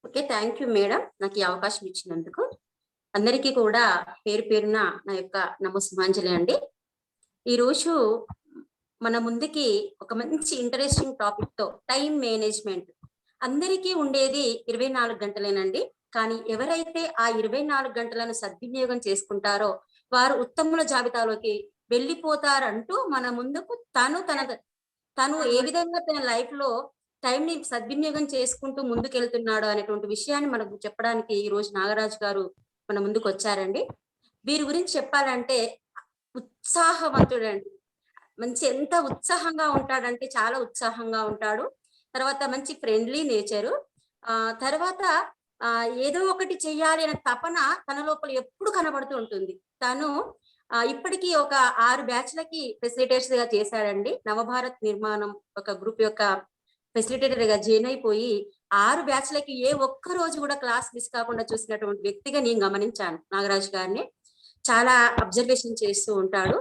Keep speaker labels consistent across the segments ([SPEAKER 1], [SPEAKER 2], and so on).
[SPEAKER 1] Okay. Thank you madam. నాకు ఈ అవకాశం ఇచ్చినందుకు. అందరికీ కూడా పేరు పేరున నా యొక్క నమస్సుమాంజలి అండి. ఈరోజు మన ముందుకి ఒక మంచి ఇంట్రెస్టింగ్ టాపిక్‌తో టైమ్ మేనేజ్‌మెంట్. అందరికీ ఉండేది 24 గంటలేనండి. కానీ ఎవరైతే ఆ 24 గంటలను సద్వినియోగం చేసుకుంటారో వారు ఉత్తముల జాబితాలోకి వెళ్ళిపోతారంటూ మన ముందుకు తను ఏ విధంగా తన లైఫ్‌లో టైంని సద్వినియోగం చేసుకుంటూ ముందుకెళ్తున్నాడో అనేటువంటి విషయాన్ని మనకు చెప్పడానికి ఈరోజు నాగరాజు గారు మన ముందుకొచ్చారండి. వీరి గురించి చెప్పాలంటే ఉత్సాహవంతుడండి. ఎంత ఉత్సాహంగా ఉంటాడంటే చాలా ఉత్సాహంగా ఉంటాడు. తర్వాత మంచి ఫ్రెండ్లీ నేచరు. తర్వాత ఏదో ఒకటి చెయ్యాలి అనే తపన తన లోపల ఎప్పుడు కనబడుతూ ఉంటుంది. తను ఇప్పటికి ఒక 6 బ్యాచ్‌లకి ఫెసిలిటేటర్స్‌గా చేశాడండి. నవభారత్ నిర్మాణం ఒక గ్రూప్ యొక్క ఫెసిలిటేటర్‌గా జాయిన్ అయిపోయి 6 బ్యాచ్‌లకి ఏ ఒక్క రోజు కూడా క్లాస్ మిస్ కాకుండా చూసినటువంటి వ్యక్తిగా నేను గమనించాను నాగరాజు గారిని. చాలా అబ్జర్వేషన్ చేస్తూ ఉంటాడు.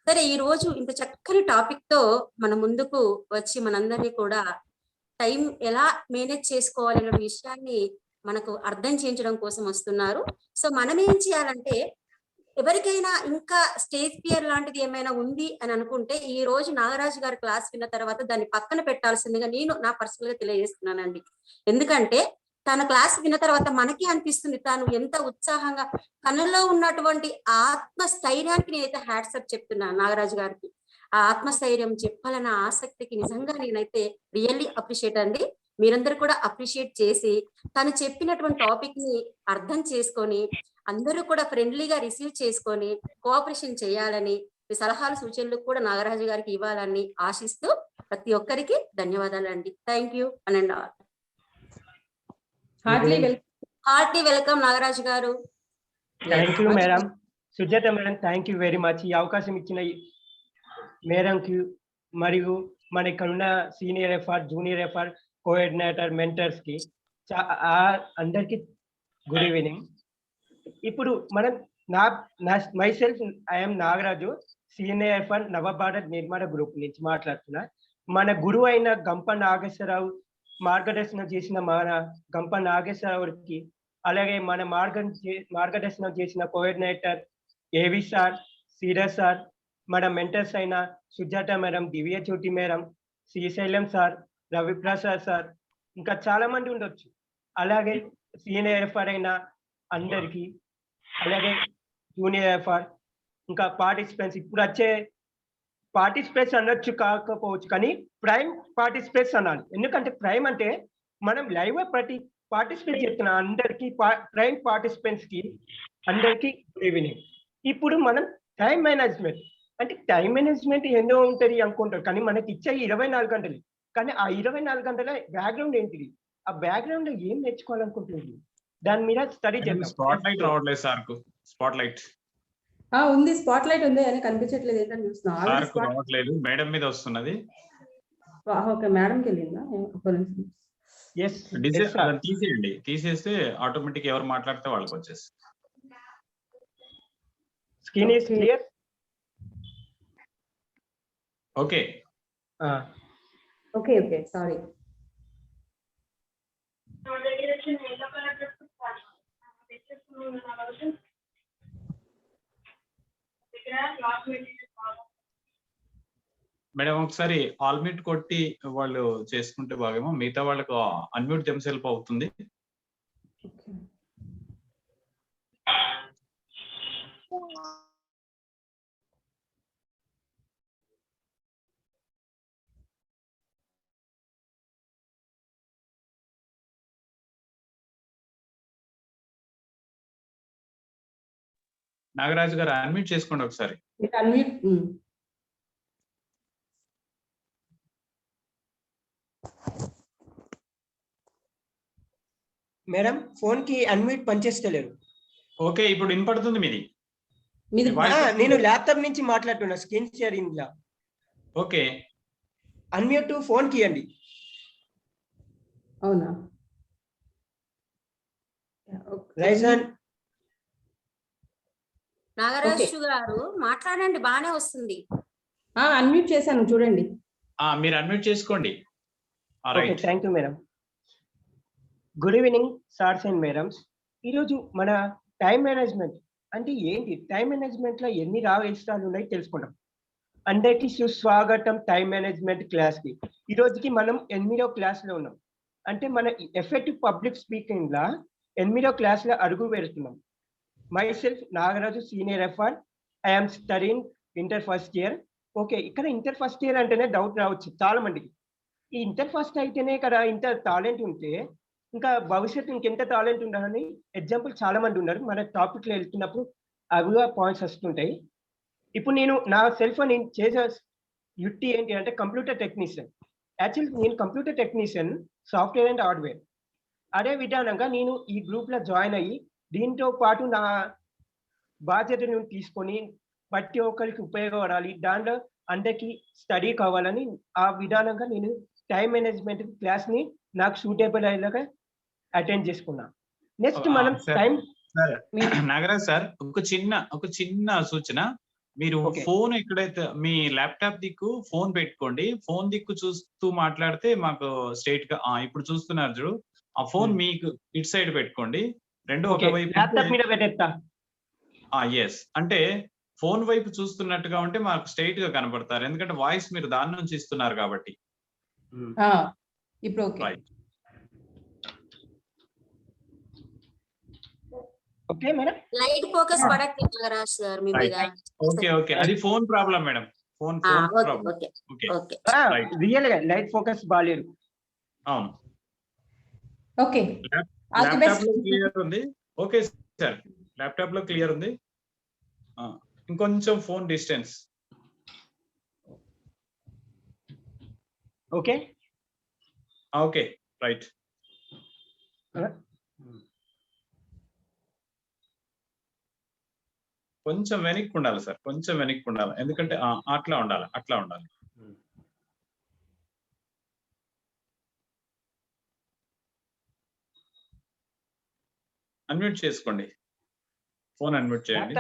[SPEAKER 1] సరే, ఈ రోజు ఇంత చక్కని టాపిక్‌తో మన ముందుకు వచ్చి మనందరినీ కూడా టైం ఎలా మేనేజ్ చేసుకోవాలనే విషయాన్ని మనకు అర్థం చేయించడం కోసం వస్తున్నారు. సో, మనం ఏం చేయాలంటే ఎవరికైనా ఇంకా స్టేజ్ ఫియర్ లాంటిది ఏమైనా ఉంది అని అనుకుంటే ఈ రోజు నాగరాజు గారి క్లాస్ విన్న తర్వాత దాన్ని పక్కన పెట్టాల్సిందిగా నేను నా పర్సనల్‌గా తెలియజేస్తున్నానండి. ఎందుకంటే తన క్లాస్ విన్న తర్వాత మనకి అనిపిస్తుంది తాను ఎంత ఉత్సాహంగా తనలో ఉన్నటువంటి ఆత్మస్థైర్యానికి నేనైతే హ్యాట్సప్ చెప్తున్నాను నాగరాజు గారికి. ఆ ఆత్మస్థైర్యం చెప్పాలన్న ఆసక్తికి నిజంగా నేనైతే రియల్లీ అప్రిషియేట్ అండి. మీరందరూ కూడా అప్రిషియేట్ చేసి తను చెప్పినటువంటి టాపిక్ ని అర్థం చేసుకొని అందరూ కూడా ఫ్రెండ్లీగా రిసీవ్ చేసుకొని కోఆపరేషన్ చేయాలని, మీ సలహాలు సూచనలు కూడా నాగరాజు గారికి ఇవ్వాలని ఆశిస్తూ ప్రతి ఒక్కరికి ధన్యవాదాలండి. Thank you and all. Hearty welcome Nagaraju గారు.
[SPEAKER 2] Thank you madam. Sujatha madam, thank you very much. ఈ అవకాశం ఇచ్చిన మేడంకి మరియు మన ఇక్కడ ఉన్న senior FR, junior FR, coordinator, mentors కి అందరికి గుడ్ ఈవినింగ్. ఇప్పుడు మనం myself I'm Nagaraju, senior FR Navabharat Nirmana group నుంచి మాట్లాడుతున్నా. మన గురువు అయిన గంప నాగేశ్వరరావు మార్గదర్శనం చేసిన మన గంప నాగేశ్వరరావుకి, అలాగే మన మార్గదర్శనం చేసిన కోఆర్డినేటర్ ఏవి సార్, సీరస్ సార్, మన మెంటర్స్ అయిన Sujatha madam, Divya Jyothi madam, Srisailam sir, Raviprasad sir, ఇంకా చాలా మంది ఉండొచ్చు. అలాగే సీనియర్ ఎఫ్ఆర్ అయిన అందరికి, అలాగే జూనియర్ ఎఫ్ఆర్, ఇంకా పార్టిసిపెంట్స్, ఇప్పుడు వచ్చే పార్టిసిపేట్స్ అనొచ్చు కాకపోవచ్చు, కానీ ప్రైమ్ పార్టిసిపేట్స్ అనాలి. ఎందుకంటే ప్రైమ్ అంటే మనం లైవ్ ప్రతి పార్టిసిపేట్ చేస్తున్న అందరికి, ప్రైమ్ పార్టిసిపెంట్స్ కి అందరికి గుడ్ ఈవినింగ్. ఇప్పుడు మనం టైం మేనేజ్మెంట్ అంటే టైం మేనేజ్మెంట్ ఎన్నో ఉంటుంది అనుకుంటారు, కానీ మనకి ఇచ్చే 24 గంటలు. కానీ ఆ 24 గంటల బ్యాక్గ్రౌండ్ ఏంటిది, ఆ బ్యాక్గ్రౌండ్ లో ఏం నేర్చుకోవాలనుకుంటుంది, దాని మీద స్టడీ చేద్దాం.
[SPEAKER 3] స్పాట్ లైట్ రావట్లేదు సార్ కు. స్పాట్ లైట్
[SPEAKER 4] ఉంది, స్పాట్ లైట్ ఉంది అని కనిపించట్లేదు. ఏంటని చూస్తున్నా
[SPEAKER 3] సార్ కు రావట్లేదు, మేడం మీద వస్తున్నది.
[SPEAKER 4] ఓకే, మేడం కి వెళ్ళిందా?
[SPEAKER 2] yes
[SPEAKER 3] తీసేయండి, తీసేస్తే ఆటోమేటిక్ ఎవరు మాట్లాడితే వాళ్ళకి వచ్చేసి
[SPEAKER 2] screen is clear.
[SPEAKER 3] Okay
[SPEAKER 4] okay okay, sorry.
[SPEAKER 3] Madam ఒకసారి ఆల్మిట్ కొట్టి వాళ్ళు చేసుకుంటే బాగేమో, మిగతా వాళ్ళకు అన్మ్యూట్ దెమ్సెల్ఫ్ అవుతుంది. నాగరాజు గారు అన్మ్యూట్ చేసుకోండి ఒకసారి.
[SPEAKER 2] మేడం ఫోన్ కి అన్మ్యూట్ పనిచేస్తలేరు.
[SPEAKER 3] ఓకే, ఇప్పుడు వినపడుతుంది మీది.
[SPEAKER 2] నేను ల్యాప్టాప్ నుంచి మాట్లాడుతున్నా, స్క్రీన్ షేరింగ్ లా.
[SPEAKER 3] ఓకే,
[SPEAKER 2] అన్మ్యూట్ ఫోన్ కి ఇవ్వండి.
[SPEAKER 4] అవునా?
[SPEAKER 1] నాగరాజు గారు మాట్లాడండి, బానే వస్తుంది.
[SPEAKER 4] అన్మ్యూట్ చేశాను, చూడండి.
[SPEAKER 3] మీరు అన్మ్యూట్ చేసుకోండి.
[SPEAKER 2] Thank you madam. Good evening sirs and madams. ఈరోజు మన టైం మేనేజ్మెంట్ అంటే ఏంటి, టైం మేనేజ్మెంట్ లో ఎన్ని రావేస్తాలు ఉన్నాయి తెలుసుకుంటాం. అందరికీ సుస్వాగతం టైం మేనేజ్మెంట్ క్లాస్ కి. ఈ రోజుకి మనం 8వ క్లాస్ లో ఉన్నాం. అంటే మన ఎఫెక్టివ్ పబ్లిక్ స్పీకింగ్ లా 8వ క్లాస్ లో అడుగు పెడుతున్నాం. Myself Nagaraju, senior FR. I'm studying inter first year. Okay, ఇక్కడ ఇంటర్ ఫస్ట్ ఇయర్ అంటేనే డౌట్ రావచ్చు చాలా మందికి. ఈ ఇంటర్ ఫస్ట్ అయితేనే కదా ఇంత టాలెంట్ ఉంటే ఇంకా భవిష్యత్తు ఇంకెంత టాలెంట్ ఉండాలని ఎగ్జాంపుల్ చాలా మంది ఉన్నారు. మన టాపిక్ లో వెళ్తున్నప్పుడు అవిగా పాయింట్స్ వస్తుంటాయి. ఇప్పుడు నేను నా సెల్ఫ్ నేను చేసే యుక్తి ఏంటి అంటే కంప్యూటర్ టెక్నీషియన్. యాక్చువల్ నేను computer technician, software and hardware. అదే విధానంగా నేను ఈ గ్రూప్ లో జాయిన్ అయ్యి దీంతో పాటు నా బాధ్యతను తీసుకొని ప్రతి ఒక్కరికి ఉపయోగపడాలి, దాంట్లో అందరికీ స్టడీ కావాలని ఆ విధానంగా నేను టైం మేనేజ్మెంట్ క్లాస్ ని నాకు సూటబుల్ అయ్యేలాగా అటెండ్ చేసుకున్నా. నెక్స్ట్ మనం టైం.
[SPEAKER 3] నాగరాజ్ సార్, ఒక చిన్న సూచన. మీరు ఫోన్ ఎక్కడైతే మీ ల్యాప్టాప్ దిక్కు ఫోన్ పెట్టుకోండి. ఫోన్ దిక్కు చూస్తూ మాట్లాడితే మాకు స్ట్రైట్ గా ఇప్పుడు చూస్తున్నారు చూడు, ఆ ఫోన్ మీకు ఇటు సైడ్ పెట్టుకోండి. రెండు ఒకవైపు
[SPEAKER 2] ల్యాప్టాప్ మీద పెట్టేస్తా.
[SPEAKER 3] ఎస్, అంటే ఫోన్ వైపు చూస్తున్నట్టుగా ఉంటే మాకు స్ట్రైట్ గా కనబడతారు. ఎందుకంటే వాయిస్ మీరు దాని నుంచి ఇస్తున్నారు కాబట్టి.
[SPEAKER 4] ఇప్పుడు okay.
[SPEAKER 3] Right.
[SPEAKER 2] Okay madam.
[SPEAKER 1] Light focus పడట్లేదు నాగరాజ్ సార్ మీ మీద.
[SPEAKER 3] ఓకే, అది phone problem madam. Phone problem.
[SPEAKER 1] Okay
[SPEAKER 3] okay,
[SPEAKER 1] okay.
[SPEAKER 2] Real గా లైట్ ఫోకస్ బాలేదు.
[SPEAKER 3] అవును.
[SPEAKER 4] ఓకే,
[SPEAKER 3] ల్యాప్టాప్ లో క్లియర్ ఉంది. ఓకే సార్, ల్యాప్టాప్ లో క్లియర్ ఉంది. ఇంకొంచెం phone distance.
[SPEAKER 2] Okay
[SPEAKER 3] okay, right. కొంచెం వెనక్కి ఉండాలి సార్, కొంచెం వెనక్కి ఉండాలి. ఎందుకంటే అట్లా ఉండాలి. అన్మ్యూట్ చేసుకోండి, ఫోన్ అన్మ్యూట్ చేయండి.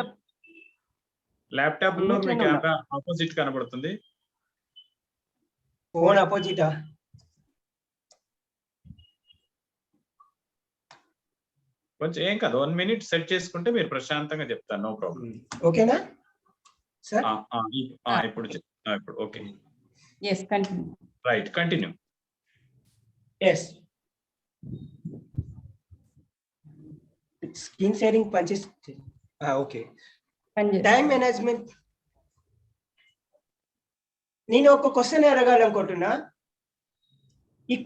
[SPEAKER 3] ల్యాప్టాప్ లో మీ కెమెరా ఆపోజిట్ కనబడుతుంది.
[SPEAKER 2] ఫోన్ ఆపోజిటా?
[SPEAKER 3] కొంచెం ఏం కాదు, 1 minute సెట్ చేసుకుంటే మీరు ప్రశాంతంగా చెప్తాను. No problem.
[SPEAKER 2] ఓకేనా సార్?
[SPEAKER 3] ఇప్పుడు okay.
[SPEAKER 4] yes continue.
[SPEAKER 3] Right, continue.
[SPEAKER 2] yes, screen sharing పనిచేస్తుంది. Okay, time management. నేను ఒక క్వశ్చన్ అడగాలనుకుంటున్నా. ఈ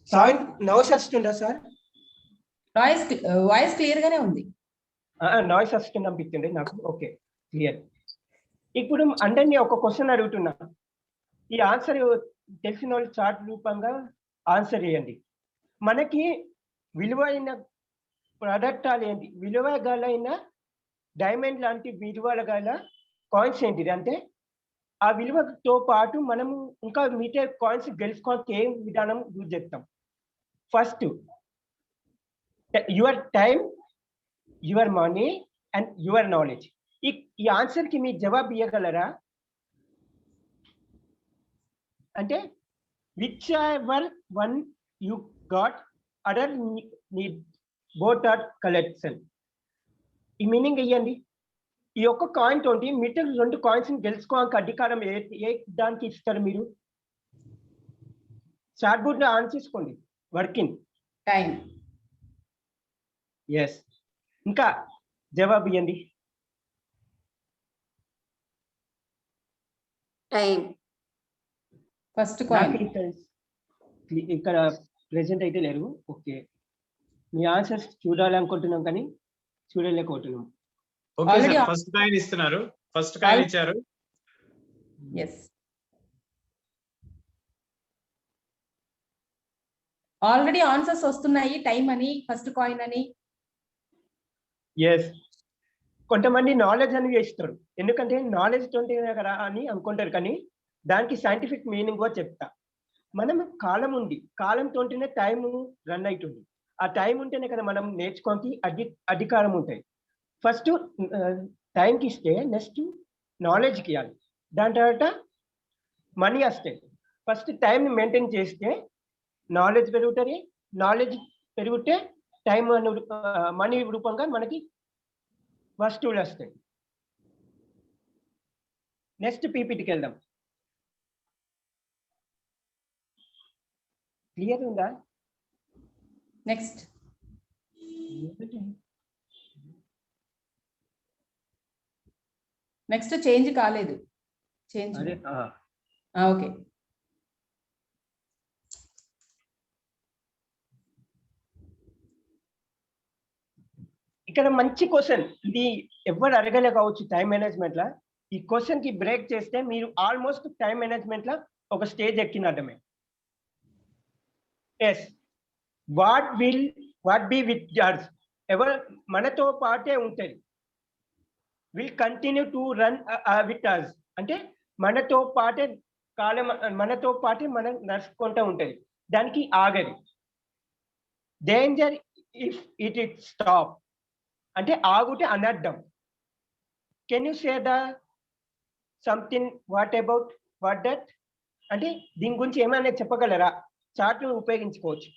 [SPEAKER 2] సౌండ్ నాయిస్ వస్తుందా సార్?
[SPEAKER 4] వాయిస్ క్లియర్ గానే ఉంది.
[SPEAKER 2] నాయిస్ వస్తుంది అనిపిస్తుంది నాకు. Okay, clear. ఇప్పుడు అందరినీ ఒక క్వశ్చన్ అడుగుతున్నా. ఈ ఆన్సర్ తెలిసిన వాళ్ళు చార్ట్ రూపంగా ఆన్సర్ చేయండి. మనకి విలువైన పదార్థాలు ఏంటి? విలువ గలైన డైమండ్ లాంటి విలువల గల కాయిన్స్ ఏంటిది? అంటే ఆ విలువతో పాటు మనము ఇంకా మిగతా కాయిన్స్ గెలుచుకోవడానికి ఏ విధానం యూజ్ చేస్తాం? First, your time, your money and your knowledge. ఈ ఆన్సర్ కి మీరు జవాబు ఇవ్వగలరా? అంటే whichever one you got, other need both or collection. ఈ మీనింగ్ ఇవ్వండి. ఈ ఒక్క కాయిన్ తోటి మిగతా 2 కాయిన్స్ గెలుచుకోవడానికి అధికారం ఏ దానికి ఇస్తారు మీరు? చార్ట్ బోర్డ్ లో ఆన్ చేసుకోండి. Working
[SPEAKER 4] time.
[SPEAKER 2] ఎస్, ఇంకా జవాబు ఇవ్వండి.
[SPEAKER 1] టైం.
[SPEAKER 4] First coin.
[SPEAKER 2] ఇక్కడ ప్రెసెంట్ అయితే లేరు. ఓకే, మీ ఆన్సర్స్ చూడాలనుకుంటున్నాం కానీ చూడలేకపోతున్నాం.
[SPEAKER 3] ఓకే సార్, ఫస్ట్ కాయిన్ ఇస్తున్నారు. ఫస్ట్ కాయిన్ ఇచ్చారు.
[SPEAKER 4] yes, ఆల్రెడీ ఆన్సర్స్ వస్తున్నాయి. టైం అని, ఫస్ట్ కాయిన్ అని.
[SPEAKER 2] ఎస్, కొంతమంది నాలెడ్జ్ అని చేస్తారు. ఎందుకంటే నాలెడ్జ్ తోటి కదా అని అనుకుంటారు, కానీ దానికి సైంటిఫిక్ మీనింగ్ కూడా చెప్తా. మనం కాలం ఉంది, కాలంతోనే టైం రన్ అవుతుంది. ఆ టైం ఉంటేనే కదా మనం నేర్చుకోవడానికి అధికారం ఉంటాయి. ఫస్ట్ టైంకి ఇస్తే నెక్స్ట్ నాలెడ్జ్కి ఇవ్వాలి, దాని తర్వాత మనీ వస్తాయి. ఫస్ట్ టైంని మెయింటైన్ చేస్తే నాలెడ్జ్ పెరుగుతుంది, నాలెడ్జ్ పెరిగితే టైం మనీ రూపంగా మనకి వస్తువులు వస్తాయి. నెక్స్ట్ పీపీటీకి వెళ్దాం. క్లియర్ ఉందా?
[SPEAKER 4] నెక్స్ట్ చేంజ్ కాలేదు. చేంజ్
[SPEAKER 2] అదే
[SPEAKER 4] ఓకే.
[SPEAKER 2] ఇక్కడ మంచి క్వశ్చన్, ఇది ఎవరు అడగలే కావచ్చు టైం మేనేజ్మెంట్ లా. ఈ క్వశ్చన్ కి బ్రేక్ చేస్తే మీరు ఆల్మోస్ట్ టైం మేనేజ్మెంట్ లా ఒక స్టేజ్ ఎక్కినట్టమే. ఎస్, వాట్ బి విత్ జడ్స్, ఎవరు మనతో పాటే ఉంటుంది. Will continue to run with us, అంటే మనతో పాటే కాలం, మనతో పాటే మనం నడుచుకుంటూ ఉంటుంది, దానికి ఆగది. డేంజర్ ఇఫ్ ఇట్ స్టాప్, అంటే ఆగుటే అనర్థం. Can you say the something, what about what that, అంటే దీని గురించి ఏమైనా చెప్పగలరా? చార్ట్ను ఉపయోగించుకోవచ్చు.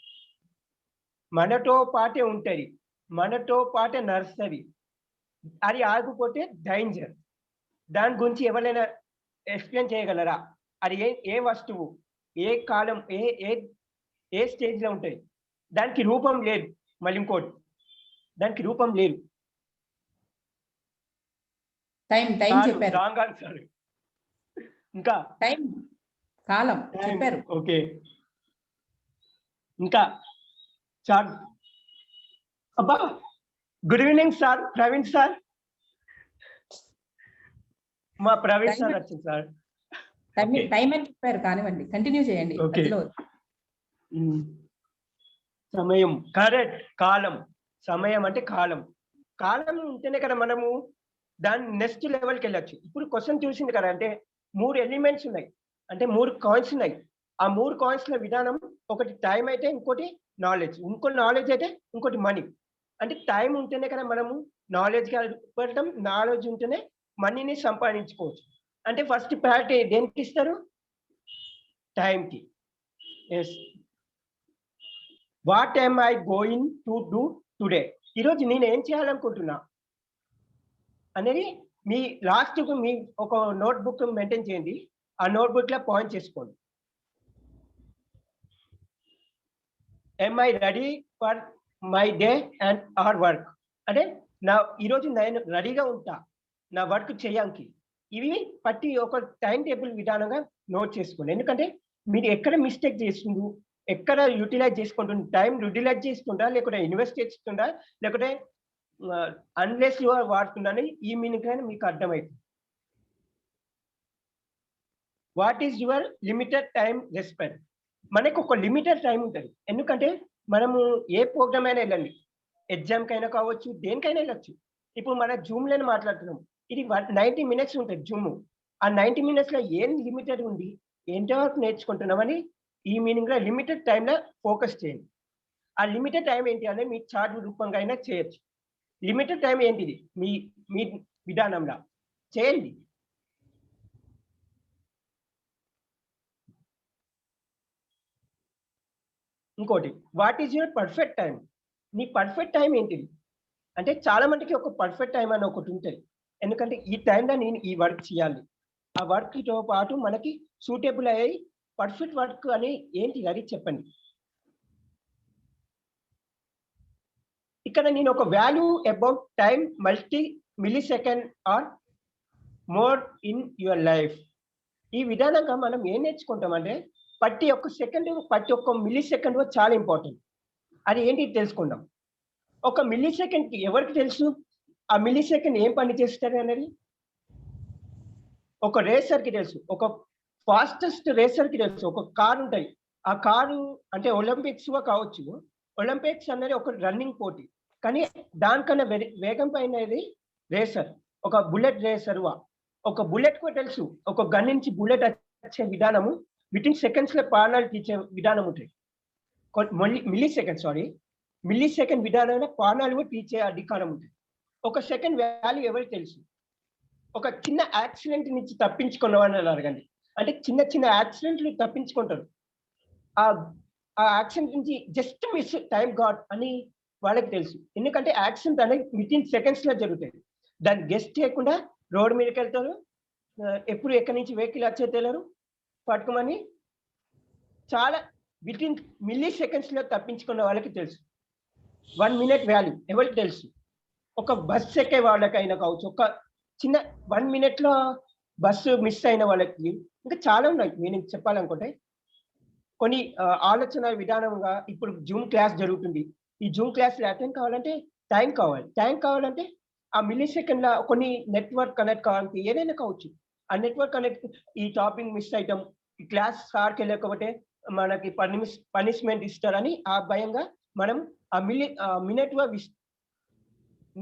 [SPEAKER 2] మనతో పాటే ఉంటుంది, మనతో పాటే నడుస్తుంది, అది ఆగిపోతే డేంజర్. దాని గురించి ఎవరైనా ఎక్స్ప్లెయిన్ చేయగలరా? అది ఏ వస్తువు, ఏ కాలం, ఏ స్టేజ్లో ఉంటుంది? దానికి రూపం లేదు. మళ్ళీ ఇంకోటి, దానికి రూపం లేదు.
[SPEAKER 4] టైం చెప్పారు.
[SPEAKER 2] Wrong answer. ఇంకా
[SPEAKER 4] టైం, కాలం చెప్పారు.
[SPEAKER 2] ఓకే, ఇంకా సార్. అబ్బా, good evening sir, Praveen sir. మా ప్రవీణ్ సార్ వచ్చింది సార్.
[SPEAKER 4] టైం అని చెప్పారు, కానివ్వండి, కంటిన్యూ చేయండి.
[SPEAKER 2] సమయం, కరెక్ట్. కాలం, సమయం అంటే కాలం. కాలం ఉంటేనే కదా మనము దాని నెక్స్ట్ లెవెల్కి వెళ్ళొచ్చు. ఇప్పుడు క్వశ్చన్ చూసింది కదా, అంటే 3 ఎలిమెంట్స్ ఉన్నాయి, అంటే 3 కాయిన్స్ ఉన్నాయి. ఆ 3 కాయిన్స్ల విధానం, ఒకటి టైం అయితే, ఇంకోటి నాలెడ్జ్, ఇంకో నాలెడ్జ్ అయితే ఇంకోటి మనీ. అంటే టైం ఉంటేనే కదా మనము నాలెడ్జ్గా పెట్టడం, నాలెడ్జ్ ఉంటేనే మనీని సంపాదించుకోవచ్చు. అంటే ఫస్ట్ ప్రయారిటీ దేనికి ఇస్తారు? టైంకి. Yes, what am I going to do today, ఈరోజు నేను ఏం చేయాలనుకుంటున్నా అనేది మీ లాస్ట్కు మీ ఒక నోట్బుక్ మెయింటైన్ చేయండి. ఆ నోట్బుక్లో పాయింట్ చేసుకోండి. am I ready for my day and our work, అంటే ఈరోజు నేను రెడీగా ఉంటా నా వర్క్ చేయడానికి. ఇవి పట్టి ఒక టైం టేబుల్ విధానంగా నోట్ చేసుకోండి. ఎందుకంటే మీరు ఎక్కడ మిస్టేక్ చేస్తుండ్రు, ఎక్కడ యూటిలైజ్ చేసుకుంటుండ్రు, టైం యూటిలైజ్ చేస్తుందా, లేకుంటే ఇన్వెస్ట్ చేస్తుందా, లేకుంటే అన్లెస్ వాడుతుందని ఈ మీనింగ్ అని మీకు అర్థమవుతుంది. What is your limited time respect, మనకు ఒక లిమిటెడ్ టైం ఉంటుంది. ఎందుకంటే మనము ఏ ప్రోగ్రామ్ అయినా వెళ్ళండి, ఎగ్జామ్కైనా కావచ్చు, దేనికైనా వెళ్ళచ్చు. ఇప్పుడు మన జూమ్లోనే మాట్లాడుతున్నాం, ఇది 90 minutes ఉంటుంది జూమ్. ఆ 90 minutesలో ఏం లిమిటెడ్ ఉంది, ఎంతవరకు నేర్చుకుంటున్నామని ఈ మీనింగ్లో లిమిటెడ్ టైంలో ఫోకస్ చేయండి. ఆ లిమిటెడ్ టైం ఏంటి అనేది మీ చార్ట్ రూపంగా అయినా చేయొచ్చు. లిమిటెడ్ టైం ఏంటిది మీ విధానంలో చేయండి. ఇంకోటి, what is your perfect time, నీ పర్ఫెక్ట్ టైం ఏంటిది? అంటే చాలా మందికి ఒక పర్ఫెక్ట్ టైం అని ఒకటి ఉంటుంది. ఎందుకంటే ఈ టైంలో నేను ఈ వర్క్ చేయాలి, ఆ వర్క్తో పాటు మనకి సూటబుల్ అయ్యి పర్ఫెక్ట్ వర్క్ అని ఏంటి అది చెప్పండి. ఇక్కడ నేను ఒక value about time multi millisecond or more in your life. ఈ విధానంగా మనం ఏం నేర్చుకుంటామంటే ప్రతి ఒక్క సెకండ్, ప్రతి ఒక్క మిల్లీసెకండ్ చాలా ఇంపార్టెంట్. అది ఏంటి తెలుసుకుందాం. ఒక మిల్లీసెకండ్కి ఎవరికి తెలుసు ఆ మిల్లీసెకండ్ ఏం పని చేస్తారు అనేది? ఒక రేసర్కి తెలుసు, ఒక ఫాస్టెస్ట్ రేసర్కి తెలుసు. ఒక కారు ఉంటుంది, ఆ కారు అంటే ఒలింపిక్స్ కావచ్చు, ఒలింపిక్స్ అనేది ఒక రన్నింగ్ పోటీ, కానీ దానికన్నా వేగం పైనది రేసర్, ఒక బుల్లెట్ రేసర్. ఒక బుల్లెట్ కూడా తెలుసు, ఒక గన్ నుంచి బుల్లెట్ వచ్చే విధానము వితిన్ సెకండ్స్లో ప్రాణాలు తీసే విధానం ఉంటుంది. మిల్లీ సెకండ్ విధానంలో ప్రాణాలు తీసే అధికారం ఉంటుంది. ఒక సెకండ్ వాల్యూ ఎవరికి తెలుసు? ఒక చిన్న యాక్సిడెంట్ నుంచి తప్పించుకున్న వాళ్ళని అడగండి. అంటే చిన్న చిన్న యాక్సిడెంట్లు తప్పించుకుంటారు. ఆ ఆ యాక్షన్ నుంచి జస్ట్ మిస్ టైం గాడ్ అని వాళ్ళకి తెలుసు. ఎందుకంటే యాక్సిడెంట్ అనేది వితిన్ సెకండ్స్ లో జరుగుతుంది. దాన్ని గెస్ట్ చేయకుండా రోడ్ మీదకి వెళ్తారు. ఎప్పుడు ఎక్కడి నుంచి వెహికల్ వచ్చే తెలియరు, పట్టుకోమని చాలా వితిన్ మిల్లీ సెకండ్స్ లో తప్పించుకున్న వాళ్ళకి తెలుసు. 1 minute వాల్యూ ఎవరికి తెలుసు? ఒక బస్ ఎక్కే వాళ్ళకైనా కావచ్చు, ఒక చిన్న 1 minute లో బస్సు మిస్ అయిన వాళ్ళకి, ఇంకా చాలా ఉన్నాయి మీనింగ్ చెప్పాలనుకుంటే. కొన్ని ఆలోచన విధానంగా ఇప్పుడు జూమ్ క్లాస్ జరుగుతుంది. ఈ జూమ్ క్లాస్ అటెండ్ కావాలంటే టైం కావాలి. టైం కావాలంటే ఆ మిల్లీ సెకండ్ల కొన్ని నెట్వర్క్ కనెక్ట్ కావాలంటే ఏదైనా కావచ్చు. ఆ నెట్వర్క్ కనెక్ట్ ఈ టాపిక్ మిస్ అయితాం, ఈ క్లాస్ సార్కి వెళ్ళకపోతే మనకి పనిష్మెంట్ ఇస్తారని ఆ భయంగా మనం ఆ మినిట్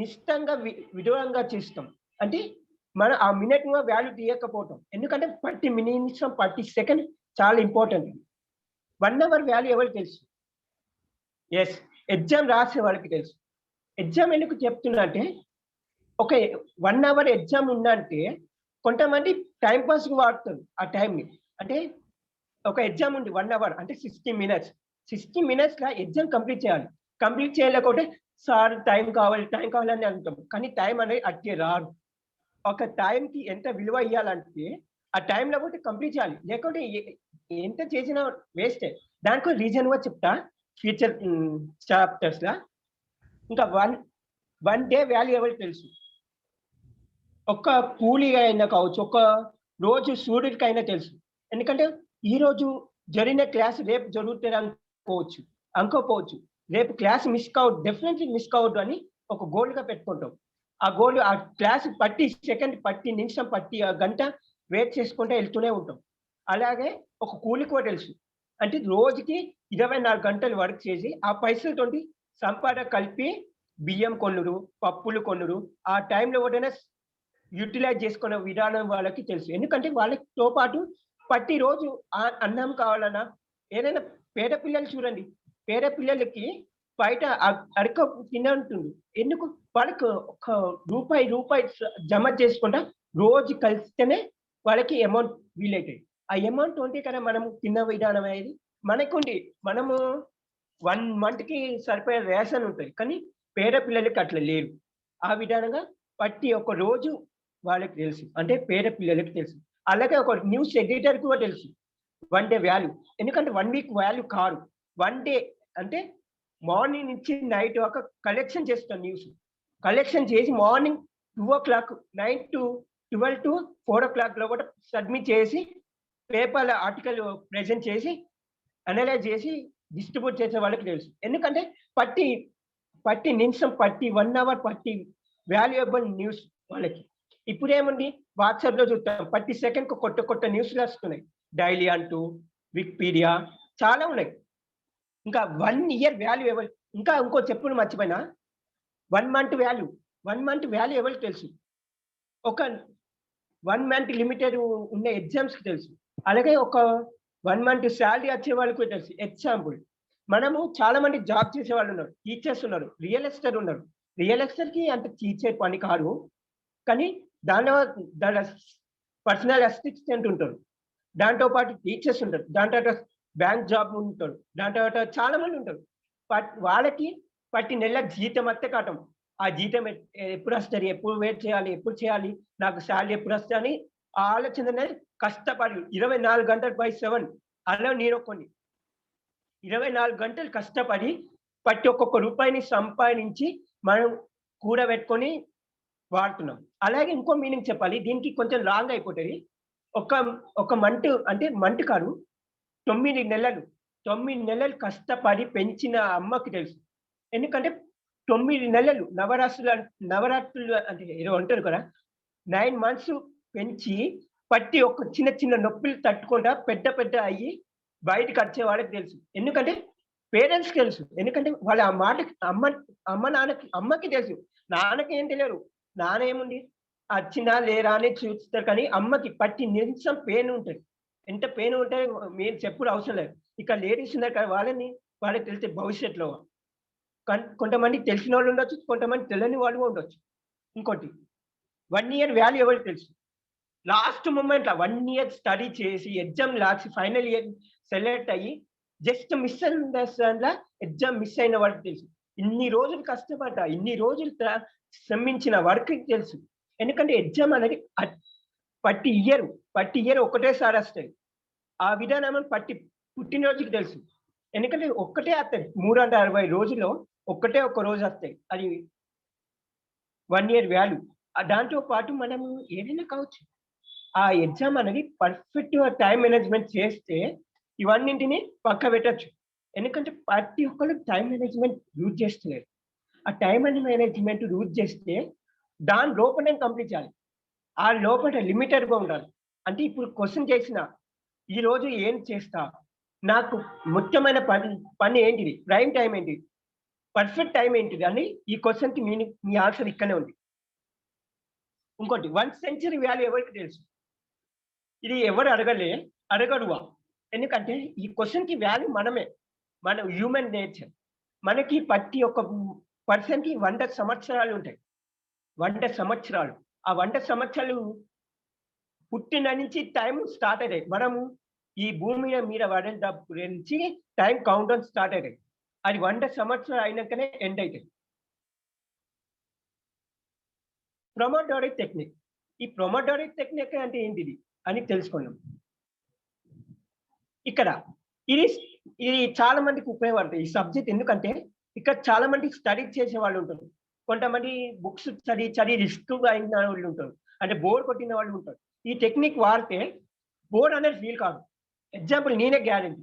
[SPEAKER 2] నిష్టంగా విదూరంగా చేస్తాం. అంటే మనం ఆ మినిట్ వాల్యూ తీయకపోవటం. ఎందుకంటే ప్రతి నిమిషం ప్రతి సెకండ్ చాలా ఇంపార్టెంట్. 1 hour వాల్యూ ఎవరికి తెలుసు? ఎస్, ఎగ్జామ్ రాసే వాళ్ళకి తెలుసు. ఎగ్జామ్ ఎందుకు చెప్తున్నా అంటే, ఒక 1 hour ఎగ్జామ్ ఉందంటే కొంతమంది టైం పాస్ వాడతారు ఆ టైంని. అంటే ఒక ఎగ్జామ్ ఉంది 1 hour అంటే 60 minutes. 60 minutes లా ఎగ్జామ్ కంప్లీట్ చేయాలి. కంప్లీట్ చేయలేకపోతే సార్ టైం కావాలని అంటాం. కానీ టైం అనేది అట్టే రాదు. ఒక టైంకి ఎంత విలువ ఇవ్వాలంటే ఆ టైంలో పోతే కంప్లీట్ చేయాలి. లేకుంటే ఎంత చేసినా వేస్టే. దానికి రీజన్ కూడా చెప్తా ఫ్యూచర్ చాప్టర్స్ లా. ఇంకా వన్ డే వాల్యూ ఎవరికి తెలుసు? ఒక్క కూలీ అయినా కావచ్చు, ఒక రోజు సూర్యుడికైనా తెలుసు. ఎందుకంటే ఈ రోజు జరిగిన క్లాస్ రేపు జరుగుతుంది అనుకోపోవచ్చు. రేపు క్లాస్ డెఫినెట్లీ మిస్ కావద్దు అని ఒక గోల్ గా పెట్టుకుంటాం. ఆ గోల్ ఆ క్లాస్ ప్రతి సెకండ్, ప్రతి నిమిషం, ప్రతి గంట వెయిట్ చేసుకుంటూ వెళ్తూనే ఉంటాం. అలాగే ఒక కూలి కూడా తెలుసు. అంటే రోజుకి 24 గంటలు వర్క్ చేసి ఆ పైసలతోటి సంపాదన కలిపి బియ్యం కొనుడు, పప్పులు కొనుడు, ఆ టైంలో ఒకటైనా యూటిలైజ్ చేసుకునే విధానం వాళ్ళకి తెలుసు. ఎందుకంటే వాళ్ళతో పాటు ప్రతిరోజు అన్నం కావాలన్నా ఏదైనా పేద పిల్లలు చూడండి, పేద పిల్లలకి బయట అడక తినంటుంది. ఎందుకు? వాళ్ళకు ఒక రూపాయి జమ చేసుకుంటా రోజు కలిస్తేనే వాళ్ళకి అమౌంట్ వీలైతాయి. ఆ అమౌంట్ ఉంటే కదా మనం తిన్న విధానం అనేది మనకుండి. మనము 1 month కి సరిపోయే రేషన్ ఉంటుంది. కానీ పేద పిల్లలకి అట్లా లేదు. ఆ విధానంగా ప్రతి ఒక్క రోజు వాళ్ళకి తెలుసు. అంటే పేద పిల్లలకి తెలుసు. అలాగే ఒక న్యూస్ ఎడిటర్ కూడా తెలుసు 1 day వాల్యూ. ఎందుకంటే 1 week వాల్యూ కాదు. 1 day అంటే మార్నింగ్ నుంచి నైట్ వరకు కలెక్షన్ చేస్తాం న్యూస్. కలెక్షన్ చేసి morning 2 o'clock, night to 12 to 4 o'clock లో కూడా సబ్మిట్ చేసి పేపర్ ఆర్టికల్ ప్రెజెంట్ చేసి అనలైజ్ చేసి డిస్ట్రిబ్యూట్ చేసే వాళ్ళకి తెలుసు. ఎందుకంటే ప్రతి నిమిషం, ప్రతి 1 hour, ప్రతి వాల్యుయబుల్ న్యూస్ వాళ్ళకి. ఇప్పుడు ఏముంది, వాట్సాప్ లో చూస్తాం ప్రతి సెకండ్ కొత్త న్యూస్లు వస్తున్నాయి. డైలీ అంటూ, వికీపీడియా చాలా ఉన్నాయి. ఇంకా 1 year వాల్యూ ఎవరు? ఇంకా ఇంకో చెప్పుడు మర్చిపోయినా, 1 month వాల్యూ. 1 month వాల్యూ ఎవరికి తెలుసు? ఒక 1 month లిమిటెడ్ ఉన్న ఎగ్జామ్స్ కి తెలుసు. అలాగే ఒక 1 month శాలరీ వచ్చే వాళ్ళకి తెలుసు. ఎగ్జాంపుల్, మనము చాలా మంది జాబ్ చేసే వాళ్ళు ఉన్నారు, టీచర్స్ ఉన్నారు, రియల్ ఎస్టేట్ ఉన్నారు. రియల్ ఎస్టేట్ కి అంత టీచర్ పని కాదు, కానీ దాని పర్సనల్ అసిస్టెంట్ ఉంటారు, దాంతో పాటు టీచర్స్ ఉంటారు, దాంతో బ్యాంక్ జాబ్ ఉంటారు, దాంతో చాలా మంది ఉంటారు. వాళ్ళకి ప్రతి నెల జీతం వస్తే కాటం. ఆ జీతం ఎప్పుడు వస్తుంది, ఎప్పుడు వెయిట్ చేయాలి, ఎప్పుడు చేయాలి, నాకు శాలరీ ఎప్పుడు వస్తుంది అని ఆ ఆలోచన కష్టపడి 24 గంటలు by 7 అలా నేను కొన్ని 24 గంటలు కష్టపడి ప్రతి ఒక్కొక్క రూపాయిని సంపాదించి మనం కూడబెట్టుకొని వాడుతున్నాం. అలాగే ఇంకో మీనింగ్ చెప్పాలి, దీనికి కొంచెం లాంగ్ అయిపోతుంది. ఒక మంత్ అంటే మంత్ కాదు, 9 నెలలు కష్టపడి పెంచిన అమ్మకి తెలుసు. ఎందుకంటే 9 నెలలు నవరాత్రులు అంటే ఏదో అంటారు కదా, 9 months పెంచి ప్రతి ఒక్క చిన్న నొప్పులు తట్టుకుంటా పెద్ద అయ్యి బయటకు వచ్చే వాళ్ళకి తెలుసు. ఎందుకంటే పేరెంట్స్కి తెలుసు. ఎందుకంటే వాళ్ళ ఆ మాటకి అమ్మకి తెలుసు. నాన్నకి ఏం తెలియదు. నాన్న ఏముంది, వచ్చినా లేరా అని చూస్తారు. కానీ అమ్మకి ప్రతి నిమిషం పెయిన్ ఉంటుంది. ఎంత పెయిన్ ఉంటే మీరు చెప్పుడు అవసరం లేదు. ఇక్కడ లేడీస్ ఉన్నారు కదా, వాళ్ళకి తెలిసే భవిష్యత్తులో కొంతమంది తెలిసిన వాళ్ళు ఉండొచ్చు, కొంతమంది తెలియని వాళ్ళు ఉండొచ్చు. ఇంకోటి 1 year వాల్యూ ఎవరికి తెలుసు? లాస్ట్ మూమెంట్ 1 year స్టడీ చేసి exam last final year select అయ్యి just miss understand exam miss అయిన వాడికి తెలుసు. ఇన్ని రోజులు కష్టపడ్డా, ఇన్ని రోజులు శ్రమించిన వాడికి తెలుసు. ఎందుకంటే ఎగ్జామ్ అనేది ప్రతి ఇయర్ ఒకటేసారి వస్తాయి. ఆ విధానం పుట్టినరోజుకి తెలుసు. ఎందుకంటే ఒక్కటే వస్తాయి. 360 రోజుల్లో ఒక్కటే ఒక రోజు వస్తాయి. అది 1 ఇయర్ వాల్యూ. దాంతో పాటు మనము ఏదైనా కావచ్చు. ఆ ఎగ్జామ్ అనేది పర్ఫెక్ట్ టైం మేనేజ్మెంట్ చేస్తే ఇవన్నింటిని పక్క పెట్టచ్చు. ఎందుకంటే ప్రతి ఒక్కరు టైం మేనేజ్మెంట్ యూజ్ చేస్తలేరు. ఆ టైం మేనేజ్మెంట్ యూజ్ చేస్తే దాని లోపలనే కంప్లీట్ చేయాలి. ఆ లోపల లిమిటెడ్‌గా ఉండాలి. అంటే ఇప్పుడు క్వెషన్ చేసిన ఈ రోజు ఏం చేస్తా? నాకు ముఖ్యమైన పని ఏంటిది? ప్రైమ్ టైమ్ ఏంటిది? పర్ఫెక్ట్ టైమ్ ఏంటిది? అని ఈ క్వెషన్‌కి మీ ఆన్సర్ ఇక్కడనే ఉంది. ఇంకోటి 1 సెంచరీ వాల్యూ ఎవరికి తెలుసు? ఇది ఎవరు అడగరువా? ఎందుకంటే ఈ క్వెషన్‌కి వాల్యూ మనమే. మన హ్యూమన్ నేచర్. మనకి ప్రతి ఒక్క పర్సన్‌కి 100 సంవత్సరాలు ఉంటాయి. 100 సంవత్సరాలు. ఆ 100 సంవత్సరాలు పుట్టిన నుంచి టైం స్టార్ట్ అయ్యాయి. మనము ఈ భూమి మీద పడినప్పటి నుంచి టైం కౌంట్ డౌన్ స్టార్ట్ అయ్యాయి. అది 100 సంవత్సరాలు అయినాకనే ఎండ్ అవుతాయి. ప్రొమోటరీ టెక్నిక్. ఈ ప్రొమోటరీ టెక్నిక్ అంటే ఏంటిది అని తెలుసుకుందాం. ఇక్కడ ఇది చాలా మందికి ఉపయోగపడుతుంది ఈ సబ్జెక్ట్. ఎందుకంటే ఇక్కడ చాలా మంది స్టడీ చేసే వాళ్ళు ఉంటారు. కొంతమంది బుక్స్ చదివి రిస్క్ అయిన వాళ్ళు ఉంటారు. అంటే బోర్ కొట్టిన వాళ్ళు ఉంటారు. ఈ టెక్నిక్ వాడితే బోర్ అనేది ఫీల్ కాదు. ఎగ్జాంపుల్ నేనే గ్యారెంటీ.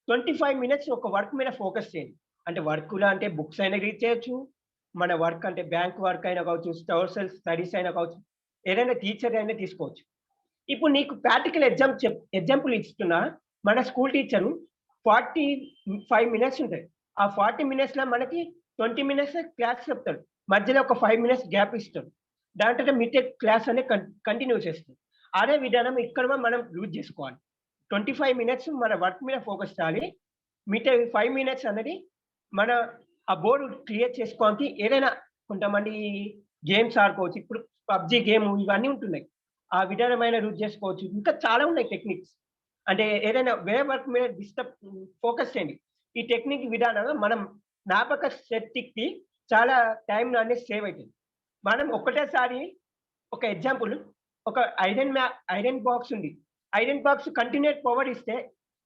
[SPEAKER 2] 25 మినిట్స్ ఒక వర్క్ మీద ఫోకస్ చేయండి. అంటే వర్క్‌లో అంటే బుక్స్ అయినా రీడ్ చేయొచ్చు. మన వర్క్ అంటే బ్యాంక్ వర్క్ అయినా కావచ్చు, సోషల్ స్టడీస్ అయినా కావచ్చు. ఏదైనా టీచర్ అయినా తీసుకోవచ్చు. ఇప్పుడు నీకు ప్రాక్టికల్ ఎగ్జాంపుల్ ఇస్తున్నా. మన స్కూల్ టీచరు 45 మినిట్స్ ఉంటాయి. ఆ 40 మినిట్స్‌లో మనకి 20 మినిట్స్ క్లాస్ చెప్తాడు. మధ్యలో ఒక 5 మినిట్స్ గ్యాప్ ఇస్తాడు. దాంట్లో మిగతా క్లాస్ అనేది కంటిన్యూ చేస్తాడు. అదే విధానం ఇక్కడ మనం యూజ్ చేసుకోవాలి. 25 మినిట్స్ మన వర్క్ మీద ఫోకస్ చేయాలి. మిగతా 5 మినిట్స్ అనేది మన ఆ బోర్డ్ క్లియర్ చేసుకోవడానికి ఏదైనా కొంతమంది గేమ్స్ ఆడుకోవచ్చు. ఇప్పుడు పబ్‌జీ గేమ్ ఇవన్నీ ఉంటున్నాయి. ఆ విధానమైన యూజ్ చేసుకోవచ్చు. ఇంకా చాలా ఉన్నాయి టెక్నిక్స్. అంటే ఏదైనా వేరే వర్క్ మీద ఫోకస్ చేయండి. ఈ టెక్నిక్ విధానంగా మనం జ్ఞాపక శక్తికి చాలా టైం అనేది సేవ్ అవుతుంది. మనం ఒకటేసారి ఒక ఎగ్జాంపుల్ ఒక ఐరన్ బాక్స్ ఉంది. ఐరన్ బాక్స్ కంటిన్యూస్ పవర్ ఇస్తే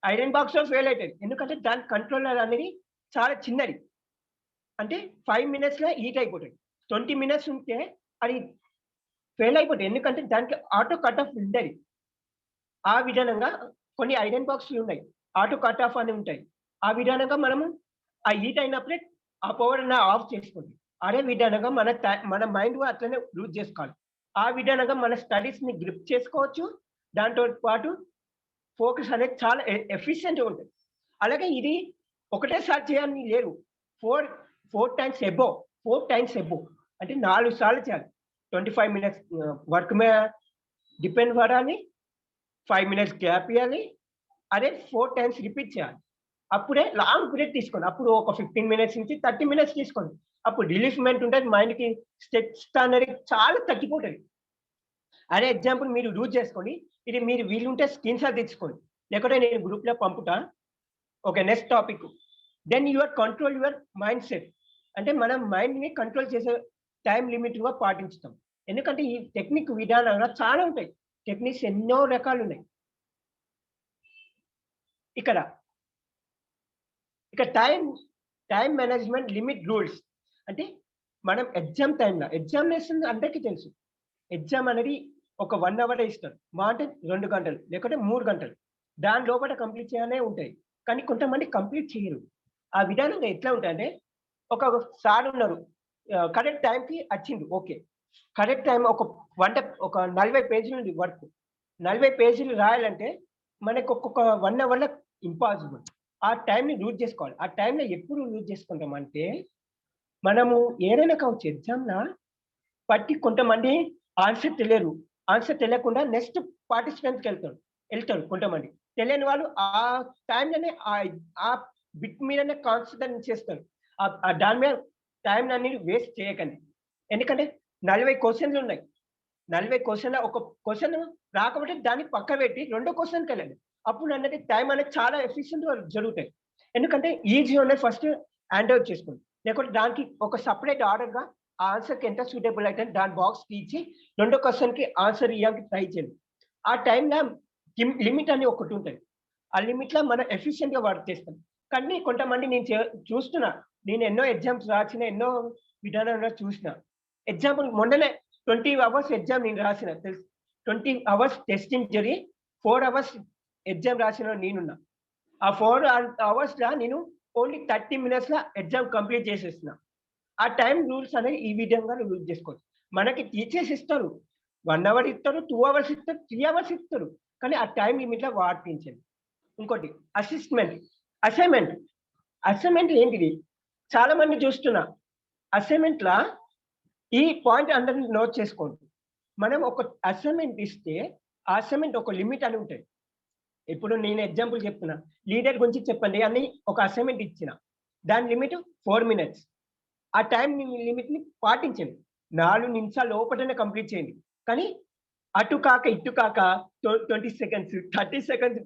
[SPEAKER 2] ఐరన్ బాక్స్ ఫెయిల్ అవుతుంది. ఎందుకంటే దాని కంట్రోలర్ అనేది చాలా చిన్నది. అంటే 5 మినిట్స్‌లో హీట్ అయిపోతుంది. 20 మినిట్స్ ఉంటే అది ఫెయిల్ అయిపోతుంది. ఎందుకంటే దానికి ఆటో కట్ ఆఫ్ ఉంటది. ఆ విధానంగా కొన్ని ఐరన్ బాక్స్‌లు ఉన్నాయి. ఆటో కట్ ఆఫ్ అని ఉంటాయి. ఆ విధానంగా మనము ఆ హీట్ అయినప్పుడే ఆ పవర్‌ని ఆఫ్ చేసుకోండి. అదే విధానంగా మన మైండ్ అట్లనే యూజ్ చేసుకోవాలి. ఆ విధానంగా మన స్టడీస్‌ని గ్రిప్ చేసుకోవచ్చు. దాంతో పాటు ఫోకస్ అనేది చాలా ఎఫిషియెంట్‌గా ఉంటుంది. అలాగే ఇది ఒకటేసారి చేయాలని లేదు. 4 టైమ్స్ అబోవ్ అంటే 4 సార్లు చేయాలి. 25 మినిట్స్ వర్క్ మీద డిపెండ్ పడాలి. 5 మినిట్స్ గ్యాప్ ఇయ్యాలి. అదే 4 టైమ్స్ రిపీట్ చేయాలి. అప్పుడే లాంగ్ పీరియడ్ తీసుకోండి. అప్పుడు ఒక 15 మినిట్స్ నుంచి 30 మినిట్స్ తీసుకోండి. అప్పుడు రిలీఫ్‌మెంట్ ఉంటది. మైండ్‌కి స్ట్రెస్ అనేది చాలా తగ్గిపోతది. అదే ఎగ్జాంపుల్ మీరు యూజ్ చేసుకోండి. ఇది మీరు వీలుంటే స్క్రీన్ షాట్ తెచ్చుకోండి. లేకపోతే నేను గ్రూప్‌లో పంపుతా. Okay. Next topic. Then control your mind set. అంటే మనం మైండ్‌ని కంట్రోల్ చేసే టైమ్ లిమిట్‌గా పాటించుతాం. ఎందుకంటే ఈ టెక్నిక్ విధానంగా చాలా ఉంటాయి. టెక్నిక్స్ ఎన్నో రకాలున్నాయి. ఇక్కడ టైమ్ మేనేజ్మెంట్ లిమిట్ రూల్స్. అంటే మనం ఎగ్జామినేషన్ అందరికీ తెలుసు. ఎగ్జామ్ అనేది ఒక 1 అవరే ఇస్తారు. అంటే 2 గంటలు లేకపోతే 3 గంటలు. దాని లోపల కంప్లీట్ చేయాలనే ఉంటాయి. కానీ కొంతమంది కంప్లీట్ చేయరు. ఆ విధానంగా ఎట్లా ఉంటాయంటే ఒక సార్ ఉన్నారు. కరెక్ట్ టైంకి వచ్చిండు. ఓకే. కరెక్ట్ టైం ఒక 40 పేజీలు ఉంది వర్క్. 40 పేజీలు రాయాలంటే మనకు ఒక్కొక్క 1 అవర్‌లో ఇంపాసిబుల్. ఆ టైంని యూజ్ చేసుకోవాలి. ఆ టైంలో ఎప్పుడు యూజ్ చేసుకుంటామంటే మనము ఏదైనా కావచ్చు ఎగ్జామ్‌ల కొంతమంది ఆన్సర్ తెలియరు. ఆన్సర్ తెలియకుండా నెక్స్ట్ పార్టిసిపెంట్స్‌కి వెళ్తారు కొంతమంది. తెలియని వాళ్ళు ఆ టైంలోనే ఆ బిట్ మీదనే కాన్సంట్రేట్ చేస్తారు. దాని మీద టైంననేది వేస్ట్ చేయకండి. ఎందుకంటే 40 క్వెషన్‌లు ఉన్నాయి. 40 క్వెషన్‌లో ఒక క్వెషన్ రాకపోతే దాన్ని పక్కన పెట్టి రెండో క్వెషన్‌కెళ్ళండి. అప్పుడు అనేది టైం అనేది చాలా ఎఫిషియెంట్‌గా జరుగుతాయి. ఎందుకంటే ఈజీ ఉన్నది ఫస్ట్ హ్యాండ్ అవుట్ చేసుకోండి, లేకపోతే దానికి ఒక సపరేట్ ఆర్డర్గా ఆ ఆన్సర్కి ఎంత సూటబుల్ అయితే దాని బాక్స్కి ఇచ్చి రెండో క్వశ్చన్కి ఆన్సర్ ఇవ్వడానికి ట్రై చేయండి. ఆ టైంలో లిమిట్ అని ఒకటి ఉంటుంది, ఆ లిమిట్లో మనం ఎఫిషియెంట్గా వర్క్ చేస్తాం. కానీ కొంతమంది నేను చూస్తున్నా, నేను ఎన్నో ఎగ్జామ్స్ రాసిన, ఎన్నో విధానంలో చూసిన. ఎగ్జాంపుల్ మొన్ననే 20 అవర్స్ ఎగ్జామ్ నేను రాసిన తెలుసు. 20 అవర్స్ టెస్టింగ్ జరిగి 4 అవర్స్ ఎగ్జామ్ రాసిన నేనున్నా. ఆ 4 అవర్స్లో నేను ఓన్లీ 30 మినిట్స్లో ఎగ్జామ్ కంప్లీట్ చేసేస్తున్నా. ఆ టైం రూల్స్ అనేవి ఈ విధంగా యూజ్ చేసుకోవచ్చు. మనకి టీచర్స్ ఇస్తారు, 1 అవర్ ఇస్తారు, 2 అవర్స్ ఇస్తారు, 3 అవర్స్ ఇస్తారు, కానీ ఆ టైం లిమిట్లో వాటించండి. ఇంకోటి అసైన్మెంట్ ఏంటిది? చాలా మంది చూస్తున్నా అసైన్మెంట్లా ఈ పాయింట్ అందరినీ నోట్ చేసుకోండి. మనం ఒక అసైన్మెంట్ ఇస్తే ఆ అసైన్మెంట్ ఒక లిమిట్ అని ఉంటుంది. ఇప్పుడు నేను ఎగ్జాంపుల్ చెప్తున్నా, లీడర్ గురించి చెప్పండి అని ఒక అసైన్మెంట్ ఇచ్చిన, దాని లిమిట్ 4 మినిట్స్. ఆ టైం లిమిట్ని పాటించండి, 4 నిమిషాల లోపలనే కంప్లీట్ చేయండి. కానీ అటు కాక ఇటు కాక 20 సెకండ్స్ 30 సెకండ్స్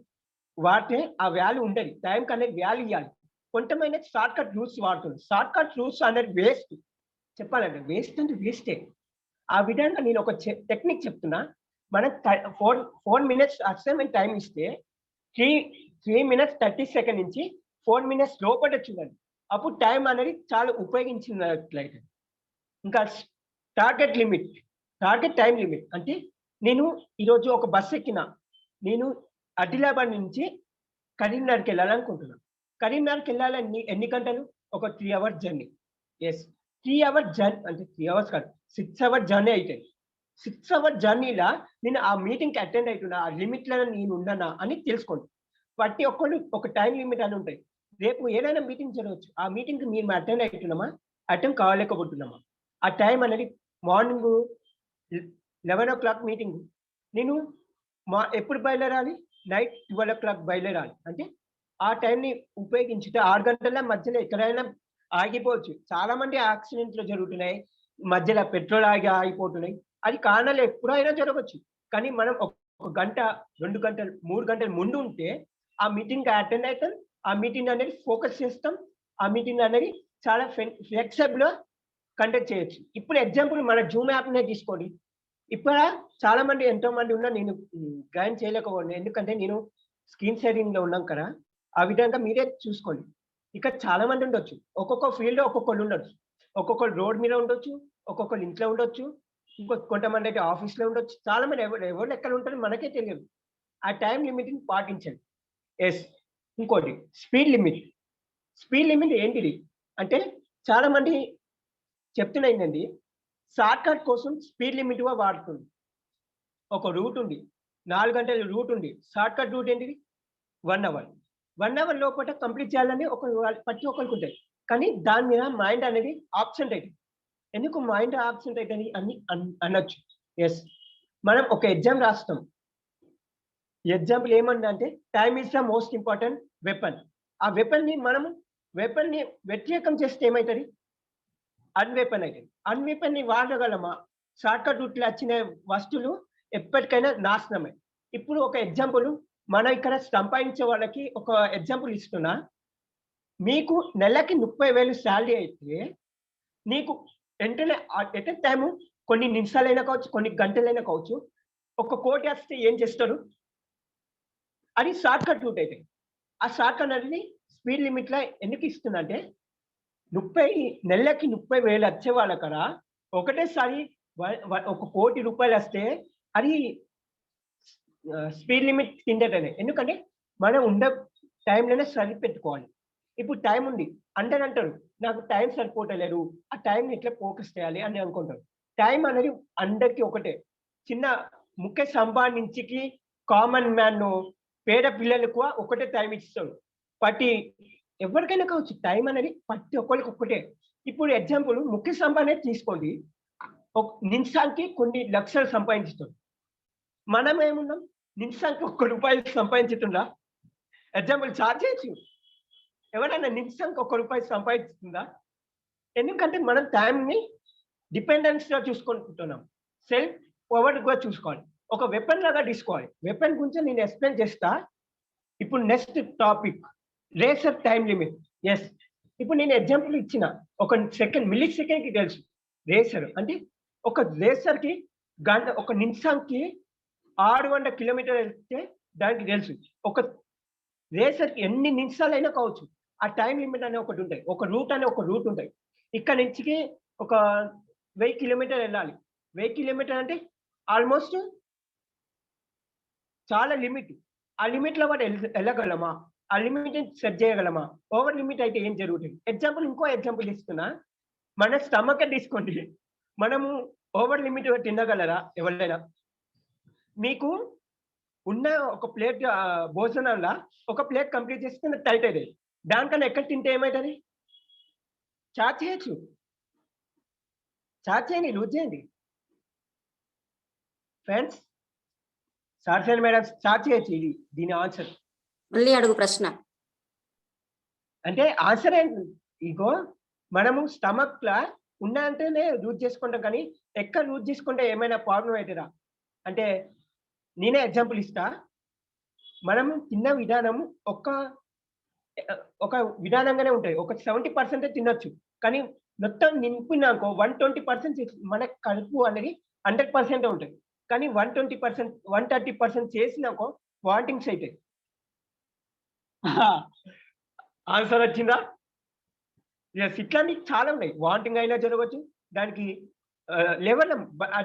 [SPEAKER 2] వాడితే ఆ వాల్యూ ఉండదు. టైంకి అనేది వాల్యూ ఇవ్వాలి. కొంతమంది షార్ట్ కట్ రూల్స్ వాడుతుంది. షార్ట్ కట్ రూల్స్ అనేది వేస్ట్. చెప్పాలంటే వేస్ట్ అంటే వేస్టే. ఆ విధంగా నేను ఒక టెక్నిక్ చెప్తున్నా. మనం 4 మినిట్స్ అసైన్మెంట్ టైం ఇస్తే 3 మినిట్స్ 30 సెకండ్ నుంచి 4 మినిట్స్ లోపల చూడండి. అప్పుడు టైం అనేది చాలా ఉపయోగించినట్లయితే. ఇంకా టార్గెట్ టైం లిమిట్ అంటే, నేను ఈరోజు ఒక బస్ ఎక్కిన, నేను ఆదిలాబాద్ నుంచి కరీంనగర్కి వెళ్ళాలనుకుంటున్నాను. కరీంనగర్కి వెళ్ళాలని ఎన్ని గంటలు? ఒక 3 hours journey. Yes, 3 hours journey అంటే 3 అవర్స్ కాదు, 6 అవర్స్ జర్నీ అవుతుంది. 6 అవర్స్ జర్నీలో నేను ఆ మీటింగ్కి అటెండ్ అవుతున్నా, ఆ లిమిట్లో నేను ఉన్నానా అని తెలుసుకోండి. ప్రతి ఒక్కళ్ళు ఒక టైం లిమిట్ అని ఉంటాయి. రేపు ఏదైనా మీటింగ్ జరగవచ్చు, ఆ మీటింగ్కి మేము అటెండ్ అవుతున్నామా, అటెండ్ కాలేకపోతున్నామా? ఆ టైం అనేది మార్నింగ్ 11 o'clock మీటింగ్, నేను ఎప్పుడు బయలుదేరాలి? నైట్ 12 o'clock బయలుదేరాలి. అంటే ఆ టైంని ఉపయోగించితే 6 గంటల మధ్యలో ఎక్కడైనా ఆగిపోవచ్చు. చాలా మంది యాక్సిడెంట్లు జరుగుతున్నాయి, మధ్యలో పెట్రోల్ ఆగిపోతున్నాయి. అది కారణాలు ఎప్పుడైనా జరగవచ్చు. కానీ మనం ఒక గంట, 2 గంటలు, 3 గంటలు ముందు ఉంటే ఆ మీటింగ్ అటెండ్ అవుతాం, ఆ మీటింగ్ అనేది ఫోకస్ చేస్తాం, ఆ మీటింగ్ అనేది చాలా ఫ్లెక్సిబుల్గా కండక్ట్ చేయొచ్చు. ఇప్పుడు ఎగ్జాంపుల్ మన జూమ్ యాప్నే తీసుకోండి. ఇక్కడ చాలా మంది, ఎంతో మంది ఉన్నా, నేను జాయిన్ చేయలేకపోయాను, ఎందుకంటే నేను స్క్రీన్ షేరింగ్లో ఉన్నాం కదా. ఆ విధంగా మీరే చూసుకోండి. ఇక్కడ చాలా మంది ఉండొచ్చు, ఒక్కొక్క ఫీల్డ్లో ఒక్కొక్కరు ఉండొచ్చు. ఒక్కొక్కరు రోడ్ మీద ఉండొచ్చు, ఒక్కొక్కరు ఇంట్లో ఉండొచ్చు, కొంతమంది అయితే ఆఫీస్లో ఉండొచ్చు. చాలా మంది ఎవరు ఎక్కడ ఉంటారో మనకే తెలియదు. ఆ టైం లిమిట్ని పాటించండి. ఎస్, ఇంకోటి స్పీడ్ లిమిట్ ఏంటిది అంటే, చాలా మంది చెప్తున్నాయిందండి, షార్ట్ కట్ కోసం స్పీడ్ లిమిట్గా వాడుతుంది. ఒక రూట్ ఉంది, 4 గంటల రూట్ ఉంది, షార్ట్ కట్ రూట్ ఏంటిది 1 అవర్. 1 అవర్ లోపల కంప్లీట్ చేయాలని ప్రతి ఒక్కరికి ఉంటుంది. కానీ దాని మీద మైండ్ అనేది ఆబ్సెంట్ అవుతుంది. ఎందుకు మైండ్ ఆబ్సెంట్ అవుతుంది అని అనొచ్చు. ఎస్, మనం ఒక ఎగ్జామ్ రాస్తాం. ఎగ్జాంపుల్ ఏమన్నా, time is the most important weapon. ఆ వెపన్ని వ్యతిరేకం చేస్తే ఏమవుతుంది? అన్వెపన్ అవుతుంది. అన్వెపన్ని వాడగలమా? షార్ట్ కట్ రూట్లో వచ్చిన వస్తువులు ఎప్పటికైనా నాశనమే. ఇప్పుడు ఒక ఎగ్జాంపుల్, మన ఇక్కడ సంపాదించే వాళ్ళకి ఒక ఎగ్జాంపుల్ ఇస్తున్నా. మీకు నెలకి 30,000 శాలరీ అయితే, నీకు వెంటనే ఎట్ ఎ టైము కొన్ని నిమిషాలైనా కావచ్చు, కొన్ని గంటలైనా కావచ్చు, 1 కోటి వస్తే ఏం చేస్తారు? అది షార్ట్ కట్ రూట్ అయితే. ఆ షార్ట్ కట్ అనేది స్పీడ్ లిమిట్లో ఎందుకు ఇస్తున్నా అంటే, నెలకి 30,000 వచ్చే వాళ్ళ కదా ఒకటేసారి 1 కోటి రూపాయలు వస్తే అది స్పీడ్ లిమిట్ కిందటనే. ఎందుకంటే మనం ఉండే టైంలోనే సరిపెట్టుకోవాలి. ఇప్పుడు టైం ఉంది, అందరూ అంటారు నాకు టైం సరిపోవట్లేదు, ఆ టైంని ఎట్లా ఫోకస్ చేయాలి అని అనుకుంటారు. టైం అనేది అందరికీ ఒకటే. చిన్న ముఖేష్ అంబానీ నుంచి కామన్ మ్యాన్, పేద పిల్లలకు ఒకటే టైం ఇస్తాడు. ఎవరికైనా కావచ్చు, టైం అనేది ప్రతి ఒక్కరికి ఒక్కటే. ఇప్పుడు ఎగ్జాంపుల్ ముఖేష్ అంబానీ తీసుకోండి, ఒక నిమిషానికి కొన్ని లక్షలు సంపాదించుతాడు. మనం ఏమున్నాం, నిమిషానికి 1 రూపాయి సంపాదించుతుందా? ఎగ్జాంపుల్ చార్జ్ చేయొచ్చు. ఎవరైనా నిమిషానికి 1 రూపాయి సంపాదిస్తుందా? ఎందుకంటే మనం టైంని డిపెండెన్స్గా చూసుకుంటున్నాం, సెల్ఫ్ పవర్గా చూసుకోవాలి, ఒక వెపన్ లాగా తీసుకోవాలి. వెపన్ గురించి నేను ఎక్స్ప్లెయిన్ చేస్తా. ఇప్పుడు నెక్స్ట్ టాపిక్ రేసర్ టైం లిమిట్. ఎస్, ఇప్పుడు నేను ఎగ్జాంపుల్ ఇచ్చిన, ఒక సెకండ్ మిల్లీ సెకండ్ కి తెలుసు రేసర్ అంటే, ఒక రేసర్ కి ఒక నిమిషంకి 600 కిలోమీటర్ వెళ్తే దానికి తెలుసు. ఒక రేసర్ కి ఎన్ని నిమిషాలైనా కావచ్చు. ఆ టైం లిమిట్ అనే ఒకటి ఉంటాయి. ఒక రూట్ అనే ఒక రూట్ ఉంటాయి. ఇక్కడ నుంచి ఒక 1000 కిలోమీటర్ వెళ్ళాలి. 1000 కిలోమీటర్ అంటే ఆల్మోస్ట్ చాలా లిమిట్. ఆ లిమిట్ లో వాడు వెళ్ళగలమా? ఆ లిమిట్ సెట్ చేయగలమా? ఓవర్ లిమిట్ అయితే ఏం జరుగుతుంది? ఎగ్జాంపుల్, ఇంకో ఎగ్జాంపుల్ ఇస్తున్నా. మన స్టమక్ తీసుకోండి. మనము ఓవర్ లిమిట్ తినగలరా ఎవరైనా? మీకు ఉన్న ఒక ప్లేట్ భోజనంలో ఒక ప్లేట్ కంప్లీట్ చేస్తే టైట్ అవుతుంది. దానికన్నా ఎక్కడ తింటే ఏమవుతుంది? చార్జ్ చేయొచ్చు. చార్జ్ చేయండి, లూజ్ చేయండి friends. Sir sir madam start చేయొచ్చు. ఇది దీని ఆన్సర్.
[SPEAKER 1] మళ్ళీ అడుగు ప్రశ్న.
[SPEAKER 2] అంటే ఆన్సర్ ఏంటి? ఇగో మనము స్టమక్ లా ఉన్నంటేనే లూజ్ చేసుకుంటాం, కానీ ఎక్కడ లూజ్ చేసుకుంటే ఏమైనా ప్రాబ్లం అవుతుందా అంటే, నేనే ఎగ్జాంపుల్ ఇస్తా. మనం తిన్న విధానం ఒక విధానంగానే ఉంటాయి. ఒక 70% తినొచ్చు, కానీ మొత్తం నింపినాకో 120% మన కడుపు అనేది 100% ఉంటుంది. కానీ 120%, 130% చేసినాకో వాంటింగ్స్ అవుతాయి. ఆన్సర్ వచ్చిందా? ఎస్, ఇట్లాంటివి చాలా ఉన్నాయి. వాంటింగ్ అయినా జరగవచ్చు. దానికి లెవెల్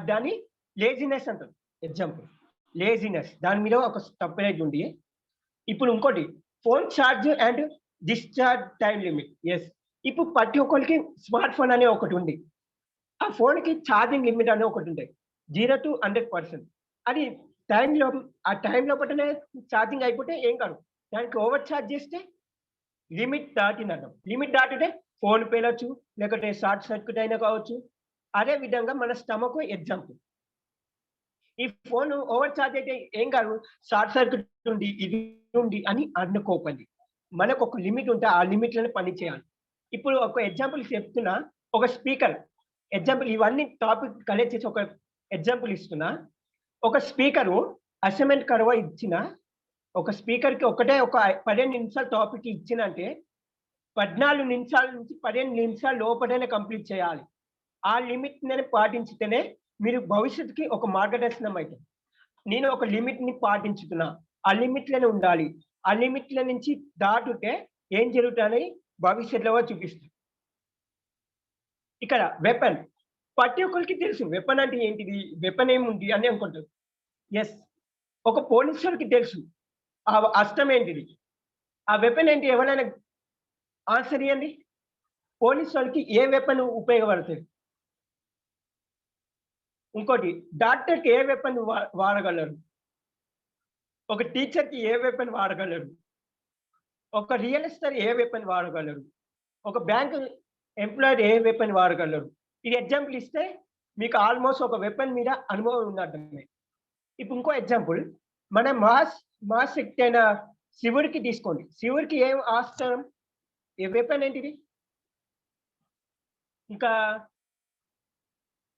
[SPEAKER 2] దాన్ని లేజినెస్ అంటారు. ఎగ్జాంపుల్ లేజినెస్, దాని మీద ఒక సపరేట్ ఉంది. ఇప్పుడు ఇంకోటి, phone charge and discharge time limit. Yes, ఇప్పుడు ప్రతి ఒక్కరికి స్మార్ట్ ఫోన్ అనే ఒకటి ఉంది. ఆ ఫోన్ కి ఛార్జింగ్ లిమిట్ అనే ఒకటి ఉంటాయి. 0 to 100%. అది ఆ టైం లోపలనే ఛార్జింగ్ అయిపోతే ఏం కాదు. దానికి ఓవర్ ఛార్జ్ చేస్తే లిమిట్ దాటినడం. లిమిట్ దాటితే ఫోన్ పేలొచ్చు, లేకపోతే షార్ట్ సర్క్యూట్ అయినా కావచ్చు. అదే విధంగా మన స్టమక్ ఎగ్జాంపుల్. ఈ ఫోన్ ఓవర్ ఛార్జ్ అయితే ఏం కాదు, షార్ట్ సర్క్యూట్ ఉంది, ఇది ఉంది అని అనుకోకండి. మనకు ఒక లిమిట్ ఉంటే ఆ లిమిట్ లోనే పని చేయాలి. ఇప్పుడు ఒక ఎగ్జాంపుల్ చెప్తున్నా. ఒక స్పీకర్ ఎగ్జాంపుల్, ఇవన్నీ టాపిక్ కలెక్ట్ చేసి ఒక ఎగ్జాంపుల్ ఇస్తున్నా. ఒక స్పీకరు అసైన్మెంట్ కరవ ఇచ్చిన, ఒక స్పీకర్ కి ఒకటే ఒక 15 నిమిషాలు టాపిక్ ఇచ్చినంటే 14 నిమిషాల నుంచి 15 నిమిషాల లోపలనే కంప్లీట్ చేయాలి. ఆ లిమిట్ ని పాటించితేనే మీరు భవిష్యత్తుకి ఒక మార్గదర్శనం అవుతుంది. నేను ఒక లిమిట్ ని పాటించుతున్నా, ఆ లిమిట్ లోనే ఉండాలి. ఆ లిమిట్ ల నుంచి దాటుతే ఏం జరుగుతుందని భవిష్యత్తులో చూపిస్తుంది. ఇక్కడ వెపన్, ప్రతి ఒక్కరికి తెలుసు వెపన్ అంటే ఏంటిది, వెపన్ ఏముంది అని అనుకుంటారు. ఎస్, ఒక పోలీసులకి తెలుసు ఆ అస్త్రం ఏంటిది, ఆ వెపన్ ఏంటి. ఎవరైనా ఆన్సర్ ఇవ్వండి. పోలీసు వాళ్ళకి ఏ వెపన్ ఉపయోగపడుతుంది? ఇంకోటి, డాక్టర్కి ఏ వెపన్ వాడగలరు? ఒక టీచర్కి ఏ వెపన్ వాడగలరు? ఒక రియల్ ఎస్టేట్ ఏ వెపన్ వాడగలరు? ఒక బ్యాంక్ ఎంప్లాయర్ ఏ వెపన్ వాడగలరు? ఇది ఎగ్జాంపుల్ ఇస్తే మీకు ఆల్మోస్ట్ ఒక వెపన్ మీద అనుభవం ఉన్నట్టు. ఇప్పుడు ఇంకో ఎగ్జాంపుల్, మన మాస్ శక్తి అయిన శివుడికి తీసుకోండి. శివుడికి ఏం ఆస్త్రం, ఏ వెపన్ ఏంటిది? ఇంకా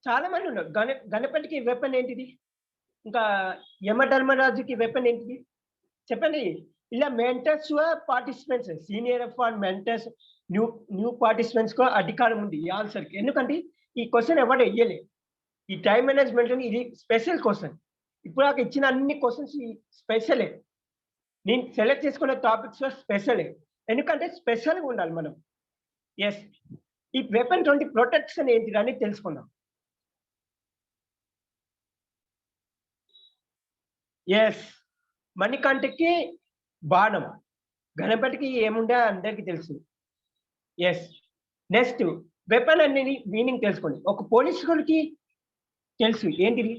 [SPEAKER 2] చాలా మంది ఉన్నారు. గణపతికి వెపన్ ఏంటిది? ఇంకా యమధర్మరాజుకి వెపన్ ఏంటిది? చెప్పండి. ఇలా mentors participants, senior for mentors, new participants కు అధికారం ఉంది ఈ ఆన్సర్ కి. ఎందుకంటే ఈ క్వశ్చన్ ఎవరు వేయలే. ఈ టైం మేనేజ్మెంట్ ఇది స్పెషల్ క్వశ్చన్. ఇప్పుడు నాకు ఇచ్చిన అన్ని క్వశ్చన్స్ స్పెషలే. నేను సెలెక్ట్ చేసుకున్న టాపిక్స్ స్పెషలే, ఎందుకంటే స్పెషల్గా ఉండాలి మనం. ఎస్, ఈ వెపన్ 20 ప్రొటెక్షన్ ఏంటిదని తెలుసుకుందాం. ఎస్, మణికంఠకి బాణం, గణపతికి ఏముండే అందరికి తెలుసు. ఎస్, నెక్స్ట్ వెపన్ అనేది మీనింగ్ తెలుసుకోండి. ఒక పోలీసులకి తెలుసు ఏంటిది,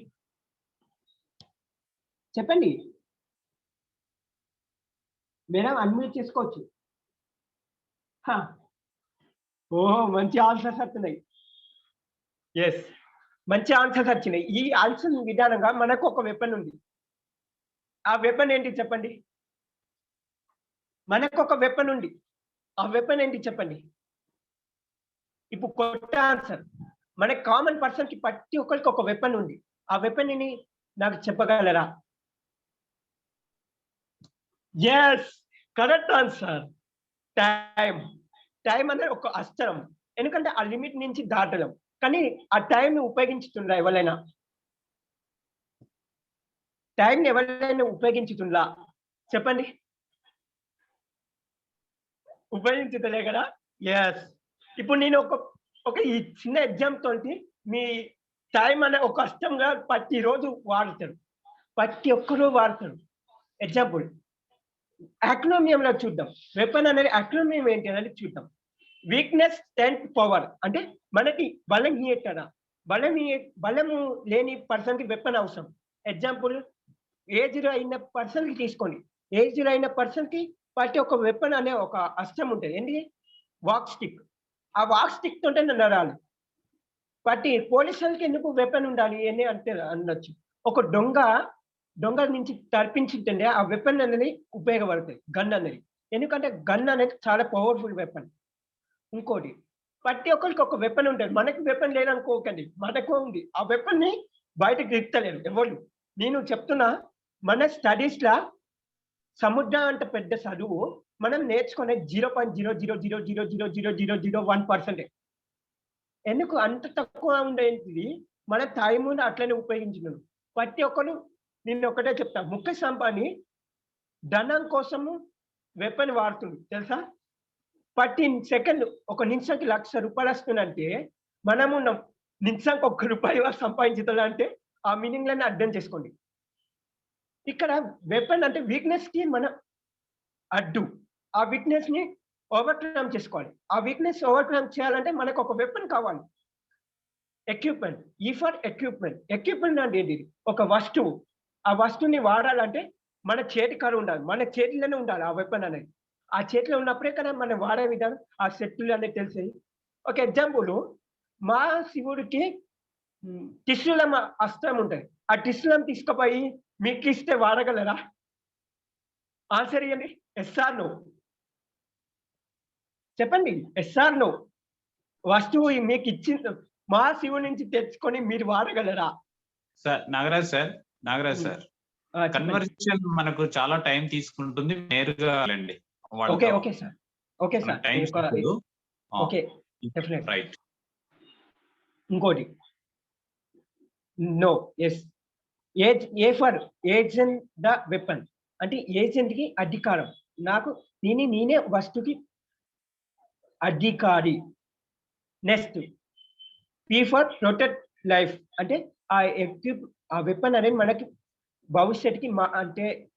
[SPEAKER 2] చెప్పండి మేడం. అన్మ్యూట్ చేసుకోవచ్చు. ఓహో, మంచి ఆన్సర్స్ వస్తున్నాయి. ఎస్, మంచి ఆన్సర్స్ వచ్చినాయి. ఈ ఆన్సర్ విధానంగా మనకు ఒక వెపన్ ఉంది. ఆ వెపన్ ఏంటి చెప్పండి? మనకు ఒక వెపన్ ఉంది. ఆ వెపన్ ఏంటి చెప్పండి? ఇప్పుడు కొత్త ఆన్సర్. మన కామన్ పర్సన్ కి ప్రతి ఒక్కరికి ఒక వెపన్ ఉంది. ఆ వెపన్ ని నాకు చెప్పగలరా? Yes, correct answer. టైం అనేది ఒక అస్త్రం. ఎందుకంటే ఆ లిమిట్ నుంచి దాటలేం. కానీ ఆ టైంని ఉపయోగించుతుండ్రా ఎవరైనా? టైంని ఎవరైనా ఉపయోగించుతుండ్రా? చెప్పండి. ఉపయోగించుతలే కదా? యెస్. ఇప్పుడు నేను ఒక ఈ చిన్న ఎగ్జాంపుల్ తోటి మీ టైం అనే ఒక అస్త్రంగా ప్రతిరోజు వాడతారు. ప్రతి ఒక్కరు వాడతారు. ఎగ్జాంపుల్ యాక్రోనియంలో చూద్దాం. వెపన్ అనేది యాక్రోనియం ఏంటి అనేది చూద్దాం. Weakness, strength, power. అంటే మనకి బలము లేని పర్సన్‌కి వెపన్ అవసరం. ఎగ్జాంపుల్ ఏజ్డ్ అయిన పర్సన్‌కి తీసుకోండి. ఏజ్డ్ అయిన పర్సన్‌కి ప్రతి ఒక్క వెపన్ అనే ఒక అస్త్రం ఉంటది. ఏంటి? Walk stick. ఆ వాక్ స్టిక్ తోటే నడాలి. ప్రతి పోలీసులకి ఎందుకు వెపన్ ఉండాలి అని అంటే అనొచ్చు. ఒక దొంగ నుంచి తప్పించుంటే ఆ వెపన్ అనేది ఉపయోగపడతాయి. గన్ అనేది. ఎందుకంటే గన్ అనేది చాలా పవర్‌ఫుల్ వెపన్. ఇంకోటి ప్రతి ఒక్కరికి ఒక వెపన్ ఉంటది. మనకి వెపన్ లేదనుకోకండి. మనకు ఉంది. ఆ వెపన్‌ని బయటకి తీస్తలేరు ఎవరు. నేను చెప్తున్నా మన స్టడీస్‌లా సముద్రం అంత పెద్ద చదువు మనం నేర్చుకునే 0.00000001%. ఎందుకు అంత తక్కువ ఉండేది మన టైముని అట్లనే ఉపయోగించినారు. ప్రతి ఒక్కరు నేను ఒకటే చెప్తా. ముఖేష్ అంబానీ ధనం కోసము వెపన్ వాడుతుండు తెలుసా? ప్రతి సెకండ్ ఒక నిమిషానికి ₹1,00,000 వస్తుందంటే మనము నిమిషానికి ₹1 సంపాదించుతాడంటే ఆ మీనింగ్‌లని అర్థం చేసుకోండి. ఇక్కడ వెపన్ అంటే వీక్‌నెస్‌కి మనం అడ్డు. ఆ వీక్‌నెస్‌ని ఓవర్‌కమ్ చేసుకోవాలి. ఆ వీక్‌నెస్ ఓవర్‌కమ్ చేయాలంటే మనకు ఒక వెపన్ కావాలి. ఎక్విప్‌మెంట్. ఈ ఫర్ ఎక్విప్‌మెంట్. ఎక్విప్‌మెంట్ అంటే ఏంటిది? ఒక వస్తువు. ఆ వస్తువుని వాడాలంటే మన చేతికర ఉండాలి. మన చేతిలోనే ఉండాలి ఆ వెపన్ అనేది. ఆ చేతిలో ఉన్నప్పుడే కదా మనం వాడే విధానం ఆ శక్తులు అనేది తెలిసేది. ఒక ఎగ్జాంపుల్ మా శివుడికి త్రిశూలం అస్త్రం ఉంటది. ఆ త్రిశూలం తీసుకుపోయి మీకిస్తే వాడగలరా? ఆన్సర్ ఇయ్యండి. Yes or no? చెప్పండి. Yes or no? వస్తువు మీకిచ్చి మా శివుడి నుంచి తెచ్చుకొని మీరు వాడగలరా?
[SPEAKER 3] Sir Nagaraj sir,
[SPEAKER 2] hmm.
[SPEAKER 3] Sir
[SPEAKER 2] చెప్పండి.
[SPEAKER 3] కన్వర్జేషన్ మనకు చాలా టైం తీసుకుంటుంది. నేరుగా వెళ్ళండి వాళ్ళతో.
[SPEAKER 2] Okay sir. ఓకే
[SPEAKER 3] మనకు
[SPEAKER 2] సార్.
[SPEAKER 3] టైం సరిపోదు.
[SPEAKER 2] ఓకే. డెఫినెట్‌లీ.
[SPEAKER 3] రైట్.
[SPEAKER 2] ఇంకోటి no. Yes. For agent the weapon. అంటే ఏజెంట్‌కి అధికారం. నేనే వస్తువుకి అధికారి. Next P for protect life. అంటే ఆ వెపన్ అనేది మనకి భవిష్యత్తుకి అంటే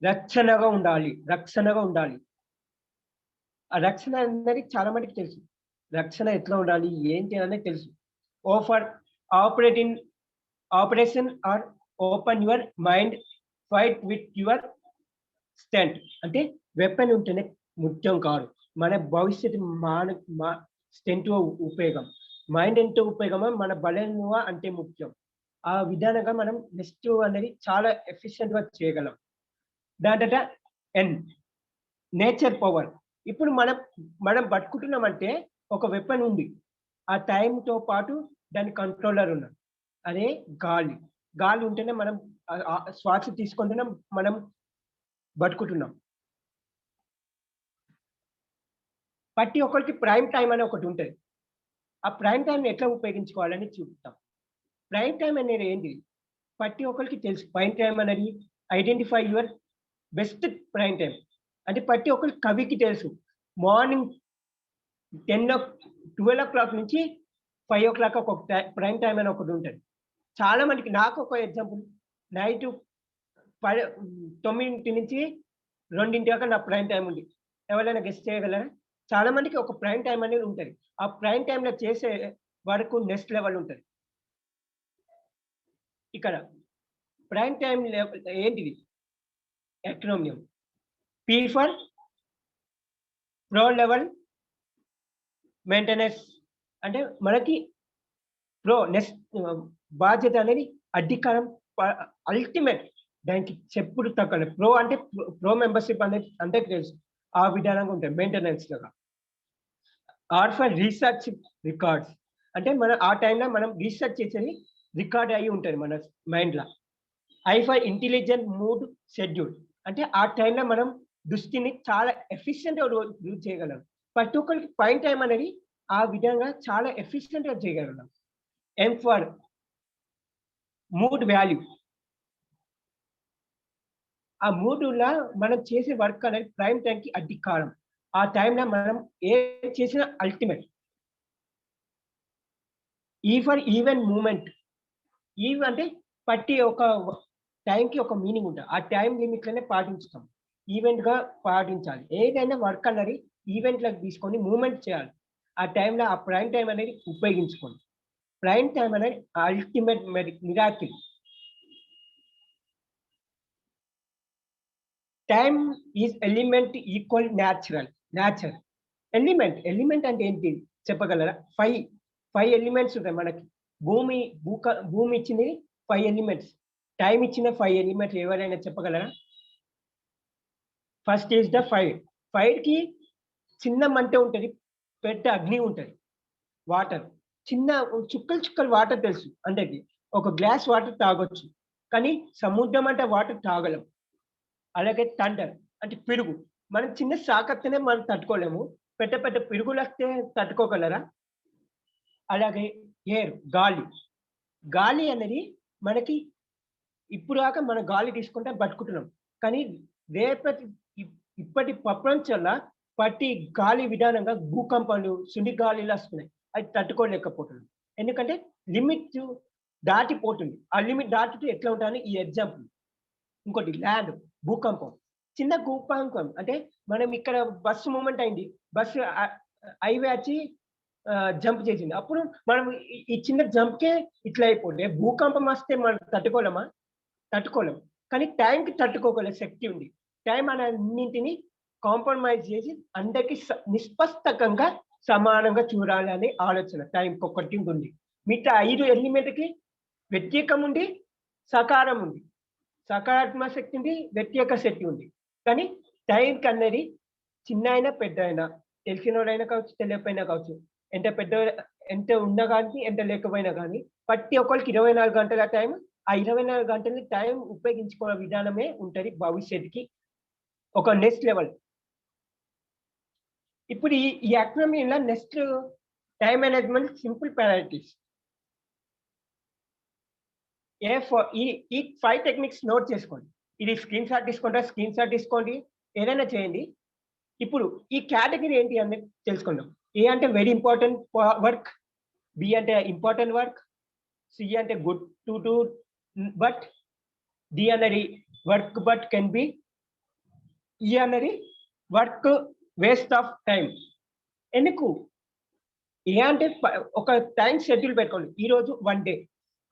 [SPEAKER 2] రక్షణగా ఉండాలి. ఆ రక్షణ అనేది చాలా మందికి తెలుసు. రక్షణ ఎట్లా ఉండాలి? ఏంటి అనేది తెలుసు. O for operation or open your mind, fight with your strength. అంటే వెపన్ ఉంటేనే ముఖ్యం కాదు. మన భవిష్యత్తు స్ట్రెంగ్త్ ఉపయోగం. మైండ్ ఎంత ఉపయోగమో మన బలం అంతే ముఖ్యం. ఆ విధానంగా మనం నెక్స్ట్ అనేది చాలా ఎఫిషియెంట్‌గా చేయగలం. దాంట్లో ఎన్ నేచర్ పవర్. ఇప్పుడు మనం బతుకుతున్నామంటే ఒక వెపన్ ఉంది. ఆ టైమ్‌తో పాటు దాని కంట్రోలర్ ఉన్నాడు. అదే గాలి. గాలి ఉంటేనే మనం శ్వాస తీసుకుంటేనే మనం బతుకుతున్నాం. ప్రతి ఒక్కరికి ప్రైమ్ టైమ్ అని ఒకటి ఉంటది. ఆ ప్రైమ్ టైమ్‌ని ఎట్లా ఉపయోగించుకోవాలని చూపుతాం. ప్రైమ్ టైమ్ అనేది ఏంటి? ప్రతి ఒక్కరికి తెలుసు. ప్రైమ్ టైమ్ అనేది identify your best prime time. అంటే ప్రతి ఒక్కరికి కవికి తెలుసు. మార్నింగ్ 12:00 నుంచి 5:00 ఒక ప్రైమ్ టైమ్ అని ఒకటి ఉంటది. చాలా మందికి నాకు ఒక ఎగ్జాంపుల్ నైట్ 9 నుంచి 2 దాకా నా ప్రైమ్ టైమ్ ఉంది. ఎవరైనా గెస్ చేయగలరా? చాలా మందికి ఒక ప్రైమ్ టైమ్ అనేది ఉంటది. ఆ ప్రైమ్ టైమ్‌లో చేసే వరకు నెక్స్ట్ లెవెల్ ఉంటది. ఇక్కడ ప్రైమ్ టైమ్ ఏంటిది? Acronym. P for pro level maintenance. అంటే మనకి నెక్స్ట్ బాధ్యత అనేది అధికారం అల్టిమేట్. దానికి చెప్పుడు తగ్గలే. అంటే ప్రో మెంబర్‌షిప్ అనేది అందరికి తెలుసు. ఆ విధానంగా ఉంటాయి మెయింటెనెన్స్‌లాగా. R for research records. అంటే ఆ టైంలో మనం రీసెర్చ్ చేసేది రికార్డ్ అయ్యి ఉంటది మన మైండ్‌ల. I for intelligent mood schedule. అంటే ఆ టైంలో మనం దృష్టిని చాలా ఎఫిషియెంట్గా యూజ్ చేయగలం. ప్రతి ఒక్కరికి పాయింట్ టైం అనేది ఆ విధంగా చాలా ఎఫిషియెంట్గా చేయగలం. M for mood value. ఆ మూడులా మనం చేసే వర్క్ అనేది ప్రైమ్ టైంకి అధికారం. ఆ టైంలో మనం ఏం చేసిన అల్టిమేట్. ఈ ఫర్ ఈవెంట్ మూమెంట్. ఈవ్ అంటే ప్రతి ఒక టైంకి ఒక మీనింగ్ ఉంటుంది. ఆ టైం లిమిట్లోనే పాటించుతాం. ఈవెంట్గా పాటించాలి. ఏదైనా వర్క్ అనేది ఈవెంట్లకు తీసుకొని మూమెంట్ చేయాలి. ఆ టైంలో ఆ ప్రైమ్ టైం అనేది ఉపయోగించుకోండి. ప్రైమ్ టైం అనేది ultimate miracle. Time is element equal nature. Element అంటే ఏంటి చెప్పగలరా? 5 ఎలిమెంట్స్ ఉంటాయి మనకి. భూమి ఇచ్చింది 5 ఎలిమెంట్స్. టైం ఇచ్చిన 5 ఎలిమెంట్స్ ఎవరైనా చెప్పగలరా? First is the fire. ఫైర్కి చిన్న మంట ఉంటుంది, పెద్ద అగ్ని ఉంటుంది. వాటర్ చిన్న చుక్కలు వాటర్ తెలుసు అందరికి. ఒక గ్లాస్ వాటర్ తాగొచ్చు, కానీ సముద్రం అంటే వాటర్ తాగలేం. అలాగే థండర్ అంటే పిడుగు. మనం చిన్న సాకత్తనే మనం తట్టుకోలేము, పెద్ద పెద్ద పిడుగులు వస్తే తట్టుకోగలరా? అలాగే ఎయిర్ గాలి అనేది మనకి ఇప్పుడు దాకా మన గాలి తీసుకుంటే బతుకుతున్నాం, కానీ ఇప్పటి ప్రపంచంలో ప్రతి గాలి విధానంగా భూకంపాలు సుడి గాలిలు వస్తున్నాయి. అది తట్టుకోలేకపోతున్నాం, ఎందుకంటే లిమిట్ దాటిపోతుంది. ఆ లిమిట్ దాటితే ఎట్లా ఉంటుందని ఈ ఎగ్జాంపుల్. ఇంకోటి ల్యాండ్ భూకంపం. చిన్న భూకంపం అంటే మనం ఇక్కడ బస్సు మూమెంట్ అయింది, బస్సు హైవే వచ్చి జంప్ చేసింది, అప్పుడు మనం ఈ చిన్న జంప్కే ఇట్లా అయిపోతే భూకంపం వస్తే మనం తట్టుకోలేం. కానీ టైంకి తట్టుకోగల శక్తి ఉంది. టైం అన్నింటినీ కాంప్రమైజ్ చేసి అందరికి నిష్పష్టకంగా సమానంగా చూడాలి అనే ఆలోచన టైంకి ఒకటి ఉంది. మిగతా 5 ఎలిమెంట్కి వ్యతిరేకం ఉంది, సకారం ఉంది. సకారాత్మక శక్తి ఉంది, వ్యతిరేక శక్తి ఉంది. కానీ టైంకి అనేది చిన్న అయినా పెద్ద అయినా, తెలిసినోడైనా కావచ్చు, తెలియకపోయినా కావచ్చు, ఎంత ఉన్నా కానీ ఎంత లేకపోయినా కానీ ప్రతి ఒక్కరికి 24 గంటల టైం. ఆ 24 గంటలని టైం ఉపయోగించుకునే విధానమే ఉంటుంది భవిష్యత్తుకి ఒక నెక్స్ట్ లెవెల్. ఇప్పుడు ఈ ఎకనామీలో next time management simple priorities. ఈ 5 టెక్నిక్స్ నోట్ చేసుకోండి. ఇది స్క్రీన్ షాట్ తీసుకోండి, ఏదైనా చేయండి. ఇప్పుడు ఈ కేటగిరీ ఏంటి అనేది తెలుసుకుందాం. ఏ అంటే వెరీ ఇంపార్టెంట్ వర్క్, బి అంటే ఇంపార్టెంట్ వర్క్, సి అంటే good to do but, D అనేది work but can be, E అనేది వర్క్ వేస్ట్ ఆఫ్ టైం. ఎందుకు? ఏ అంటే ఒక టైం షెడ్యూల్ పెట్టుకోండి. ఈరోజు 1 డే,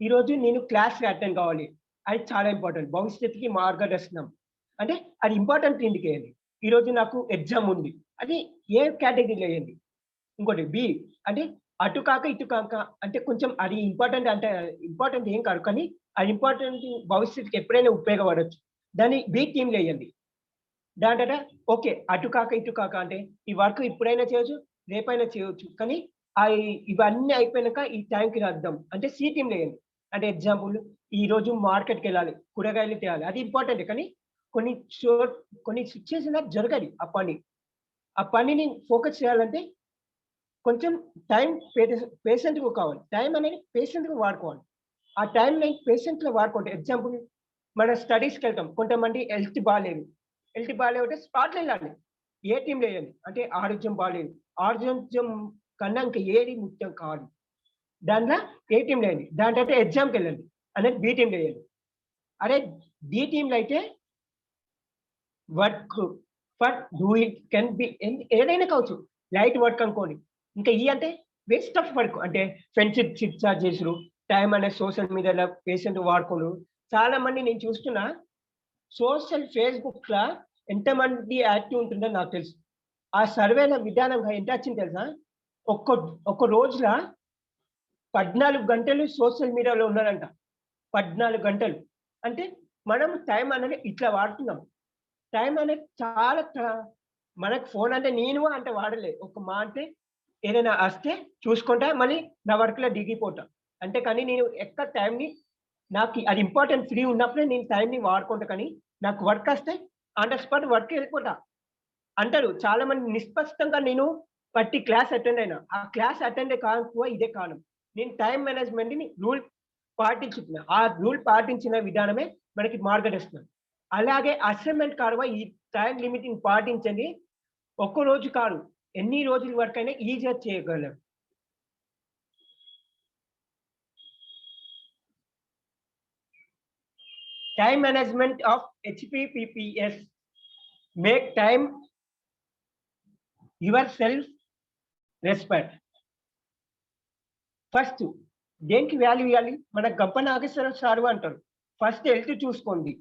[SPEAKER 2] ఈరోజు నేను క్లాస్కి అటెండ్ కావాలి, అది చాలా ఇంపార్టెంట్. భవిష్యత్తుకి మార్గదర్శనం అంటే అది ఇంపార్టెంట్ ఇంటికి వేయండి. ఈరోజు నాకు ఎగ్జామ్ ఉంది, అది ఏ కేటగిరీలో వేయండి. ఇంకోటి బి అంటే అటు కాక ఇటు కాక, అంటే కొంచెం అది ఇంపార్టెంట్, అంటే ఇంపార్టెంట్ ఏం కాదు, కానీ అది ఇంపార్టెంట్ భవిష్యత్తుకి ఎప్పుడైనా ఉపయోగపడవచ్చు, దాన్ని బి టీంలో వేయండి. దాని తర్వాత ఓకే అటు కాక ఇటు కాక అంటే ఈ వర్క్ ఇప్పుడైనా చేయొచ్చు, రేపైనా చేయొచ్చు, కానీ ఇవన్నీ అయిపోయినాక ఈ టైంకి రాద్దాం అంటే సి టీంలో వేయండి. అంటే ఎగ్జాంపుల్, ఈ రోజు మార్కెట్కి వెళ్ళాలి, కూరగాయలు తేయాలి, అది ఇంపార్టెంట్, కానీ కొన్ని సిచ్యువేషన్ జరగదు. ఆ పనిని ఫోకస్ చేయాలంటే కొంచెం టైం పేషెంట్గా కావాలి. టైం అనేది పేషెంట్గా వాడుకోవాలి. ఆ టైం నేను పేషెంట్లో వాడుకోండి. ఎగ్జాంపుల్, మన స్టడీస్కి వెళ్తాం, కొంతమంది హెల్త్ బాగాలేదు అంటే స్పాట్లో వెళ్ళాలి. ఏ టీంలో వేయండి అంటే ఆరోగ్యం బాగాలేదు, ఆరోగ్యం కన్నా ఇంకా ఏది ముఖ్యం కాదు, దాంట్లో ఏ టీంలో వేయండి. దాని తర్వాత ఎగ్జామ్కి వెళ్ళండి అనేది బి టీంలో వేయండి. అదే డి టీంలో అయితే work for do it can be ఏదైనా కావచ్చు, లైట్ వర్క్ అనుకోండి. ఇంకా ఈ అంటే వేస్ట్ ఆఫ్ వర్క్ అంటే ఫ్రెండ్షిప్ చార్జ్ చేసుడు, టైం అనేది సోషల్ మీడియాలో పేషెంట్ వాడుకోడు. చాలా మంది నేను చూస్తున్నా ఫేస్బుక్ లా ఎంతమంది యాక్టివ్ ఉంటుందో నాకు తెలుసు. ఆ సర్వేల విధానంగా ఎంత వచ్చింది తెలుసా? ఒక్క రోజులో 14 గంటలు సోషల్ మీడియాలో ఉన్నారంట. 14 గంటలు అంటే మనం టైం అనేది ఇట్లా వాడుతున్నాం. టైం అనేది చాలా మనకు ఫోన్ అంటే నేను అంటే వాడలే, ఒక మా అంటే ఏదైనా వస్తే చూసుకుంటా మళ్ళీ నా వర్క్లో దిగిపోతా. అంటే కానీ నేను ఎక్కడ టైంని, నాకు అది ఇంపార్టెంట్ ఫ్రీ ఉన్నప్పుడే నేను టైంని వాడుకుంటా, కానీ నాకు వర్క్ వస్తే ఆన్ ద స్పాట్ వర్క్ వెళ్ళిపోతా అంటారు. చాలా మంది నిష్పష్టంగా నేను ప్రతి క్లాస్ అటెండ్ అయినా. ఆ క్లాస్ అటెండ్ కాకపో ఇదే కారణం. నేను టైమ్ మేనేజ్మెంట్‌ని రూల్ పాటించుతున్నా. ఆ రూల్ పాటించిన విధానమే మనకి మార్గదర్శనం. అలాగే అసైన్‌మెంట్ కాలువ ఈ టైమ్ లిమిట్‌ని పాటించండి. ఒక్క రోజు కాదు. ఎన్ని రోజుల వరకైనా ఈజీగా చేయగలరు. Time management of HPPPS. Make time your self respect. First దేనికి వాల్యూ ఇవ్వాలి? మన గంప నాగేశ్వరరావు సారు అంటారు. ఫస్ట్ హెల్త్ చూసుకోండి.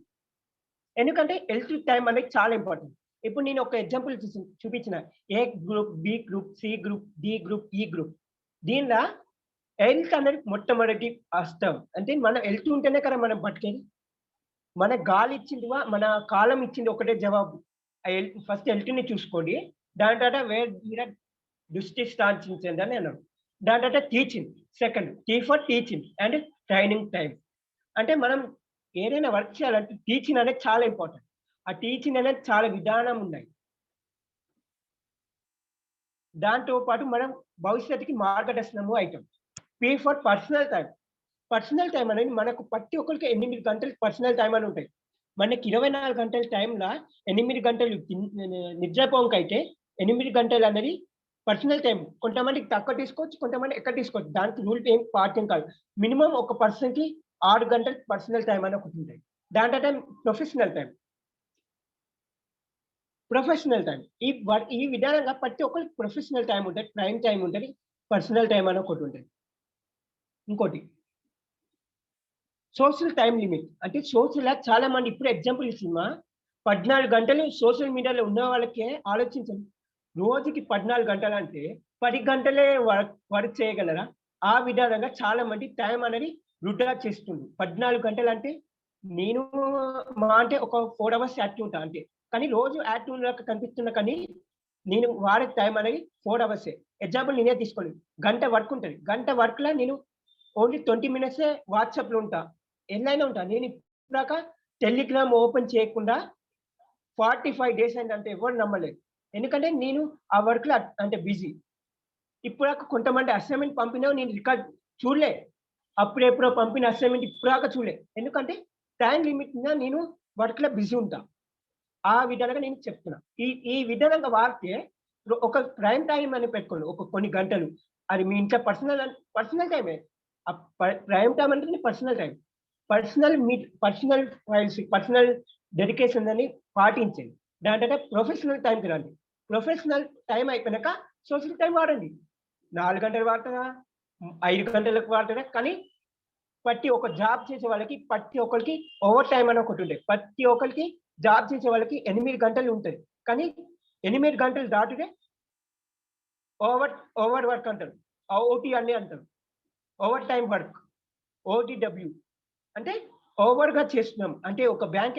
[SPEAKER 2] ఎందుకంటే హెల్త్ టైం అనేది చాలా ఇంపార్టెంట్. ఇప్పుడు నేను ఒక ఎగ్జాంపుల్ చూపించిన. A group, B group, C group, D group, E group. దీనిలో హెల్త్ అనేది మొట్టమొదటి అస్తం. అంటే మన హెల్త్ ఉంటేనే కదా మనం బతికేది. మన గాలి ఇచ్చిందివా, మన కాలం ఇచ్చింది ఒకటే జవాబు. ఫస్ట్ హెల్త్‌ని చూసుకోండి. దాని తర్వాత మీద దృష్టి సారించండి అని అన్నాడు. దాని తర్వాత teaching. Second T for teaching and training time. అంటే మనం ఏదైనా వర్క్ చేయాలంటే టీచింగ్ అనేది చాలా ఇంపార్టెంట్. ఆ టీచింగ్ అనేది చాలా విధానం ఉన్నాయి. దాంతో పాటు మనం భవిష్యత్తుకి మార్గదర్శనము అయితాం. P for personal time. Personal time అనేది మనకు ప్రతి ఒక్కరికి 8 గంటలు పర్సనల్ టైం అని ఉంటాయి. మనకి 24 గంటల టైంలో 8 గంటలు నిద్రపోవకైతే 8 గంటలు అనేది పర్సనల్ టైం. కొంతమందికి తక్కువ తీసుకోవచ్చు, కొంతమంది ఎక్కువ తీసుకోవచ్చు. దానికి రూల్ ఏం పాటించం కాదు. మినిమం ఒక పర్సన్‌కి 6 గంటలు పర్సనల్ టైం అని ఒకటి ఉంటాయి. దాని తర్వాత ప్రొఫెషనల్ టైం. Professional time. ఈ విధానంగా ప్రతి ఒక్కరికి ప్రొఫెషనల్ టైం ఉంటది. ప్రైమ్ టైం ఉంటది. పర్సనల్ టైం అని ఒకటి ఉంటది. ఇంకోటి సోషల్ టైమ్ లిమిట్. అంటే సోషల్‌గా చాలా మంది ఇప్పుడు ఎగ్జాంపుల్ ఇస్తున్నా. 14 గంటలు సోషల్ మీడియాలో ఉన్న వాళ్ళకే ఆలోచించండి. రోజుకి 14 గంటలంటే 10 గంటలే వర్క్ చేయగలరా? ఆ విధానంగా చాలా మంది టైం అనేది వృధా చేస్తుండ్రు. 14 గంటలంటే నేను అంటే ఒక 4 అవర్స్ యాక్టివ్ ఉంటా అంతే. కానీ రోజు యాక్టివ్ లాగా కనిపిస్తున్నా కానీ నేను వాడే టైం అనేది 4 అవర్సే. ఎగ్జాంపుల్ నేనే తీసుకోండి. గంట వర్క్ ఉంటది. గంట వర్క్‌లో నేను ఓన్లీ 20 మినిట్సే వాట్సాప్‌లో ఉంటా. ఎన్నైనా ఉంటా. నేను ఇప్పటిదాకా టెలిగ్రామ్ ఓపెన్ చేయకుండా 45 డేస్ అయిందంటే ఎవరు నమ్మలేరు. ఎందుకంటే నేను ఆ వర్క్‌లో అంటే బిజీ. ఇప్పటిదాకా కొంతమంది అసైన్‌మెంట్ పంపినా నేను రికార్డ్ చూడలే. అప్పుడెప్పుడో పంపిన అసైన్‌మెంట్ ఇప్పటిదాకా చూడలే. ఎందుకంటే టైమ్ లిమిట్ మీద నేను వర్క్‌లో బిజీ ఉంటా. ఆ విధానంగా నేను చెప్తున్నా. ఈ విధానంగా వాడితే ఒక ప్రైమ్ టైమ్ అని పెట్టుకోండి. ఒక కొన్ని గంటలు. అది మీ ఇంట్లో పర్సనల్ టైమే. ప్రైమ్ టైమ్ అంటేనే personal time. Personal files, personal dedication అని పాటించండి. దాని తర్వాత ప్రొఫెషనల్ టైంకి రండి. ప్రొఫెషనల్ టైం అయిపోయినాక సోషల్ టైం వాడండి. 4 గంటలు వాడతారా? 5 గంటలకు వాడతారా? కానీ ప్రతి ఒక్క జాబ్ చేసే వాళ్ళకి ప్రతి ఒక్కరికి ఓవర్ టైమ్ అని ఒకటి ఉంటది. ప్రతి ఒక్కరికి జాబ్ చేసే వాళ్ళకి 8 గంటలు ఉంటది. కానీ 8 గంటలు దాటితే ఓవర్ వర్క్ అంటారు. ఓటీ అని అంటారు. Over time work. ఓటీడబ్ల్యూ. అంటే ఓవర్‌గా చేస్తున్నాం. అంటే ఒక బ్యాంక్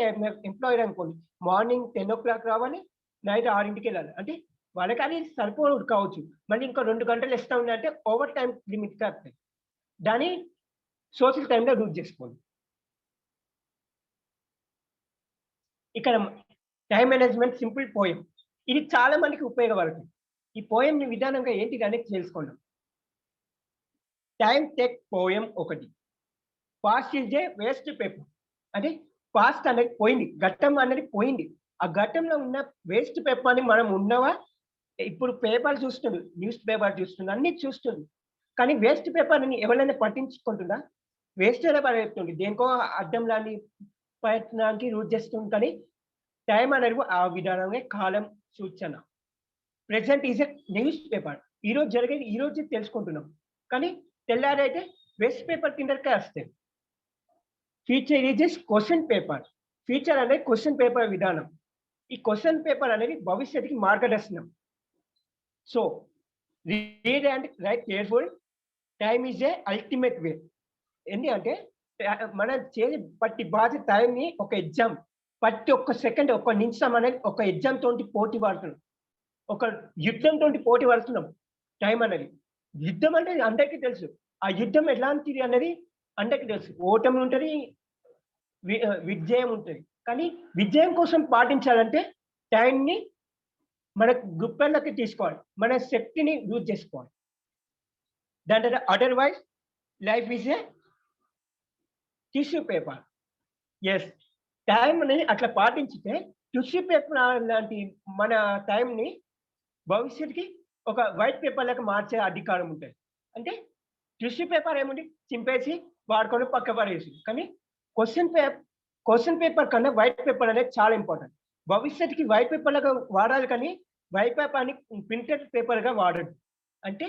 [SPEAKER 2] ఎంప్లాయీ అనుకోండి. మార్నింగ్ 10:00 రావాలి. నైట్ 6కి వెళ్ళాలి. అంటే వాళ్ళకి అది సరిపోదు కావచ్చు. మళ్ళీ ఇంకో 2 గంటలు ఎక్స్ట్రా ఉన్నాయంటే ఓవర్ టైమ్ లిమిట్‌గా వస్తాయి. దాన్ని సోషల్ టైమ్‌లో యూజ్ చేసుకోండి. ఇక్కడ టైమ్ మేనేజ్మెంట్ సింపుల్ పోయెమ్. ఇది చాలా మందికి ఉపయోగపడుతుంది. ఈ పోయెమ్ విధానంగా ఏంటిది అనేది తెలుసుకుందాం. టైమ్ టేక్ పోయెమ్ ఒకటి. Past is a waste paper. అంటే పాస్ట్ అనేది పోయింది. ఘట్టం అనేది పోయింది. ఆ ఘట్టంలో ఉన్న వేస్ట్ పేపర్‌ని మనం ఉన్నవా ఇప్పుడు పేపర్ చూస్తుండు. న్యూస్ పేపర్ చూస్తుండు. అన్నీ చూస్తుండు. కానీ వేస్ట్ పేపర్‌ని ఎవరైనా పట్టించుకుంటుందా? వేస్ట్‌గానే పడేస్తుంది. దేనికో అడ్డంలాని ప్రయత్నానికి యూజ్ చేస్తుంది. కానీ టైమ్ అనేది ఆ విధానమే కాలం సూచన. Present is a news paper. ఈరోజు జరిగేది ఈ రోజే తెలుసుకుంటున్నాం. కానీ తెల్లారైతే వేస్ట్ పేపర్ కిందకే వస్తాయి. Future is a question paper. Future అనేది క్వెషన్ పేపర్ విధానం. ఈ క్వెషన్ పేపర్ అనేది భవిష్యత్తుకి మార్గదర్శనం. So read and write careful. Time is a ultimate way. ఏంటి అంటే మనం చేసే ప్రతి బాధ్యత టైంని ఒక ఎగ్జామ్. ప్రతి ఒక్క సెకండ్, ఒక్క నిమిషం అనేది ఒక ఎగ్జామ్ తోటి పోటీ పడుతున్నాం. ఒక యుద్ధంతోటి పోటీ పడుతున్నాం టైం అనేది. యుద్ధం అంటే అందరికీ తెలుసు. ఆ యుద్ధం ఎలాంటిది అనేది అందరికీ తెలుసు. ఓటమి ఉంటది, విజయం ఉంటది. కానీ విజయం కోసం పాటించాలంటే టైంని మన గుప్పెల్లోకి తీసుకోవాలి, మన శక్తిని యూజ్ చేసుకోవాలి. దాని otherwise life is a tissue paper. Yes, time అనేది అట్లా పాటించితే టిష్యూ పేపర్ లాంటి మన టైంని భవిష్యత్తుకి ఒక వైట్ పేపర్ లాగా మార్చే అధికారం ఉంటుంది. అంటే టిష్యూ పేపర్ ఏముంది, చింపేసి వాడుకొని పక్క పడేసి. కానీ క్వశ్చన్ పేపర్ కన్నా వైట్ పేపర్ అనేది చాలా ఇంపార్టెంట్. భవిష్యత్తుకి వైట్ పేపర్ లాగా వాడాలి, కానీ వైట్ పేపర్ని ప్రింటెడ్ పేపర్గా వాడదు. అంటే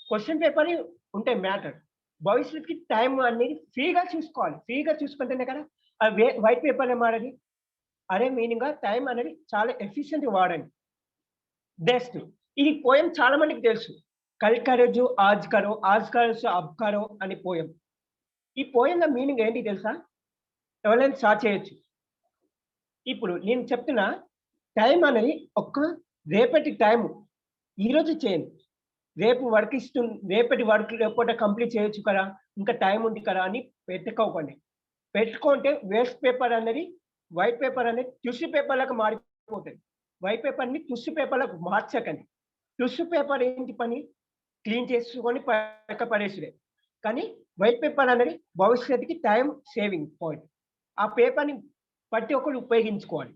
[SPEAKER 2] క్వశ్చన్ పేపర్ ఉంటే మ్యాటర్. భవిష్యత్తుకి టైం అనేది ఫ్రీగా చూసుకోవాలి. ఫ్రీగా చూసుకుంటేనే కదా అది వైట్ పేపర్ మారది. అదే మీనింగ్ టైం అనేది చాలా ఎఫిషియెంట్గా వాడండి. బెస్ట్. ఈ పోయం చాలా మందికి తెలుసు. కల్ కరో జో ఆజ్ కరో, ఆజ్ కరో సో అబ్ కరో అనే పోయం. ఈ పోయంలో మీనింగ్ ఏంటి తెలుసా? ఎవరైనా స్టార్ట్ చేయొచ్చు. ఇప్పుడు నేను చెప్తున్నా, టైం అనేది రేపటి టైం ఈరోజు చేయండి. రేపు వర్క్ రేపటి వర్క్ లేకపోతే కంప్లీట్ చేయొచ్చు కదా, ఇంకా టైం ఉంది కదా అని పెట్టుకోకండి. పెట్టుకుంటే వేస్ట్ పేపర్ అనేది వైట్ పేపర్ అనేది టిష్యూ పేపర్లకు మారిపోతుంది. వైట్ పేపర్ని టిష్యూ పేపర్లకు మార్చకండి. టిష్యూ పేపర్ ఏంటి పని, క్లీన్ చేసుకొని పక్క పడేసిరే. కానీ వైట్ పేపర్ అనేది భవిష్యత్తుకి టైం సేవింగ్ పాయింట్. ఆ పేపర్ని ప్రతి ఒక్కరు ఉపయోగించుకోవాలి.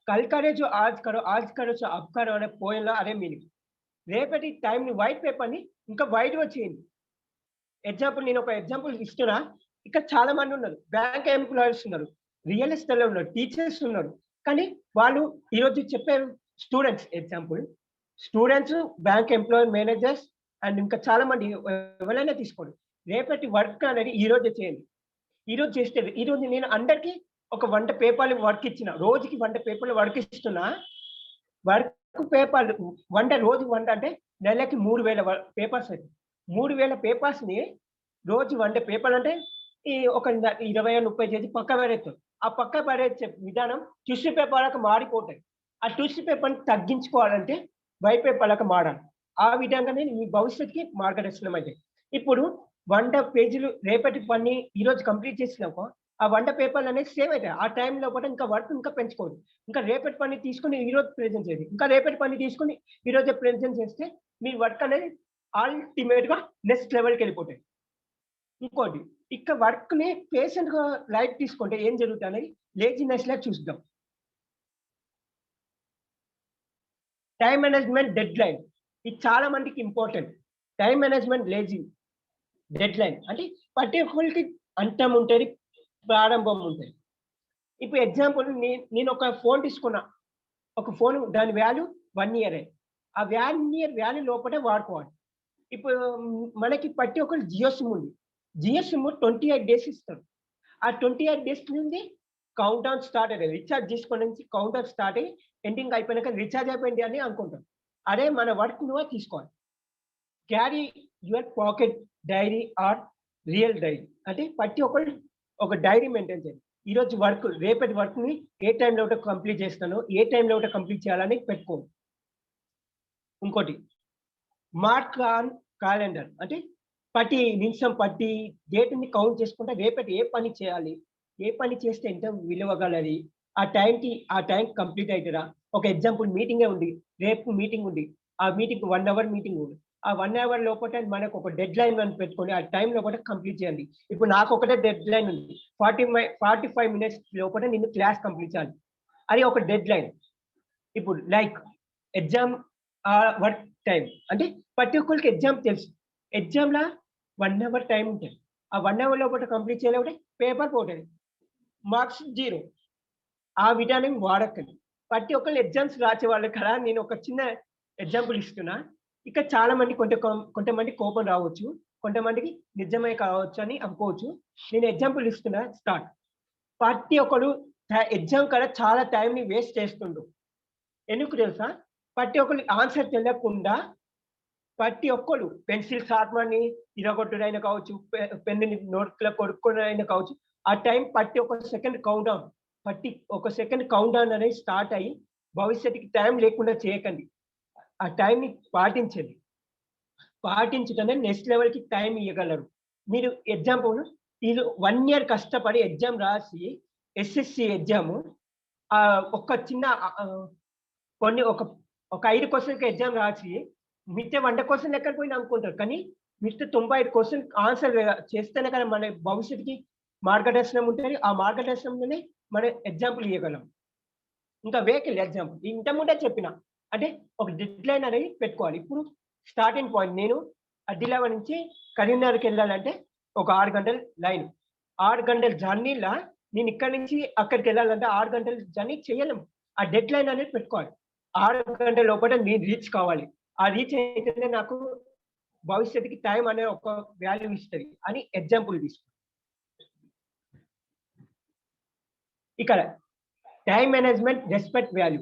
[SPEAKER 2] కల్ కరే జో ఆజ్ కరో, ఆజ్ కరో సో అబ్ కరో అనే పోయంలో అదే మీనింగ్. రేపటి టైంని వైట్ పేపర్ని ఇంకా వైట్గా చేయండి. ఎగ్జాంపుల్ నేను ఒక ఎగ్జాంపుల్ ఇస్తున్నా. ఇక్కడ చాలా మంది ఉన్నారు, బ్యాంక్ ఎంప్లాయీస్ ఉన్నారు, రియల్ ఎస్టేట్లో ఉన్నారు, టీచర్స్ ఉన్నారు. కానీ వాళ్ళు ఈరోజు చెప్పే students, example students, bank employee, managers and ఇంకా చాలా మంది ఎవరైనా తీసుకోండి. రేపటి వర్క్ అనేది ఈరోజు చేయండి. ఈరోజు చేస్తే ఈరోజు నేను అందరికీ ఒక 100 పేపర్లు వర్క్ ఇచ్చిన, రోజుకి 100 పేపర్లు వర్క్ ఇస్తున్నా. వర్క్ పేపర్లు 100 రోజు 100 అంటే నెలకి 3000 పేపర్స్ అయితే 3000 పేపర్స్ని రోజు 100 పేపర్లు అంటే ఈ ఒక 20-30 చేసి పక్క పడేస్తారు. ఆ పక్క పడేసే విధానం టిష్యూ పేపర్లకు మారిపోతాయి. ఆ టిష్యూ పేపర్ని తగ్గించుకోవాలంటే వైట్ పేపర్లకు మారాలి. ఆ విధంగానే మీ భవిష్యత్తుకి మార్గదర్శనం అయితే. ఇప్పుడు 100 పేజీలు రేపటి పని ఈరోజు కంప్లీట్ చేసినాక ఆ 100 పేపర్లు అనేది సేవ్ అవుతాయి. ఆ టైంలో కూడా ఇంకా వర్క్ ఇంకా పెంచుకోదు. ఇంకా రేపటి పని తీసుకొని ఈరోజు ప్రెజెంట్ చేయండి, ఇంకా రేపటి పని తీసుకొని ఈరోజు ప్రెజెంట్ చేస్తే మీ వర్క్ అనేది అల్టిమేట్గా నెక్స్ట్ లెవెల్కి వెళ్ళిపోతాయి. ఇంకోటి, ఇక్కడ వర్క్ని పేషెంట్గా లైట్ తీసుకుంటే ఏం జరుగుతుంది అనేది లేజినెస్ లా చూద్దాం. టైం మేనేజ్మెంట్, డెడ్ లైన్, ఇది చాలా మందికి important. Time management, lazy, dead line అంటే ప్రతి ఒక్కరికి అంతం ఉంటుంది, ప్రారంభం ఉంటుంది. ఇప్పుడు ఎగ్జాంపుల్ నేను ఒక ఫోన్ తీసుకున్నా. ఒక ఫోన్ దాని వాల్యూ 1 year. ఆ 1 year వాల్యూ లోపలే వాడుకోవాలి. ఇప్పుడు మనకి ప్రతి ఒక్కరు జియో సిమ్ ఉంది. జియో సిమ్ 28 days ఇస్తారు. ఆ 28 days నుండి కౌంట్ డౌన్ స్టార్ట్ అయ్యేది. రీఛార్జ్ చేసుకుని నుంచి కౌంట్ డౌన్ స్టార్ట్ అయ్యి ఎండింగ్ అయిపోయినాక రీఛార్జ్ అయిపోయింది అని అనుకుంటాం. అదే మన వర్క్ నువ్వు తీసుకోవాలి. Carry your pocket diary or real diary అంటే ప్రతి ఒక్కరు ఒక డైరీ మెయింటైన్ చేయాలి. ఈరోజు వర్క్, రేపటి వర్క్ని ఏ టైంలో ఒకటి కంప్లీట్ చేస్తానో, ఏ టైంలో ఒకటి కంప్లీట్ చేయాలని పెట్టుకోండి. ఇంకోటి, మార్క్ ఆన్ క్యాలెండర్ అంటే ప్రతి నిమిషం, ప్రతి డేట్ని కౌంట్ చేసుకుంటే రేపటి ఏ పని చేయాలి, ఏ పని చేస్తే ఎంత విలువగలది, ఆ టైం కంప్లీట్ అవుతుందా. ఒక ఎగ్జాంపుల్ మీటింగే ఉంది, రేపు మీటింగ్ ఉంది. ఆ మీటింగ్ 1 hour మీటింగ్ ఉంది. ఆ 1 hour లోపల మనకు ఒక డెడ్ లైన్ అని పెట్టుకొని ఆ టైం లోపల కంప్లీట్ చేయండి. ఇప్పుడు నాకు ఒకటే డెడ్ లైన్ ఉంది, 45 minutes లోపల నిన్ను క్లాస్ కంప్లీట్ చేయాలి. అది ఒక డెడ్ లైన్. ఇప్పుడు లైక్ ఎగ్జామ్ వర్క్ టైం అంటే ప్రతి ఒక్కరికి ఎగ్జామ్ తెలుసు. ఎగ్జామ్లో 1 hour టైం ఉంటుంది. ఆ 1 hour లోపల కంప్లీట్ చేయలేకపోతే పేపర్ పోతుంది, మార్క్స్ 0. ఆ విధానం వాడకండి. ప్రతి ఒక్కరు ఎగ్జామ్స్ రాసే వాళ్ళు కదా. నేను ఒక చిన్న ఎగ్జాంపుల్ ఇస్తున్నా. ఇక్కడ చాలా మంది కొంతమంది కోపం రావచ్చు, కొంతమందికి నిజమే కావచ్చు అని అనుకోవచ్చు. నేను ఎగ్జాంపుల్ ఇస్తున్నా. స్టార్ట్. ప్రతి ఒక్కరు ఎగ్జామ్ కదా చాలా టైంని వేస్ట్ చేస్తుండ్రు. ఎందుకు తెలుసా? ప్రతి ఒక్కరు ఆన్సర్ తెలియకుండా ప్రతి ఒక్కరు పెన్సిల్ షార్ప్నర్ని ఇరగొట్టుడైనా కావచ్చు, పెన్నుని నోట్లో కొడుకునైనా కావచ్చు. ఆ టైం ప్రతి ఒక్క సెకండ్ కౌంట్ డౌన్ అనేది స్టార్ట్ అయ్యి భవిష్యత్తుకి టైం లేకుండా చేయకండి. ఆ టైంని పాటించండి. పాటించటమే నెక్స్ట్ లెవెల్కి టైం ఇవ్వగలరు. మీరు ఎగ్జాంపుల్ ఇది 1 ఇయర్ కష్టపడి ఎగ్జామ్ రాసి ఎస్ఎస్సి ఎగ్జామ్ ఒక చిన్న కొన్ని ఒక 5 క్వశ్చన్‌కి ఎగ్జామ్ రాసి మిగతా 100 క్వశ్చన్‌లు ఎక్కడ పోయినా అనుకుంటారు. కానీ మిగతా 95 క్వశ్చన్ ఆన్సర్ చేస్తేనే కదా మన భవిష్యత్తుకి మార్గదర్శనం ఉంటది. ఆ మార్గదర్శనంలోనే మనం ఎగ్జాంపుల్ ఇయ్యగలం. ఇంకా వెహికల్ ఎగ్జాంపుల్ ఇంతకుముందే చెప్పిన. అంటే ఒక డెడ్‌లైన్ అనేది పెట్టుకోవాలి. ఇప్పుడు స్టార్టింగ్ పాయింట్ నేను ఆదిలాబాద్ నుంచి కరీంనగర్‌కి వెళ్ళాలంటే ఒక 6 గంటల లైన్. 6 గంటల జర్నీలా నేను ఇక్కడి నుంచి అక్కడికి వెళ్ళాలంటే 6 గంటల జర్నీ చేయలేం. ఆ డెడ్‌లైన్ అనేది పెట్టుకోవాలి. 6 గంటల లోపల నేను రీచ్ కావాలి. ఆ రీచ్ అయితేనే నాకు భవిష్యత్తుకి టైం అనే ఒక వాల్యూ ఇస్తది అని ఎగ్జాంపుల్ తీసుకో. ఇక్కడ time management, respect value.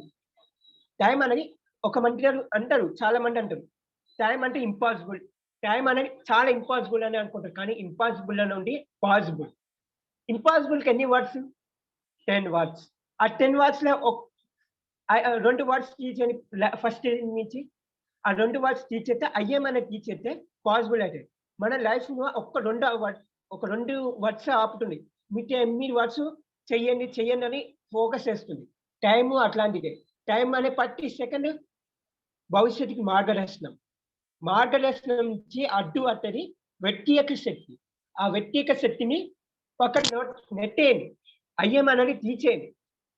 [SPEAKER 2] Time అనేది ఒక మంది అంటారు, చాలా మంది అంటారు. టైం అంటే ఇంపాసిబుల్. టైం అనేది చాలా ఇంపాసిబుల్ అని అనుకుంటారు. కానీ ఇంపాసిబుల్ నుండి పాసిబుల్. ఇంపాసిబుల్‌కి ఎన్ని వర్డ్స్? 10 వర్డ్స్. ఆ 10 వర్డ్స్‌లో 2 వర్డ్స్ తీసేయండి ఫస్ట్ నుంచి. ఆ 2 వర్డ్స్ తీసేస్తే అయ్యేమనేది తీసేస్తే పాసిబుల్ అయితది. మన లైఫ్‌లో ఒక 2 వర్డ్స్ ఆపుతుంది. మిగతా 8 వర్డ్స్ చెయ్యండి అని ఫోకస్ చేస్తుంది. టైము అట్లాంటిదే. టైం అనే ప్రతి సెకండ్ భవిష్యత్తుకి మార్గదర్శనం. మార్గదర్శనం నుంచి అడ్డు అట్టది వ్యక్తిగత శక్తి. ఆ వ్యక్తిగత శక్తిని పక్కన నెట్టేయండి. అయ్యేమనేది తీసేయండి.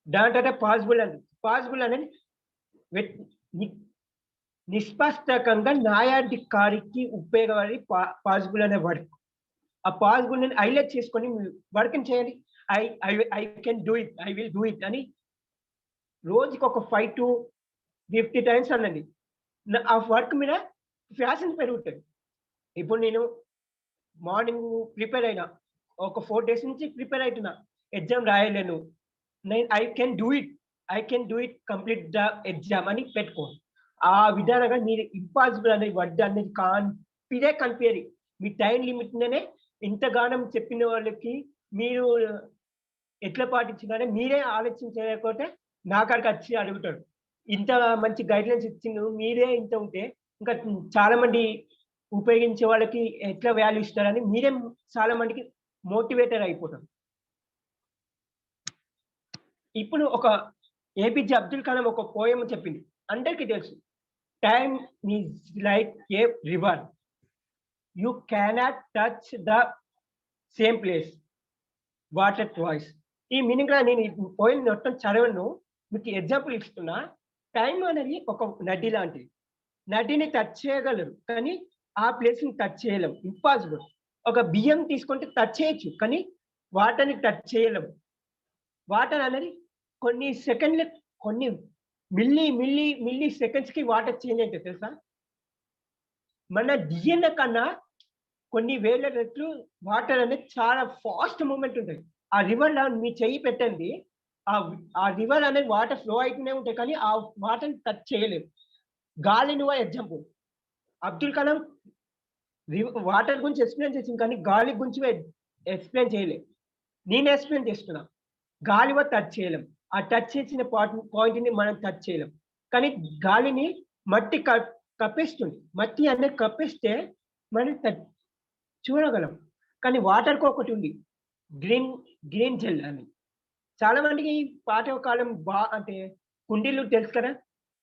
[SPEAKER 2] దాని తర్వాత పాసిబుల్ అని. పాసిబుల్ అనేది నిష్పక్షకంగా న్యాయాధికారికి ఉపయోగపడి పాసిబుల్ అనే వర్డ్. ఆ పాసిబుల్ ని హైలైట్ చేసుకొని వర్క్‌ని చేయండి. I can do it. I will do it అని రోజుకి ఒక 5 to 50 టైమ్స్ అనండి. ఆ వర్క్ మీద ప్యాషన్ పెరుగుతది. ఇప్పుడు నేను మార్నింగ్ ప్రిపేర్ అయినా. ఒక 4 డేస్ నుంచి ప్రిపేర్ అయితున్నా. ఎగ్జామ్ రాయలేను. I can do it. I can do it complete the exam అని పెట్టుకోండి. ఆ విధానంగా మీరు ఇంపాసిబుల్ అనే వర్డ్ అనేది కనిపియది. మీ టైం లిమిట్‌లోనే ఇంతగానం చెప్పిన వాళ్ళకి మీరు ఎట్లా పాటించాలని మీరే ఆలోచించలేకపోతే నా కాడికి వచ్చి అడుగుతాడు. ఇంత మంచి గైడ్‌లైన్స్ ఇచ్చిండు మీరే ఇంత ఉంటే ఇంకా చాలా మంది ఉపయోగించే వాళ్ళకి ఎట్లా వాల్యూ ఇస్తారని మీరే చాలా మందికి మోటివేటర్ అయిపోతారు. ఇప్పుడు ఒక ఏపీజే అబ్దుల్ కలాం ఒక పోయెమ్ చెప్పింది. అందరికీ తెలుసు. Time is like A river. You cannot touch the same place water twice. ఈ మీనింగ్‌లో నేను ఈ పోయెమ్ మొత్తం చదవను. మీకు ఎగ్జాంపుల్ ఇస్తున్నా. టైమ్ అనేది ఒక నది లాంటిది. నదిని టచ్ చేయగలరు. కానీ ఆ ప్లేస్‌ని టచ్ చేయలేం. ఇంపాసిబుల్. ఒక బియ్యం తీసుకుంటే టచ్ చేయొచ్చు. కానీ వాటర్‌ని టచ్ చేయలేము. వాటర్ అనేది కొన్ని సెకండ్‌లు కొన్ని మిల్లీ సెకండ్స్‌కి వాటర్ చేంజ్ అయితది తెలుసా? మన డిఎన్ఏ కన్నా కొన్ని వేల రెట్లు వాటర్ అనేది చాలా ఫాస్ట్ మూవ్‌మెంట్ ఉంటది. ఆ రివర్‌లో మీ చెయ్యి పెట్టండి. ఆ రివర్ అనేది వాటర్ ఫ్లో అయితూనే ఉంటాయి. కానీ ఆ వాటర్‌ని టచ్ చేయలేము. గాలిని కూడా ఎగ్జాంపుల్. అబ్దుల్ కలాం వాటర్ గురించి ఎక్స్‌ప్లెయిన్ చేసిండు. కానీ గాలి గురించి ఎక్స్‌ప్లెయిన్ చేయలే. నేను ఎక్స్‌ప్లెయిన్ చేస్తున్నా. గాలి కూడా టచ్ చేయలేం. ఆ టచ్ చేసిన పాయింట్‌ని మనం టచ్ చేయలేం. కానీ గాలిని మట్టి కప్పేస్తుంది. మట్టి అనేది కప్పేస్తే మనం చూడగలం. కానీ వాటర్‌కి ఒకటి ఉంది. గ్రీన్ జెల్ అని. చాలా మందికి పాతకాలం అంటే కుండీలు తెలుసు కదా!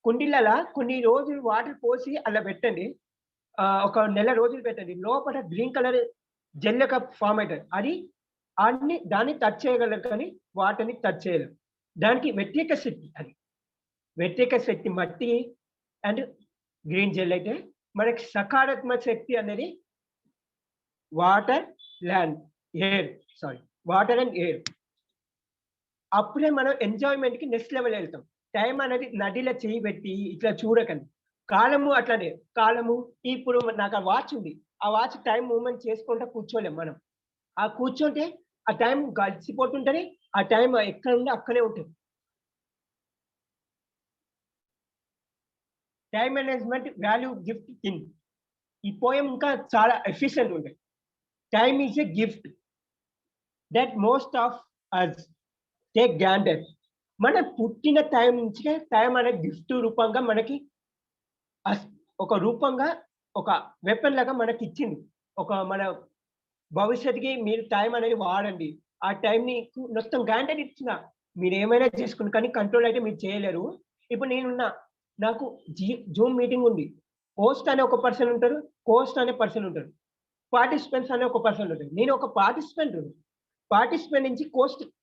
[SPEAKER 2] కుండీలలా కొన్ని రోజులు వాటర్ పోసి అలా పెట్టండి. ఒక నెల రోజులు పెట్టండి. లోపల గ్రీన్ కలర్ జెల్ లెక్క ఫార్మ్ అయితది. అది దాన్ని టచ్ చేయగలరు కానీ వాటర్‌ని టచ్ చేయలేం. దానికి వ్యతిరేక శక్తి అది. వ్యతిరేక శక్తి మట్టి అండ్ గ్రీన్ జెల్ అయితే మనకి సకారాత్మక శక్తి అనేది water, land, air water and air. అప్పుడే మనం ఎంజాయ్‌మెంట్‌కి నెక్స్ట్ లెవెల్ ఎళ్తాం. టైం అనేది నదిలో చెయ్యి పెట్టి ఇట్లా చూడకండి. కాలము అట్లనే. కాలము ఇప్పుడు నాకు ఆ వాచ్ ఉంది. ఆ వాచ్ టైం మూవ్‌మెంట్ చేసుకుంటా కూర్చోలేం మనం. ఆ కూర్చుంటే ఆ టైం గడిచిపోతుంటది. ఆ టైం ఎక్కడ ఉందో అక్కడే ఉంటది. Time management value gift thing. ఈ పోయెమ్ ఇంకా చాలా ఎఫిషియెంట్ ఉంటది. Time is a gift that most of us take granted. మనం పుట్టిన టైం నుంచే టైం అనే గిఫ్ట్ రూపంగా మనకి ఒక రూపంగా ఒక వెపన్ లాగా మనకిచ్చింది. మన భవిష్యత్తుకి మీరు టైం అనేది వాడండి. ఆ టైంని మొత్తం గ్రాంటెడ్ ఇచ్చిన మీరు ఏమైనా చేసుకోండి. కానీ కంట్రోల్ అయితే మీరు చేయలేరు. ఇప్పుడు నేనున్నా. నాకు జూమ్ మీటింగ్ ఉంది. హోస్ట్ అనే ఒక పర్సన్ ఉంటారు. కోస్ట్ అనే పర్సన్ ఉంటారు. పార్టిసిపెంట్స్ అనే ఒక పర్సన్ ఉంటారు. నేను ఒక పార్టిసిపెంట్. పార్టిసిపెంట్ నుంచి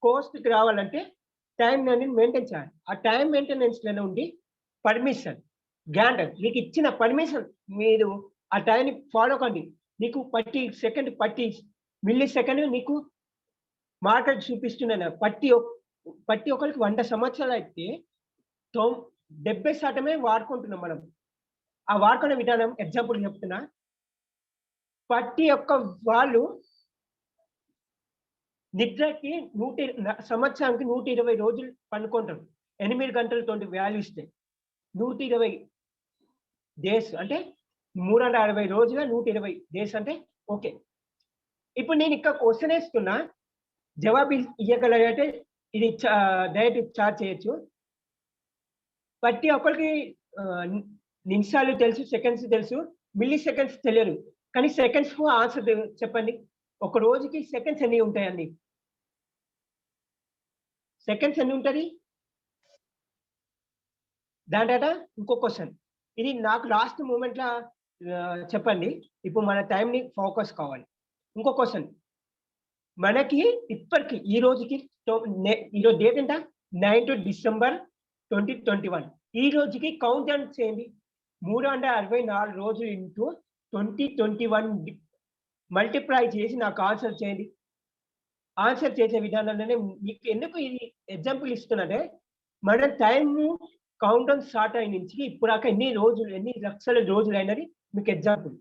[SPEAKER 2] కోస్ట్‌కి రావాలంటే టైం అనేది మెయింటైన్ చేయాలి. ఆ టైం మెయింటెనెన్స్‌లోనే ఉండి పర్మిషన్ గ్రాంటెడ్ మీకు ఇచ్చిన పర్మిషన్ మీరు ఆ టైంని ఫాలో కండి. నీకు ప్రతి మిల్లీ సెకండ్ నీకు మార్కెట్ చూపిస్తున్నాను. ప్రతి ఒక్కరికి 100 సంవత్సరాలు అయితే 70% వాడుకుంటున్నాం మనం. ఆ వాడుకునే విధానం ఎగ్జాంపుల్ చెప్తున్నా. ప్రతి ఒక్క వాళ్ళు నిద్రకి సంవత్సరానికి 120 రోజులు పండుకుంటారు. 8 గంటలతోటి వాల్యూ ఇస్తే 120 డేస్ అంటే 360 రోజుల 120 డేస్ అంటే ఓకే. ఇప్పుడు నేను ఇక్కడ క్వెషన్ ఏస్తున్నా. జవాబు ఇయ్యగలిగితే ఇది డైరెక్ట్ చార్జ్ చేయొచ్చు. ప్రతి ఒక్కరికి నిమిషాలు తెలుసు, సెకండ్స్ తెలుసు, మిల్లీ సెకండ్స్ తెలియదు. కానీ సెకండ్స్‌కు ఆన్సర్ చెప్పండి. ఒక రోజుకి సెకండ్స్ ఎన్ని ఉంటాయండి? సెకండ్స్ ఎన్ని ఉంటది? దాని తర్వాత ఇంకో క్వెషన్. ఇది నాకు లాస్ట్ మూమెంట్‌ల చెప్పండి. ఇప్పుడు మన టైంని ఫోకస్ కావాలి. ఇంకో క్వెషన్. మనకి ఇప్పటికి ఈ రోజుకి ఈరోజు డేట్ ఎంత? 9 డిసెంబర్ 2021. ఈ రోజుకి కౌంట్ డౌన్ చేయండి. 364 రోజులు ఇంటూ 2021 మల్టిప్లై చేసి నాకు ఆన్సర్ చేయండి. ఆన్సర్ చేసే విధానంలోనే మీకు ఎందుకు ఇది ఎగ్జాంపుల్ ఇస్తున్నానంటే, మన టైము కౌంట్ డౌన్ స్టార్ట్ అయిన నుంచి ఇప్పటిదాకా ఎన్ని లక్షల రోజులైనది మీకు ఎగ్జాంపుల్.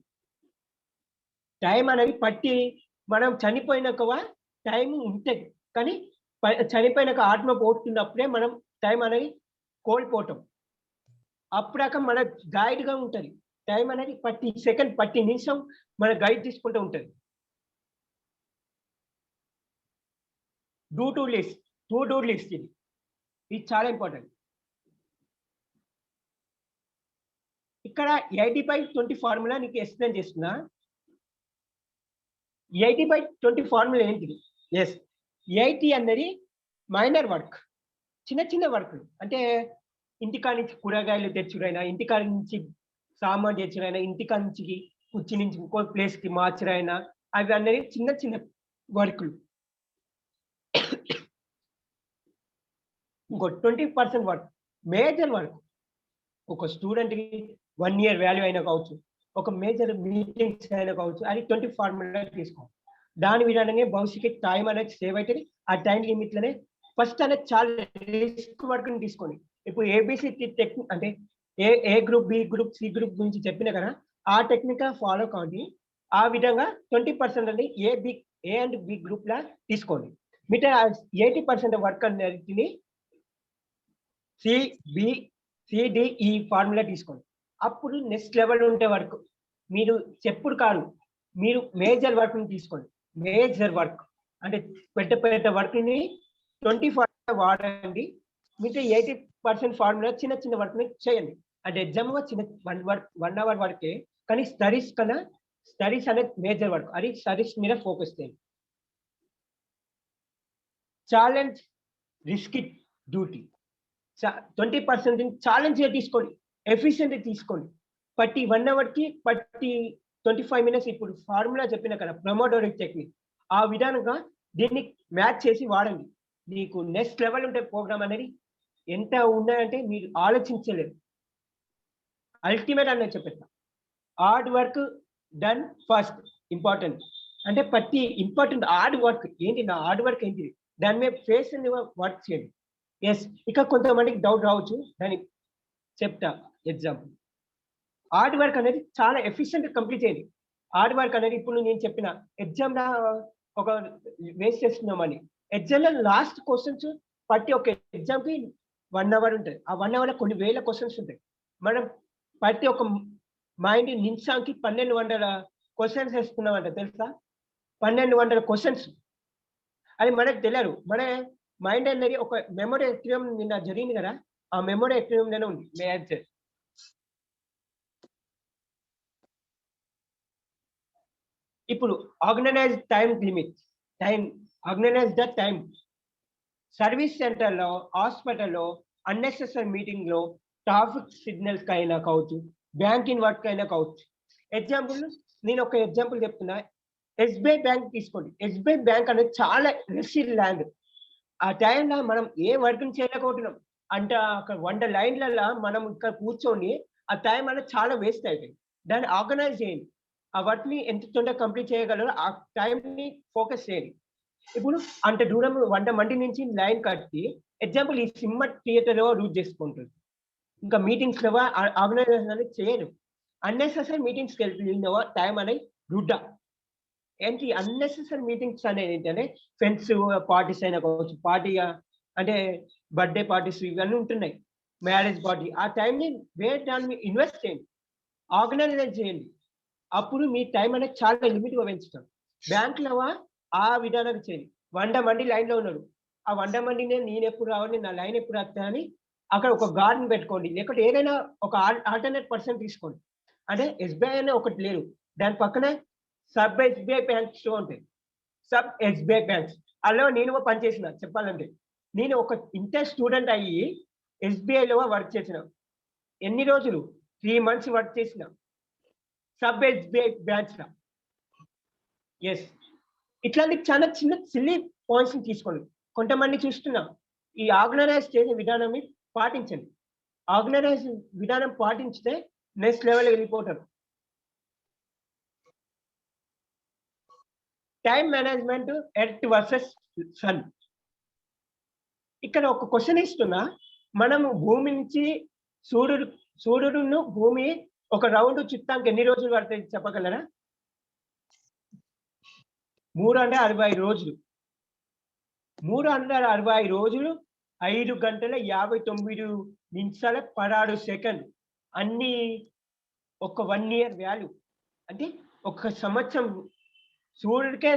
[SPEAKER 2] టైం అనేది మనం చనిపోయినాక టైం ఉంటది. కానీ చనిపోయినాక ఆత్మ పోతున్నప్పుడే మనం టైం అనేది కోల్పోతాం. అప్పుడాక మన గైడ్‌గా ఉంటది. టైం అనేది ప్రతి సెకండ్, ప్రతి నిమిషం మన గైడ్ తీసుకుంటూ ఉంటది. టు డూ లిస్ట్ ఇది. ఇది చాలా ఇంపార్టెంట్. ఇక్కడ 80/20 ఫార్ములా నీకు ఎక్స్‌ప్లెయిన్ చేస్తున్నా. 80/20 ఫార్ములా ఏంటిది? యెస్. 80 అన్నది మైనర్ వర్క్. చిన్న వర్క్‌లు. అంటే ఇంటికాడ నుంచి కూరగాయలు తెచ్చుడైనా, ఇంటికాడ నుంచి సామాను తెచ్చుడైనా, ఇంటికాడ నుంచి కుర్చీ నుంచి ఇంకో ప్లేస్‌కి మార్చుడైనా అవి అనేది చిన్న వర్క్‌లు. ఇంకో 20% వర్క్ మేజర్ వర్క్. ఒక స్టూడెంట్‌కి 1 ఇయర్ వాల్యూ అయినా కావచ్చు. ఒక మేజర్ మీటింగ్స్ అయినా కావచ్చు. అది 20 ఫార్ములా తీసుకో. దాని విధానంగా భవిష్యత్తుకి టైం అనేది సేవ్ అయితది. ఆ టైం లిమిట్‌లోనే ఫస్ట్ అనేది చాలా రిస్క్ వర్క్‌ని తీసుకోండి. ఇప్పుడు ఏబీసీ అంటే A group, B group, C group గురించి చెప్పినా కదా! ఆ టెక్నిక్ ఫాలో కాండి. ఆ విధంగా 20% అనేది ఏ అండ్ బి గ్రూప్‌లా తీసుకోండి. మిగతా 80% వర్క్ అన్నిటిని సి, బి, డి ఈ ఫార్ములా తీసుకోండి. అప్పుడు నెక్స్ట్ లెవెల్ ఉంటే వర్క్. మీరు చెప్పుడు కాదు. మీరు మేజర్ వర్క్‌ని తీసుకోండి. మేజర్ వర్క్ అంటే పెద్ద వర్క్‌ని 20% వాడండి. మిగతా 80% ఫార్ములా చిన్న వర్క్‌ని చేయండి. అంటే ఎగ్జామ్‌గా 1 అవర్ వర్కే. కానీ స్టడీస్ అనేది మేజర్ వర్క్. అది స్టడీస్ మీద ఫోకస్ చేయండి. Challenge, risky duty. 20% ఛాలెంజ్‌గా తీసుకోండి. ఎఫిషియెంట్‌గా తీసుకోండి. ప్రతి 1 అవర్‌కి 25 మినిట్స్ ఇప్పుడు ఫార్ములా చెప్పిన కదా! ప్రొమోడోరో టెక్నిక్. ఆ విధానంగా దీన్ని మ్యాచ్ చేసి వాడండి. మీకు నెక్స్ట్ లెవెల్ ఉంటే ప్రోగ్రామ్ అనేది ఎంత ఉన్నాయంటే మీరు ఆలోచించలేరు. అల్టిమేట్ అనేది చెప్పేస్తా. Hard work done first important. అంటే ప్రతి ఇంపార్టెంట్ హార్డ్ వర్క్ ఏంటి? నా హార్డ్ వర్క్ ఏంటిది? దాని మీద ఫేస్ వర్క్ చేయండి. యెస్. ఇక కొంతమందికి డౌట్ రావచ్చు. దాన్ని చెప్తా ఎగ్జాంపుల్. హార్డ్ వర్క్ అనేది చాలా ఎఫిషియెంట్‌గా కంప్లీట్ చేయండి. హార్డ్ వర్క్ అనేది ఇప్పుడు నేను చెప్పిన ఎగ్జామ్‌ల ఒక వేస్ట్ చేస్తున్నామని. ఎగ్జామ్‌లో లాస్ట్ క్వెషన్స్ ప్రతి ఒక్క ఎగ్జామ్‌కి 1 అవర్ ఉంటది. ఆ 1 అవర్‌లో కొన్ని వేల క్వెషన్స్ ఉంటాయి. మనం ప్రతి ఒక్క మైండ్ నిమిషానికి 1200 క్వెషన్స్ ఏస్తున్నామంట తెలుసా? 1200 క్వెషన్స్. అది మనకు తెలియదు. మన మైండ్ అనేది ఒక మెమరీ ఎక్వియం నిన్న జరిగింది కదా! ఆ మెమరీ ఎక్వియంలోనే ఉంది మీ ఆన్సర్. ఇప్పుడు organise time limit, organise the time. Service సెంటర్లో, హాస్పిటల్లో, అన్నెసెసరీ మీటింగ్లో, ట్రాఫిక్ సిగ్నల్స్ అయినా కావచ్చు, బ్యాంకింగ్ వర్క్ అయినా కావచ్చు. ఎగ్జాంపుల్, నేను ఒక ఎగ్జాంపుల్ చెప్తున్నా. ఎస్బీఐ బ్యాంక్ తీసుకోండి. ఎస్బీఐ బ్యాంక్ అనేది చాలా రిస్కీ ల్యాండ్. ఆ టైంలో మనం ఏ వర్క్ చేయలేకపోతున్నాం అంటే అక్కడ 100 లైన్లలో మనం ఇక్కడ కూర్చొని ఆ టైం అనేది చాలా వేస్ట్ అయిపోయింది. దాన్ని ఆర్గనైజ్ చేయండి. ఆ వర్క్ ని ఎంత తొందరగా కంప్లీట్ చేయగలరో ఆ టైం ని ఫోకస్ చేయండి. ఇప్పుడు అంత దూరం 100 మంది నుంచి లైన్ కట్టి, ఎగ్జాంపుల్ ఈ సినిమా థియేటర్ లో రూట్ చేసుకుంటుంది. ఇంకా మీటింగ్స్ లో ఆర్గనైజేషన్ అనేది చేయరు. అన్నెసెసరీ మీటింగ్స్కి వెళ్ళిన టైం అనేది వృధా. ఏంటి అన్నెసెసరీ మీటింగ్స్ అనేది ఏంటంటే ఫ్రెండ్స్ పార్టీస్ అయినా కావచ్చు, పార్టీ అంటే బర్త్డే పార్టీస్ ఇవన్నీ ఉంటున్నాయి, మ్యారేజ్ పార్టీ. ఆ టైంని దాని మీద ఇన్వెస్ట్ చేయండి, ఆర్గనైజ్ చేయండి. అప్పుడు మీ టైం అనేది చాలా లిమిట్గా పెంచుతాం. బ్యాంకులో ఆ విధానం చేయండి. 100 మంది లైన్లో ఉన్నారు. ఆ 100 మందినే నేను ఎప్పుడు రావాలి, నా లైన్ ఎప్పుడు వస్తా అని అక్కడ ఒక గార్డెన్ పెట్టుకోండి. లేకపోతే ఏదైనా ఒక ఆల్టర్నేట్ పర్సన్ తీసుకోండి. అంటే ఎస్బీఐ అనే ఒకటి లేదు, దాని పక్కనే సబ్ ఎస్బీఐ బ్యాంక్స్ ఉంటాయి. సబ్ ఎస్బీఐ బ్యాంక్స్ అలా నేను పనిచేసిన. చెప్పాలంటే నేను ఒక ఇంటర్ స్టూడెంట్ అయ్యి ఎస్బీఐలో వర్క్ చేసిన. ఎన్ని రోజులు? 3 months వర్క్ చేసిన సబ్ ఎస్బీఐ బ్యాంక్స్ లో. ఎస్, ఇట్లాంటి చాలా చిన్న సిల్లీ పాయింట్స్ తీసుకోండి. కొంతమంది చూస్తున్నాం, ఈ ఆర్గనైజ్ చేసే విధానాన్ని పాటించండి. ఆర్గనైజ్ విధానం పాటించితే నెక్స్ట్ లెవెల్ వెళ్ళిపోతారు. Time management, earth versus sun. ఇక్కడ ఒక క్వశ్చన్ ఇస్తున్నా. మనము భూమి నుంచి సూర్యుడును భూమి ఒక రౌండ్ చుట్టానికి ఎన్ని రోజులు పడతాయి చెప్పగలరా? 365 రోజులు. 365 రోజులు 5 గంటల 59 నిమిషాల 16 సెకండ్. అన్ని ఒక 1 year వాల్యూ. అంటే ఒక సంవత్సరం సూర్యుడికే,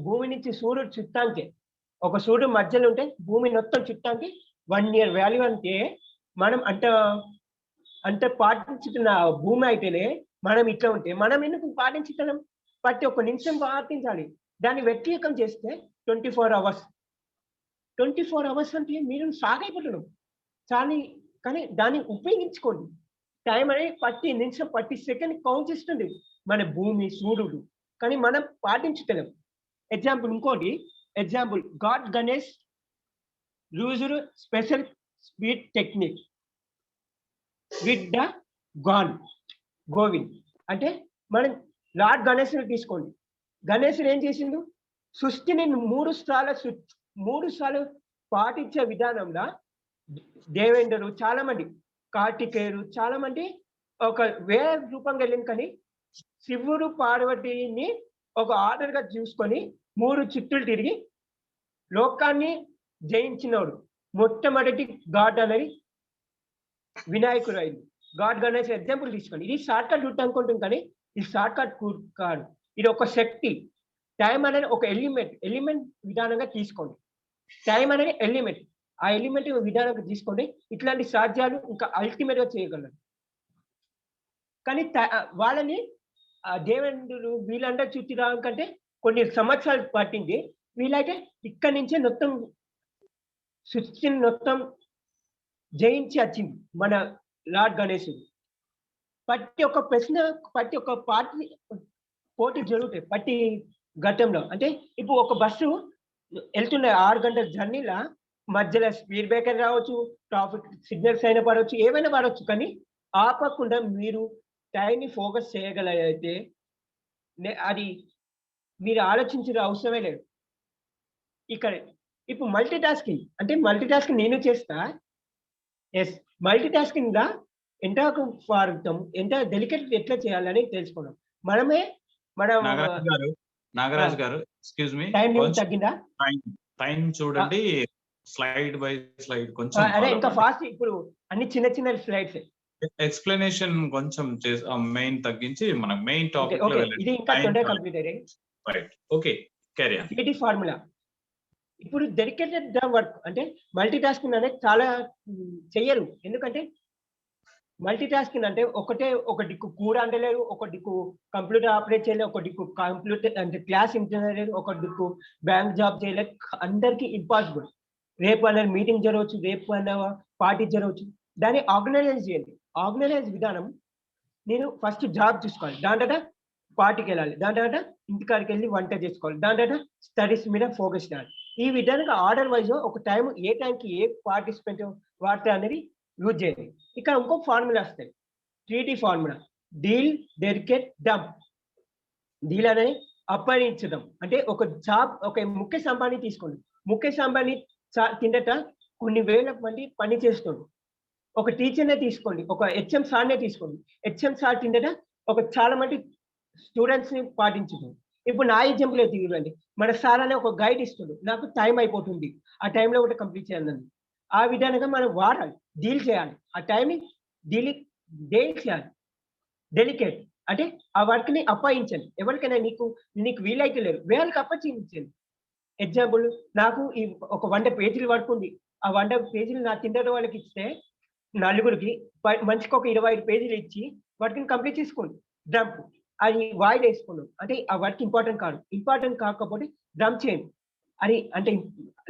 [SPEAKER 2] భూమి నుంచి సూర్యుడు చుట్టానికే, ఒక సూర్యుడు మధ్యలో ఉంటే భూమి మొత్తం చుట్టానికి 1 year వాల్యూ. అంటే మనం అంత పాటించుతున్న భూమి అయితేనే మనం ఇట్లా ఉంటే మనం ఎందుకు పాటించుతున్నాం? ప్రతి ఒక్క నిమిషం పాటించాలి. దాన్ని వ్యతిరేకం చేస్తే 24 hours. 24 hours అంటే మీరు సాగైపోతున్నాం చాలా. కానీ దాన్ని ఉపయోగించుకోండి. టైం అనేది ప్రతి నిమిషం, ప్రతి సెకండ్ కౌంట్ చేస్తుంది మన భూమి, సూర్యుడు. కానీ మనం పాటించుతున్నాం. ఇంకోటి example, God Ganesh used special speed technique with the Govind. అంటే మనం లార్డ్ గణేశుని తీసుకోండి. గణేశుడు ఏం చేసిండు? సృష్టిని 3 సార్లు పాటించే విధానంలో దేవేంద్రుడు, చాలా మంది కార్తికేయుడు, చాలా మంది ఒక వేరే రూపంగా వెళ్ళింది. కానీ శివుడు పార్వతిని ఒక ఆర్డర్ గా చూసుకొని 3 చుట్టులు తిరిగి లోకాన్ని జయించినోడు మొట్టమొదటి గాడ్ అనేది వినాయకుడు అయింది. గాడ్ గణేష్ ఎగ్జాంపుల్ తీసుకోండి. ఇది షార్ట్ కట్ రూట్ అనుకుంటుంది, కానీ ఇది షార్ట్ కట్ కాదు. ఇది ఒక శక్తి. టైం అనేది ఒక ఎలిమెంట్ విధానంగా తీసుకోండి. టైం అనేది ఎలిమెంట్. ఆ ఎలిమెంట్ విధానంగా తీసుకోండి. ఇట్లాంటి సాధ్యాలు ఇంకా అల్టిమేట్ గా చేయగలరు. కానీ వాళ్ళని దేవేంద్రుడు వీళ్ళందరూ చుట్టి రావడం కంటే కొన్ని సంవత్సరాలు పట్టింది. వీళ్ళైతే ఇక్కడి నుంచే మొత్తం సృష్టిని మొత్తం జయించి వచ్చింది మన లార్డ్ గణేశుడు. ప్రతి ఒక్క ప్రశ్న, ప్రతి ఒక్క పోటీ జరుగుతాయి ప్రతి ఘట్టంలో. అంటే ఇప్పుడు ఒక బస్సు వెళ్తున్న 6 గంటల జర్నీలా మధ్యలో స్పీడ్ బ్రేకర్ రావచ్చు, ట్రాఫిక్ సిగ్నల్స్ అయినా పడవచ్చు, ఏమైనా పడవచ్చు. కానీ ఆపకుండా మీరు టైంని ఫోకస్ చేయగలిగితే అది మీరు ఆలోచించిన అవసరమే లేదు. ఇక్కడ ఇప్పుడు మల్టీ టాస్కింగ్ నేను చేస్తా. ఎస్, మల్టీ టాస్కింగ్ గా ఎంత వాడతాం, ఎంత డెలికేట్ ఎట్లా చేయాలని తెలుసుకున్నాం. మనమే
[SPEAKER 3] నాగరాజ్ గారు ఎక్స్క్యూజ్ మీ,
[SPEAKER 2] తగ్గిందా?
[SPEAKER 3] టైం చూడండి, స్లైడ్ బై స్లైడ్ కొంచెం.
[SPEAKER 2] అదే ఇంకా ఫాస్ట్. ఇప్పుడు అన్ని చిన్న స్లైడ్స్.
[SPEAKER 3] ఎక్స్ప్లెనేషన్ కొంచెం మెయిన్ తగ్గించి మనం మెయిన్ టాపిక్ లో
[SPEAKER 2] ఇది ఇంకా తొందరగా కంప్లీట్ అయ్యేది.
[SPEAKER 3] Right, okay, carry on.
[SPEAKER 2] City formula. ఇప్పుడు డెడికేటెడ్ వర్క్ అంటే మల్టీ టాస్కింగ్ అనేది చాలా చెయ్యరు. ఎందుకంటే మల్టీ టాస్కింగ్ అంటే ఒక దిక్కు కూర అంటలేరు, ఒక దిక్కు కంప్యూటర్ ఆపరేట్ చేయలేదు, ఒక దిక్కు కంప్యూటర్ అంటే క్లాస్ ఇంటర్నెట్, ఒక దిక్కు బ్యాంక్ జాబ్ చేయలేదు. అందరికీ ఇంపాసిబుల్. రేపు అన్న మీటింగ్ జరగవచ్చు, రేపు అన్న పార్టీ జరగవచ్చు. దాన్ని ఆర్గనైజ్ చేయండి. ఆర్గనైజ్ విధానం నేను ఫస్ట్ జాబ్ చూసుకోవాలి, దాని తర్వాత పార్టీకి వెళ్ళాలి, దాని తర్వాత ఇంటికాడికి వెళ్ళి వంట చేసుకోవాలి, దాని తర్వాత స్టడీస్ మీద ఫోకస్ చేయాలి. ఈ విధంగా ఆర్డర్ వైజ్ ఒక టైం ఏ టైంకి ఏ పార్టిసిపెంట్ వాడతారు అనేది యూజ్ చేయండి. ఇక్కడ ఇంకొక ఫార్ములా వస్తాయి, 3D formula: deal, dedicate, dump. Deal అనేది అప్పగించడం, అంటే ఒక జాబ్, ఒక ముఖేష్ అంబానీ తీసుకోండి. ముఖేష్ అంబానీ కిందట కొన్ని వేల మంది పని చేస్తుంది. ఒక టీచర్నే తీసుకోండి, ఒక హెచ్ఎం సార్నే తీసుకోండి. హెచ్ఎం సార్ కిందట ఒక చాలా మంది స్టూడెంట్స్ ని పాటించుతుంది. ఇప్పుడు నా ఎగ్జాంపుల్ అయితే ఇవ్వండి, మన సార్ అనే ఒక గైడ్ ఇస్తుంది, నాకు టైం అయిపోతుంది, ఆ టైంలో ఒకటి కంప్లీట్ చేయాలని. ఆ విధంగా మనం వాడాలి, డీల్ చేయాలి, ఆ టైంని డీల్ చేయాలి. డెలికేట్ అంటే ఆ వర్క్ ని అప్పగించండి. ఎవరికైనా నీకు వీలైతే లేదు, వేళ్ళకి అప్పగించండి. ఎగ్జాంపుల్, నాకు ఈ ఒక 100 పేజీలు వర్క్ ఉంది. ఆ 100 పేజీలు నా కింద వాళ్ళకి ఇస్తే, నలుగురికి మనిషికి ఒక 25 పేజీలు ఇచ్చి వర్క్ని కంప్లీట్ చేసుకోండి. డంప్ అది వాయిదా వేసుకోండి, అంటే ఆ వర్క్ ఇంపార్టెంట్ కాదు. ఇంపార్టెంట్ కాకపోతే డంప్ చేయండి. అది అంటే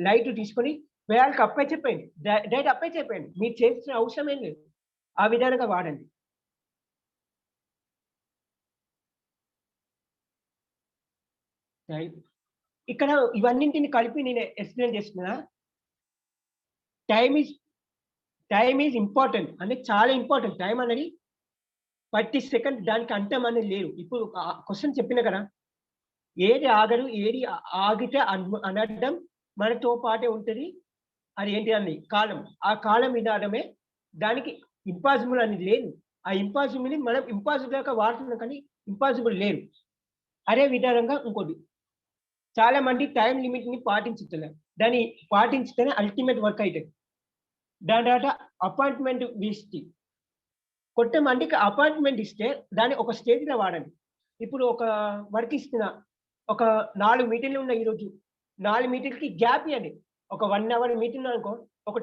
[SPEAKER 2] లైట్ తీసుకొని వేళకి అప్పై చెప్పండి, డైరెక్ట్ అప్పై చెప్పండి, మీరు చేసిన అవసరం ఏం లేదు. ఆ విధానంగా వాడండి. ఇక్కడ ఇవన్నింటిని కలిపి నేను ఎక్స్ప్లెయిన్ చేస్తున్నా. టైమ్ ఈజ్ ఇంపార్టెంట్, అంటే చాలా ఇంపార్టెంట్. టైం అనేది ప్రతి సెకండ్ దానికి అంతం అనేది లేదు. ఇప్పుడు క్వశ్చన్ చెప్పిన కదా, ఏది ఆగదు, ఏది ఆగితే అనడం మనతో పాటే ఉంటది. అది ఏంటి అని కాలం. ఆ కాలం విధానమే, దానికి ఇంపాసిబుల్ అనేది లేదు. ఆ ఇంపాసిబుల్ ని మనం ఇంపాసిబుల్ దాకా వాడుతున్నాం, కానీ ఇంపాసిబుల్ లేదు. అదే విధానంగా ఇంకోటి, చాలా మంది టైం లిమిట్ ని పాటించుతున్నారు. దాన్ని పాటించితేనే అల్టిమేట్ వర్క్ అవుతుంది. దాని తర్వాత అపాయింట్మెంట్ ఇస్తే, కొంతమందికి అపాయింట్మెంట్ ఇస్తే దాన్ని ఒక స్టేజ్లో వాడండి. ఇప్పుడు ఒక వర్క్ ఇస్తున్నా, ఒక 4 మీటింగ్లు ఉన్నాయి ఈరోజు, 4 మీటింగ్కి గ్యాప్ ఇవ్వండి. ఒక 1 అవర్ మీటింగ్ అనుకో, ఒక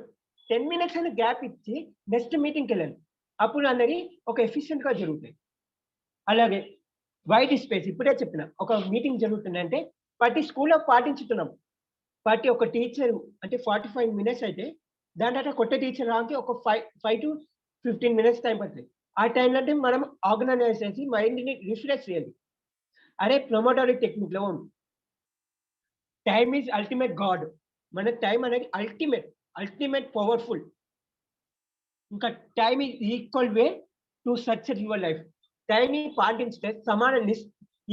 [SPEAKER 2] 10 మినిట్స్ అయినా గ్యాప్ ఇచ్చి నెక్స్ట్ మీటింగ్కి వెళ్ళండి. అప్పుడు అనేది ఒక ఎఫిషియెంట్ గా జరుగుతాయి. అలాగే వైట్ స్పేస్, ఇప్పుడే చెప్పిన, ఒక మీటింగ్ జరుగుతుందంటే ప్రతి స్కూల్లో పాటించుతున్నాం. ప్రతి ఒక టీచర్ అంటే 45 మినిట్స్ అయితే, దాని తర్వాత కొత్త టీచర్ రాకి ఒక 5 to 15 మినిట్స్ టైం పడుతుంది. ఆ టైంలో అంటే మనం ఆర్గనైజ్ చేసి మైండ్ని రిఫ్రెష్ చేయాలి. అదే ప్రొమోటరీ టెక్నిక్ లో ఉంది. Time is ultimate God. మన టైం అనేది అల్టిమేట్ పవర్ఫుల్. ఇంకా time is equal way to success your life. టైంని పాటించితే సమానం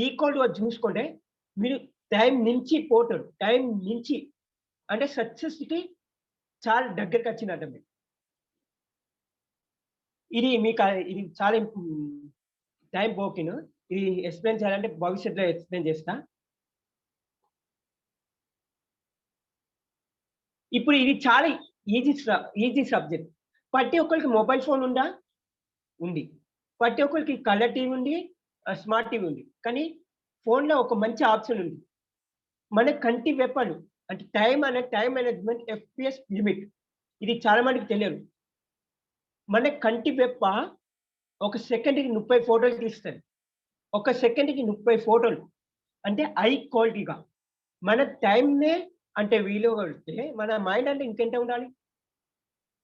[SPEAKER 2] ఈక్వల్ గా చూసుకుంటే మీరు టైం నుంచి పోతారు. టైం నుంచి అంటే సక్సెస్ కి చాలా దగ్గరికి వచ్చినట్టు. ఇది చాలా టైం పోకిను. ఇది ఎక్స్ప్లెయిన్ చేయాలంటే భవిష్యత్తులో ఎక్స్ప్లెయిన్ చేస్తా. ఇప్పుడు ఇది చాలా ఈజీ సబ్జెక్ట్. ప్రతి ఒక్కరికి మొబైల్ ఫోన్ ఉందా? ఉంది. ప్రతి ఒక్కరికి కలర్ టీవీ ఉంది, స్మార్ట్ టీవీ ఉంది. కానీ ఫోన్‌లో ఒక మంచి ఆప్షన్ ఉంది. మన కంటి వెప్పలు అంటే టైం మేనేజ్మెంట్ ఎఫ్‌పిఎస్ లిమిట్. ఇది చాలా మందికి తెలియదు. మన కంటి వెప్ప ఒక సెకండ్‌కి 30 ఫోటోలు తీస్తది. ఒక సెకండ్‌కి 30 ఫోటోలు. అంటే హై క్వాలిటీగా. మన టైంనే అంటే వీలు కొడితే మన మైండ్ అంటే ఇంకెంత ఉండాలి?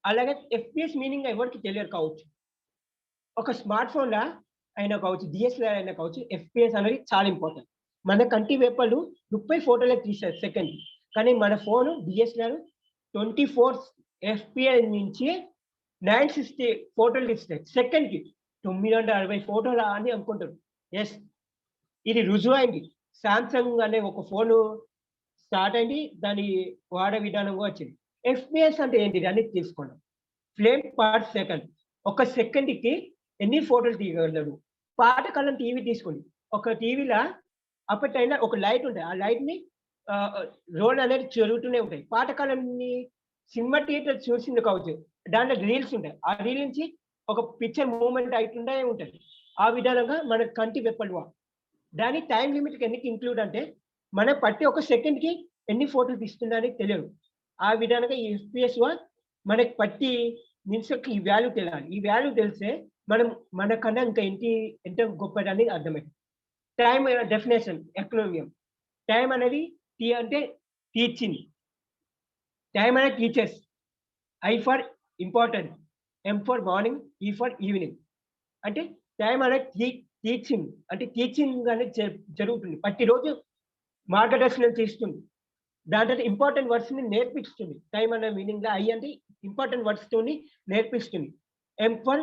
[SPEAKER 2] అలాగే ఎఫ్‌పిఎస్ మీనింగ్ ఎవరికీ తెలియదు కావచ్చు. ఒక స్మార్ట్ ఫోన్‌లా అయినా కావచ్చు, డీఎస్ఎల్ఆర్ అయినా కావచ్చు, ఎఫ్‌పిఎస్ అనేది చాలా ఇంపార్టెంట్. మన కంటి వెప్పలు 30 ఫోటోలే తీస్తది సెకండ్‌కి. కానీ మన ఫోను డీఎస్ఎల్ఆర్ 24 ఎఫ్‌పిఎస్ నుంచి 960 ఫోటోలు తీస్తాయి సెకండ్‌కి. 960 ఫోటోలా అని అనుకుంటారు. యెస్, ఇది రుజువైంది. సామ్‌సంగ్ అనే ఒక ఫోను స్టార్ట్ అయింది. దాని వాడే విధానం కూడా వచ్చింది. ఎఫ్‌పిఎస్ అంటే ఏంటిది అనేది తెలుసుకోండి. Frame per second. ఒక సెకండ్‌కి ఎన్ని ఫోటోలు తీయగలరు? పాతకాలం టీవీ తీసుకోండి. ఒక టీవీలో అప్పటైనా ఒక లైట్ ఉంటాయి. ఆ లైట్‌ని రోల్ అనేది జరుగుతూనే ఉంటాయి. పాతకాలంని సినిమా థియేటర్ చూసింది కావచ్చు. దాంట్లో రీల్స్ ఉంటాయి. ఆ రీల్ నుంచి ఒక పిక్చర్ మూవ్‌మెంట్ అయితుండే ఉంటది. ఆ విధానంగా మన కంటి వెప్పలు. దాని టైం లిమిట్‌కి ఎందుకు ఇంక్లూడ్ అంటే, మనం ప్రతి ఒక్క సెకండ్‌కి ఎన్ని ఫోటోలు తీస్తుందని తెలియదు. ఆ విధానంగా ఈ ఎఫ్‌పిఎస్ మనకి ప్రతి నిమిషంకి ఈ వాల్యూ తెలియాలి. ఈ వాల్యూ తెలిస్తే మనం మనకన్నా ఇంకా ఎంత గొప్పదని అర్థమవుతుంది. టైం డెఫినేషన్ ఎకనామియం. టైం అనేది టీ అంటే టీచింగ్. టైం అనేది teachers. I for important, M for morning, E for evening. అంటే టైం అనేది టీచింగ్, అంటే టీచింగ్ అనేది జరుగుతుంది. ప్రతిరోజు మార్గదర్శనం చేస్తుంది. దాంట్లో ఇంపార్టెంట్ వర్డ్స్ ని నేర్పిస్తుంది. టైం అనే మీనింగ్ లో ఐ అంటే ఇంపార్టెంట్ వర్డ్స్ తోని నేర్పిస్తుంది. ఎం ఫర్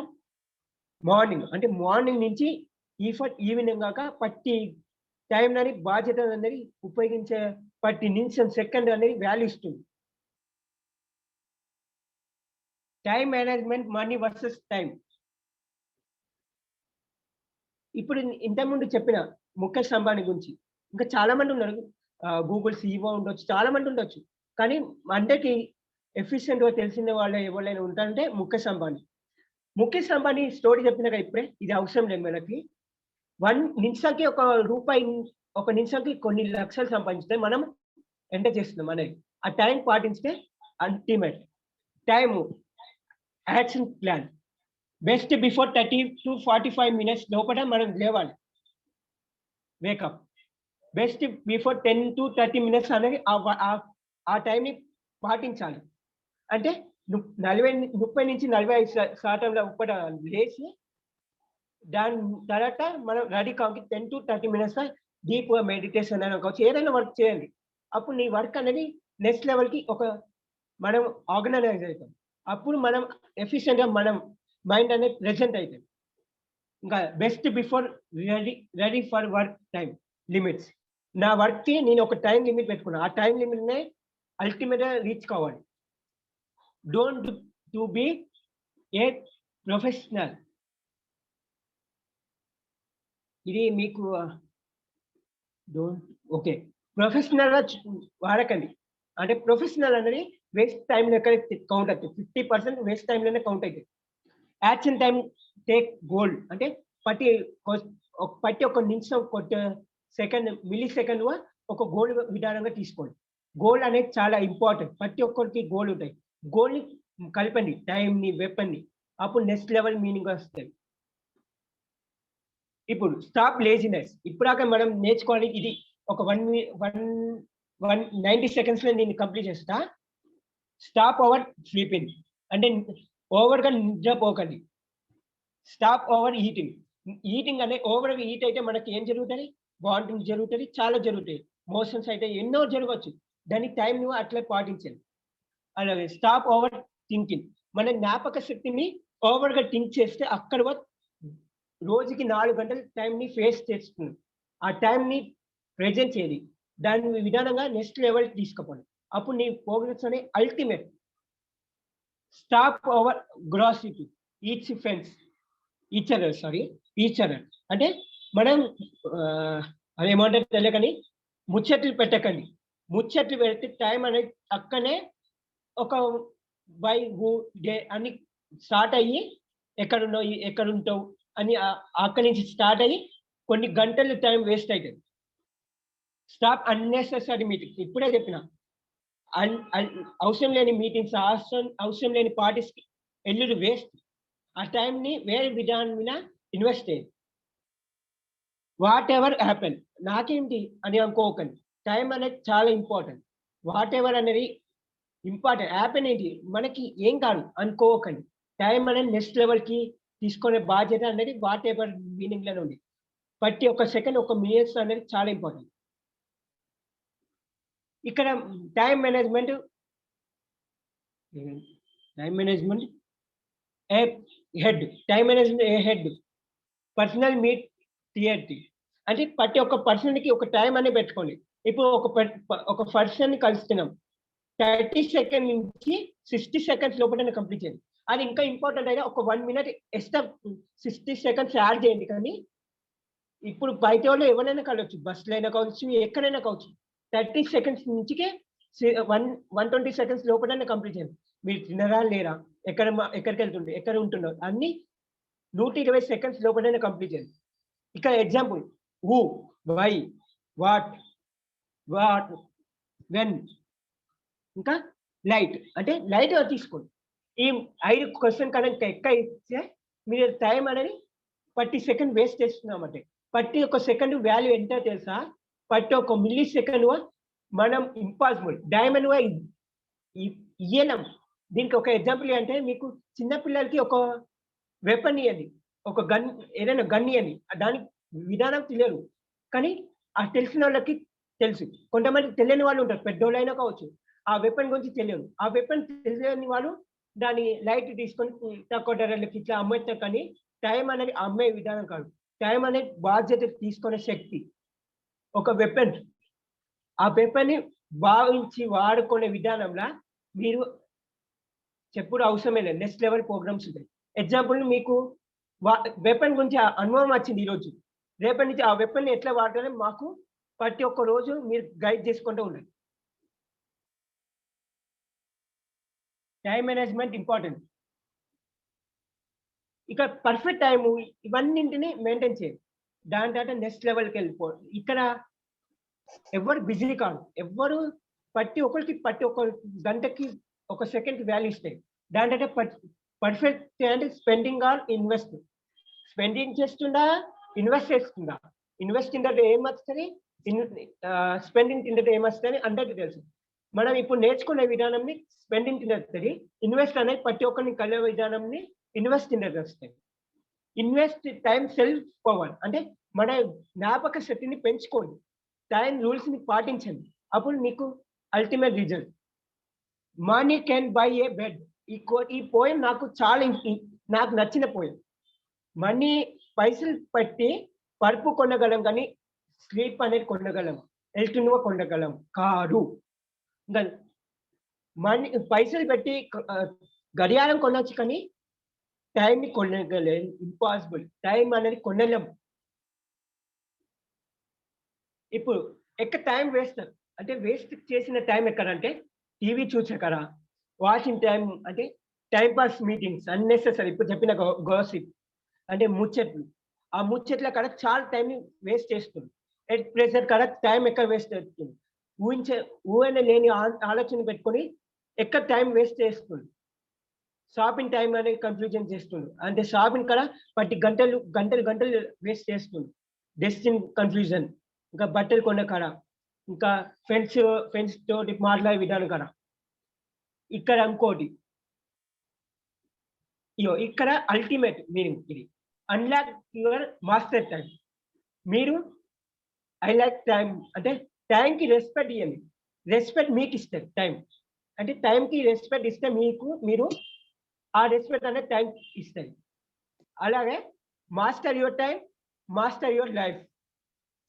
[SPEAKER 2] మార్నింగ్ అంటే మార్నింగ్ నుంచి, ఈ ఫర్ ఈవినింగ్ కాక ప్రతి టైం అనేది బాధ్యత అనేది ఉపయోగించే ప్రతి నిమిషం సెకండ్ అనేది వాల్యూ ఇస్తుంది. Time management, money versus time. ఇప్పుడు ఇంతకుముందు చెప్పిన ముఖేష్ అంబానీ గురించి ఇంకా చాలా మంది ఉన్నారు. గూగుల్ CEO ఉండొచ్చు, చాలా మంది ఉండొచ్చు. కానీ అందరికి ఎఫిషియెంట్ గా తెలిసిన వాళ్ళు ఎవరైనా ఉంటారంటే ముఖేష్ అంబానీ. ముఖేష్ అంబానీ స్టోరీ చెప్పిన కదా ఇప్పుడే, ఇది అవసరం లేదు మనకి. 1 నిమిషానికి ఒక నిమిషానికి కొన్ని లక్షలు సంపాదించితే మనం ఎంత చేస్తున్నాం అనేది ఆ టైం పాటించితే ultimate. Time action plan. Best before 30 to 45 minutes లోపల మనం లేవాలి. Wake up. Best before 10 to 30 minutes అనేది ఆ టైంని పాటించాలి. అంటే 30 నుంచి 45% లోపల లేచి దాని తర్వాత మనం రెడీ కాకి 10 to 30 minutes డీప్ మెడిటేషన్ అని కావచ్చు, ఏదైనా వర్క్ చేయండి. అప్పుడు నీ వర్క్ అనేది నెక్స్ట్ లెవెల్కి మనం ఆర్గనైజ్ అవుతాం. అప్పుడు మనం ఎఫిషియెంట్ గా మనం మైండ్ అనేది ప్రెజెంట్ అవుతుంది. ఇంకా best before ready for work time limits. నా వర్క్ కి నేను ఒక టైం లిమిట్ పెట్టుకున్నా. ఆ టైం లిమిట్ నే అల్టిమేట్ గా రీచ్ కావాలి. Don't to be a professional. ఇది మీకు ఓకే. ప్రొఫెషనల్ గా వాడకండి. అంటే ప్రొఫెషనల్ అనేది వేస్ట్ టైం లెక్క కౌంట్ అవుతుంది. 50% వేస్ట్ టైం లోనే కౌంట్ అవుతుంది. Action time take goal. అంటే ప్రతి ఒక్క నిమిషం సెకండ్ మిల్లీ సెకండ్ ఒక గోల్ విధానంగా తీసుకోండి. గోల్ అనేది చాలా ఇంపార్టెంట్. ప్రతి ఒక్కరికి గోల్ ఉంటాయి. గోల్ ని కలపండి, టైం ని, వెపన్ ని. అప్పుడు నెక్స్ట్ లెవెల్ మీనింగ్ వస్తాయి. ఇప్పుడు స్టాప్ లేజినెస్. ఇప్పుడాక మనం నేర్చుకోవాలి. ఇది ఒక 90 seconds లో నేను కంప్లీట్ చేస్తా. Stop over sleeping. అంటే ఓవర్ గా నిద్రపోకండి. Stop over eating. ఈటింగ్ అనే ఓవర్ ఈట్ అయితే మనకి ఏం జరుగుతుంది? వామిటింగ్ జరుగుతుంది, చాలా జరుగుతాయి. మోషన్స్ అయితే ఎన్నో జరగవచ్చు. దానికి టైం నువ్వు అట్లా పాటించాలి. అలాగే స్టాప్ ఓవర్ థింకింగ్. మన జ్ఞాపక శక్తిని ఓవర్ గా థింక్ చేస్తే అక్కడ రోజుకి 4 గంటల టైం ని ఫేస్ చేస్తుంది. ఆ టైం ని ప్రెజెంట్ చేయాలి. దాని విధానంగా నెక్స్ట్ లెవెల్ తీసుకుపోండి. అప్పుడు నీ ప్రోగ్రెస్ అనే అల్టిమేట్. స్టాప్ ఓవర్ గ్రాసిటీ. ఈచ్ అదర్ అంటే మనం అదేమంటారు తెలియకని ముచ్చట్లు పెట్టకండి. ముచ్చట్లు పెడితే టైం అనేది అక్కనే ఒక బై డే అని స్టార్ట్ అయ్యి ఎక్కడుంటావు అని అక్కడి నుంచి స్టార్ట్ అయ్యి కొన్ని గంటలు టైం వేస్ట్ అవుతుంది. Stop unnecessary meetings. ఇప్పుడే చెప్పిన అవసరం లేని మీటింగ్స్, అవసరం లేని పార్టీస్కి ఎల్లుడు వేస్ట్. ఆ టైంని వేరే విధానం మీద ఇన్వెస్ట్ చేయండి. What ever happen. నాకేంటి అని అనుకోకండి. టైం అనేది చాలా ఇంపార్టెంట్. వాట్ ఎవర్ అనేది ఇంపార్టెంట్. హ్యాపెన్ ఏంటి మనకి ఏం కాదు అనుకోకండి. టైం అనేది నెక్స్ట్ లెవెల్కి తీసుకునే బాధ్యత అనేది వాట్ ఎవర్ మీనింగ్ లోనే ఉంది. ప్రతి ఒక్క సెకండ్, ఒక మినిట్స్ అనేది చాలా ఇంపార్టెంట్. ఇక్కడ time management a head. Time management a head. Personal meet thirty. అంటే ప్రతి ఒక్క పర్సన్కి ఒక టైం అనేది పెట్టుకోండి. ఇప్పుడు ఒక పర్సన్ కలుస్తున్నాం, 30 seconds నుంచి 60 seconds లోపల కంప్లీట్ చేయండి. అది ఇంకా ఇంపార్టెంట్ అయినా ఒక 1 minute ఎక్స్ట్రా 60 seconds యాడ్ చేయండి. కానీ ఇప్పుడు బయట వాళ్ళు ఎవరైనా కలవచ్చు, బస్సులో అయినా కావచ్చు, ఎక్కడైనా కావచ్చు. 30 seconds నుంచి 120 seconds లోపల కంప్లీట్ చేయండి. మీరు తినరా లేరా, ఎక్కడికి వెళ్తుండే, ఎక్కడ ఉంటున్నారు, అన్ని 120 seconds లోపల కంప్లీట్ చేయండి. ఇక్కడ example who, why, what, when, ఇంకా లైట్. అంటే లైట్ తీసుకోండి. ఈ 5 క్వశ్చన్ కనుక ఎక్కువ ఇస్తే మీరు టైం అనేది ప్రతి సెకండ్ వేస్ట్ చేస్తున్నామంటే ప్రతి ఒక్క సెకండ్ వాల్యూ ఎంత తెలుసా? ప్రతి ఒక్క మిల్లీ సెకండ్ మనం ఇంపాసిబుల్ డైమండ్ ఇయ్యలేం. దీనికి ఒక ఎగ్జాంపుల్ అంటే మీకు చిన్న పిల్లలకి ఒక వెపన్ ఇవ్వండి, ఒక గన్, ఏదైనా గన్ ఇవ్వండి, దానికి విధానం తెలియదు, కానీ ఆ తెలిసిన వాళ్ళకి తెలుసు. కొంతమంది తెలియని వాళ్ళు ఉంటారు, పెద్దోళ్ళైనా కావచ్చు, ఆ వెపన్ గురించి తెలియదు. ఆ వెపన్ తెలియని వాళ్ళు దాని లైట్ తీసుకొని తక్కువ ధరలకి ఇట్లా అమ్మేస్తారు. కానీ టైం అనేది అమ్మే విధానం కాదు. టైం అనేది బాధ్యత తీసుకునే శక్తి, ఒక వెపన్. ఆ వెపన్ని భావించి వాడుకునే విధానంలో మీరు చెప్పుడు అవసరమే లేదు. నెక్స్ట్ లెవెల్ ప్రోగ్రామ్స్ ఉంటాయి. ఎగ్జాంపుల్ మీకు వెపన్ గురించి అనుభవం వచ్చింది ఈరోజు, రేపటి నుంచి ఆ వెపన్ ఎట్లా వాడాలని మాకు ప్రతి ఒక్క రోజు మీరు గైడ్ చేసుకుంటూ ఉండండి. Time management important. ఇక పర్ఫెక్ట్ టైము ఇవన్నింటిని మెయింటైన్ చేయాలి. దాని తర్వాత నెక్స్ట్ లెవెల్కి వెళ్ళిపోవాలి. ఇక్కడ ఎవరు బిజీ కాదు, ఎవరు ప్రతి ఒక్క గంటకి ఒక సెకండ్కి వాల్యూ ఇస్తాయి. దాని తర్వాత పర్ఫెక్ట్ అంటే స్పెండింగ్ ఆర్ ఇన్వెస్ట్. స్పెండింగ్ చేస్తుందా, ఇన్వెస్ట్ చేస్తుందా? ఇన్వెస్ట్ ఇంటే ఏమొస్తుంది, స్పెండింగ్ ఇంటే ఏమొస్తుంది అందరికీ తెలుసు. మనం ఇప్పుడు నేర్చుకునే విధానంని స్పెండింగ్ కింద వస్తుంది. ఇన్వెస్ట్ అనేది ప్రతి ఒక్కరిని కలిగే విధానంని ఇన్వెస్ట్ కింద వస్తుంది. ఇన్వెస్ట్ టైం సెల్ఫ్ పవర్ అంటే మన జ్ఞాపక శక్తిని పెంచుకోండి, టైం రూల్స్ ని పాటించండి, అప్పుడు మీకు ultimate result. Money can buy A bed. ఈ పోయం నాకు చాలా నాకు నచ్చిన పోయం. మనీ పైసలు పెట్టి పరుపు కొనగలం, కానీ స్లీప్ అనేది కొనగలం, హెల్త్ను కొనగలం కారు. మనీ పైసలు పెట్టి గడియారం కొనవచ్చు, కానీ టైంని కొనగలేం, ఇంపాసిబుల్. టైం అనేది కొనలేం. ఇప్పుడు టైం వేస్ట్ అంటే వేస్ట్ చేసిన టైం ఎక్కడంటే టీవీ చూసాకరా, వాచింగ్ టైం అంటే టైం పాస్ మీటింగ్స్ అన్నెసెసరీ. ఇప్పుడు చెప్పిన గాసిప్ అంటే ముచ్చట్లు, ఆ ముచ్చట్ల కాడ చాలా టైంని వేస్ట్ చేస్తుంది. ఎట్ ప్రెజర్ కాడ టైం ఎక్కడ వేస్ట్ చేస్తుంది, ఊహన లేని ఆలోచన పెట్టుకొని ఎక్కడ టైం వేస్ట్ చేస్తుంది. షాపింగ్ టైం అనేది కన్ఫ్యూజన్ చేస్తుంది, అంటే షాపింగ్ కాడ ప్రతి గంటలు వేస్ట్ చేస్తుంది. డెస్టిన్ కన్ఫ్యూజన్. ఇంకా బట్టలు కొన్న కాడ, ఇంకా ఫ్రెండ్స్ తోటి మాట్లాడే విధానం కాడ. ఇక్కడ ఇంకోటి, ఇక్కడ అల్టిమేట్ మీనింగ్ ఇది, అన్లాక్ యువర్ మాస్టర్ టైం. మీరు ఐ లైక్ టైం అంటే టైంకి రెస్పెక్ట్ ఇవ్వండి. రెస్పెక్ట్ మీకు ఇస్తారు టైం అంటే, టైంకి రెస్పెక్ట్ ఇస్తే మీరు ఆ రెస్పెక్ట్ అనేది టైం ఇస్తుంది. అలాగే master your time, master your life.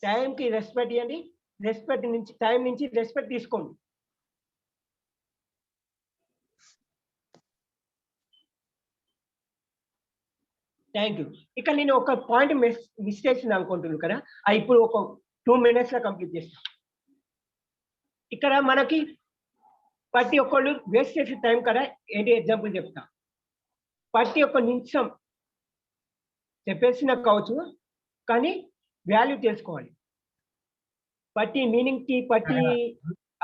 [SPEAKER 2] టైంకి రెస్పెక్ట్ ఇవ్వండి, రెస్పెక్ట్ నుంచి టైం నుంచి రెస్పెక్ట్ తీసుకోండి. Thank you. ఇక నేను ఒక పాయింట్ మిస్ చేసింది అనుకుంటున్నాను కదా, ఇప్పుడు ఒక 2 minutes లో కంప్లీట్ చేస్తాను. ఇక్కడ మనకి ప్రతి ఒక్కళ్ళు వేస్ట్ చేసే టైం కదా, ఏంటి ఎగ్జాంపుల్ చెప్తా. ప్రతి ఒక్క నిమిషం చెప్పేసిన కావచ్చు, కానీ వాల్యూ తెలుసుకోవాలి. ప్రతి మీనింగ్కి, ప్రతి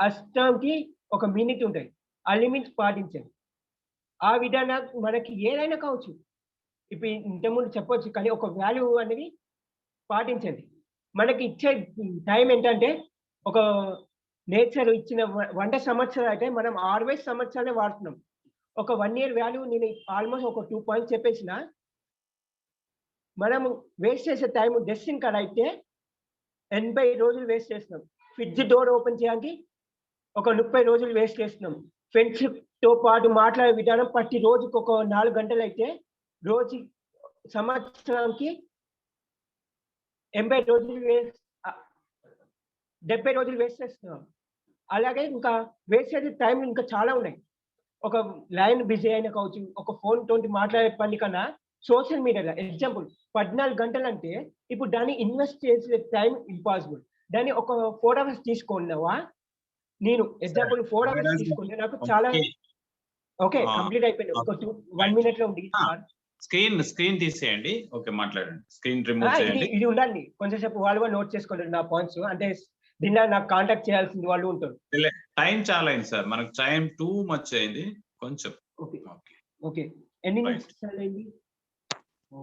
[SPEAKER 2] అర్థంకి ఒక మీనింగ్ ఉంటాయి. ఆ లిమిట్స్ పాటించండి. ఆ విధంగా మనకి ఏదైనా కావచ్చు, ఇప్పుడు ఇంతకుముందు చెప్పొచ్చు, కానీ ఒక వాల్యూ అనేది పాటించండి. మనకి ఇచ్చే టైం ఏంటంటే, ఒక నేచర్ ఇచ్చిన 100 సంవత్సరాలు అయితే మనం 60 సంవత్సరాలే వాడుతున్నాం. ఒక 1 year వాల్యూ నేను ఆల్మోస్ట్ ఒక 2 points చెప్పేసిన. మనం వేస్ట్ చేసే టైం డెస్టిన్ కాడ అయితే 80 రోజులు వేస్ట్ చేస్తున్నాం. ఫ్రిడ్జ్ డోర్ ఓపెన్ చేయడానికి ఒక 30 రోజులు వేస్ట్ చేస్తున్నాం. ఫ్రెండ్స్తో పాటు మాట్లాడే విధానం ప్రతి రోజుకి ఒక 4 గంటలు అయితే, రోజు సంవత్సరానికి 80 రోజులు 70 రోజులు వేస్ట్ చేస్తున్నాం. అలాగే ఇంకా వేస్ట్ చేసే టైం ఇంకా చాలా ఉన్నాయి. ఒక లైన్ బిజీ అయినా కావచ్చు, ఒక ఫోన్ తోటి మాట్లాడే పని కన్నా సోషల్ మీడియాలో ఎగ్జాంపుల్ 14 గంటలు అంటే, ఇప్పుడు దాన్ని ఇన్వెస్ట్ చేసే టైం ఇంపాసిబుల్. దాన్ని ఒక 4 hours తీసుకున్నావా, నేను ఎగ్జాంపుల్ 4 hours తీసుకుంటే నాకు చాలా ఓకే కంప్లీట్ అయిపోయింది. ఒక 1 minute లో ఉంది.
[SPEAKER 3] స్క్రీన్ తీసేయండి. ఓకే, మాట్లాడండి. స్క్రీన్ రిమూవ్ చేయండి.
[SPEAKER 2] ఇది ఉండండి, కొంచెంసేపు వాళ్ళు నోట్ చేసుకుంటారు నా పాయింట్స్. అంటే దీనిలో నాకు కాంటాక్ట్ చేయాల్సింది వాళ్ళు ఉంటారు.
[SPEAKER 3] టైం చాలా అయింది సార్, మనకు టైం టూ మచ్ అయింది కొంచెం.
[SPEAKER 2] ఓకే.
[SPEAKER 3] ఓకే.
[SPEAKER 2] ఓకే. ఎన్ని
[SPEAKER 3] Right.
[SPEAKER 2] నిమిషాలు అయింది? ఓ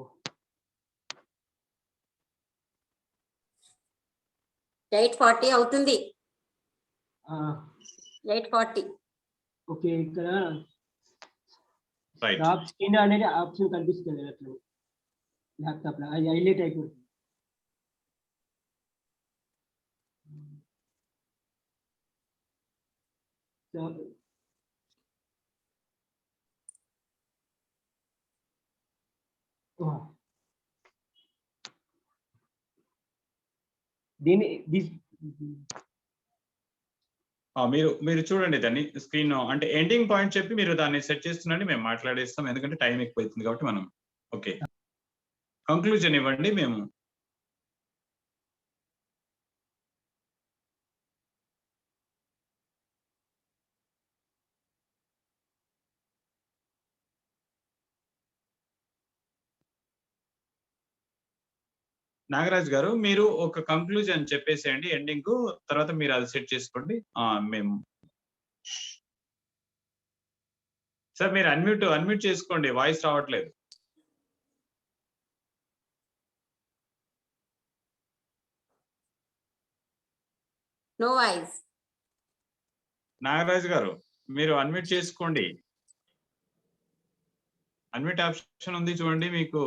[SPEAKER 1] 8:40 అవుతుంది.
[SPEAKER 2] ఆ,
[SPEAKER 1] 8:40.
[SPEAKER 2] ఓకే. ఇక్కడ
[SPEAKER 3] రైట్.
[SPEAKER 2] డ్రాప్ స్క్రీన్ అనేది ఆప్షన్ కనిపిస్తుంది అట్లా ల్యాప్టాప్ లో, అది హైలైట్ అయిపోతుంది. దీని
[SPEAKER 3] మీరు మీరు చూడండి దాన్ని స్క్రీన్ అంటే ఎండింగ్ పాయింట్ చెప్పి మీరు దాన్ని సెట్ చేస్తుండండి, మేము మాట్లాడేస్తాం. ఎందుకంటే టైం ఎక్కువ అవుతుంది కాబట్టి మనం. ఓకే, కంక్లూజన్ ఇవ్వండి. మేము నాగరాజ్ గారు మీరు ఒక కంక్లూజన్ చెప్పేసేయండి ఎండింగ్, తర్వాత మీరు అది సెట్ చేసుకోండి. మేము సార్ మీరు అన్మ్యూట్ చేసుకోండి, వాయిస్ రావట్లేదు.
[SPEAKER 1] No voice.
[SPEAKER 3] నాగరాజ్ గారు మీరు అన్మ్యూట్ చేసుకోండి, అన్మ్యూట్ ఆప్షన్ ఉంది చూడండి మీకు.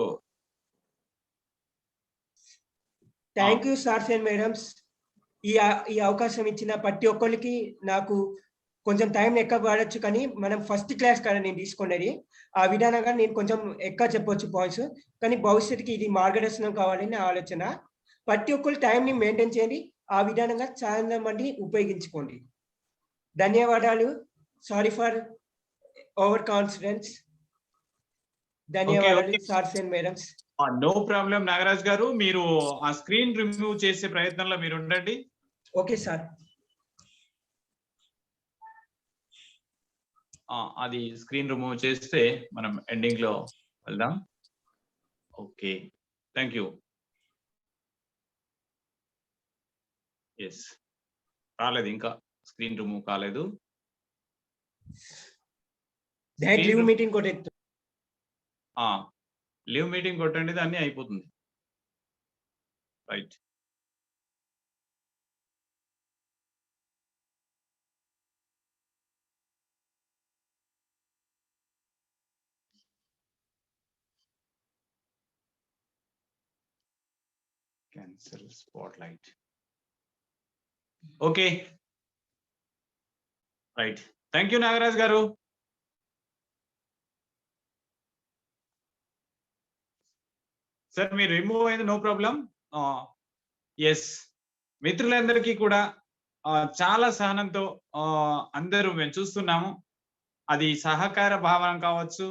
[SPEAKER 2] Thank you sirs and madams. ఈ అవకాశం ఇచ్చిన ప్రతి ఒక్కరికి నాకు కొంచెం టైం ఎక్కువ పడవచ్చు, కానీ మనం ఫస్ట్ క్లాస్ కదా నేను తీసుకున్నది, ఆ విధానంగా నేను కొంచెం ఎక్కువ చెప్పొచ్చు పాయింట్స్, కానీ భవిష్యత్తుకి ఇది మార్గదర్శనం కావాలని నా ఆలోచన. ప్రతి ఒక్కరు టైంని మెయింటైన్ చేయండి, ఆ విధానంగా చాలా మంది ఉపయోగించుకోండి. ధన్యవాదాలు. Sorry for over confidence. ధన్యవాదాలు sirs and madams.
[SPEAKER 3] No problem Nagaraj గారు, మీరు ఆ స్క్రీన్ రిమూవ్ చేసే ప్రయత్నంలో మీరు ఉండండి.
[SPEAKER 2] Okay sir.
[SPEAKER 3] అది స్క్రీన్ రిమూవ్ చేస్తే మనం ఎండింగ్ లో వెళ్దాం. Okay, thank you. ఎస్, రాలేదు, ఇంకా స్క్రీన్ రిమూవ్ కాలేదు.
[SPEAKER 2] లీవ్ మీటింగ్ కొట్టండి.
[SPEAKER 3] లీవ్ మీటింగ్ కొట్టండి, దాన్ని అయిపోతుంది. Right. Cancel spotlight. Okay. Right. Thank you, Nagaraj garu. Sir, me remove అయింది, no problem. Yes. మిత్రులందరికీ కూడా చాలా సహనంతో అందరూ మేము చూస్తున్నాము. అది సహకార భావన కావచ్చు,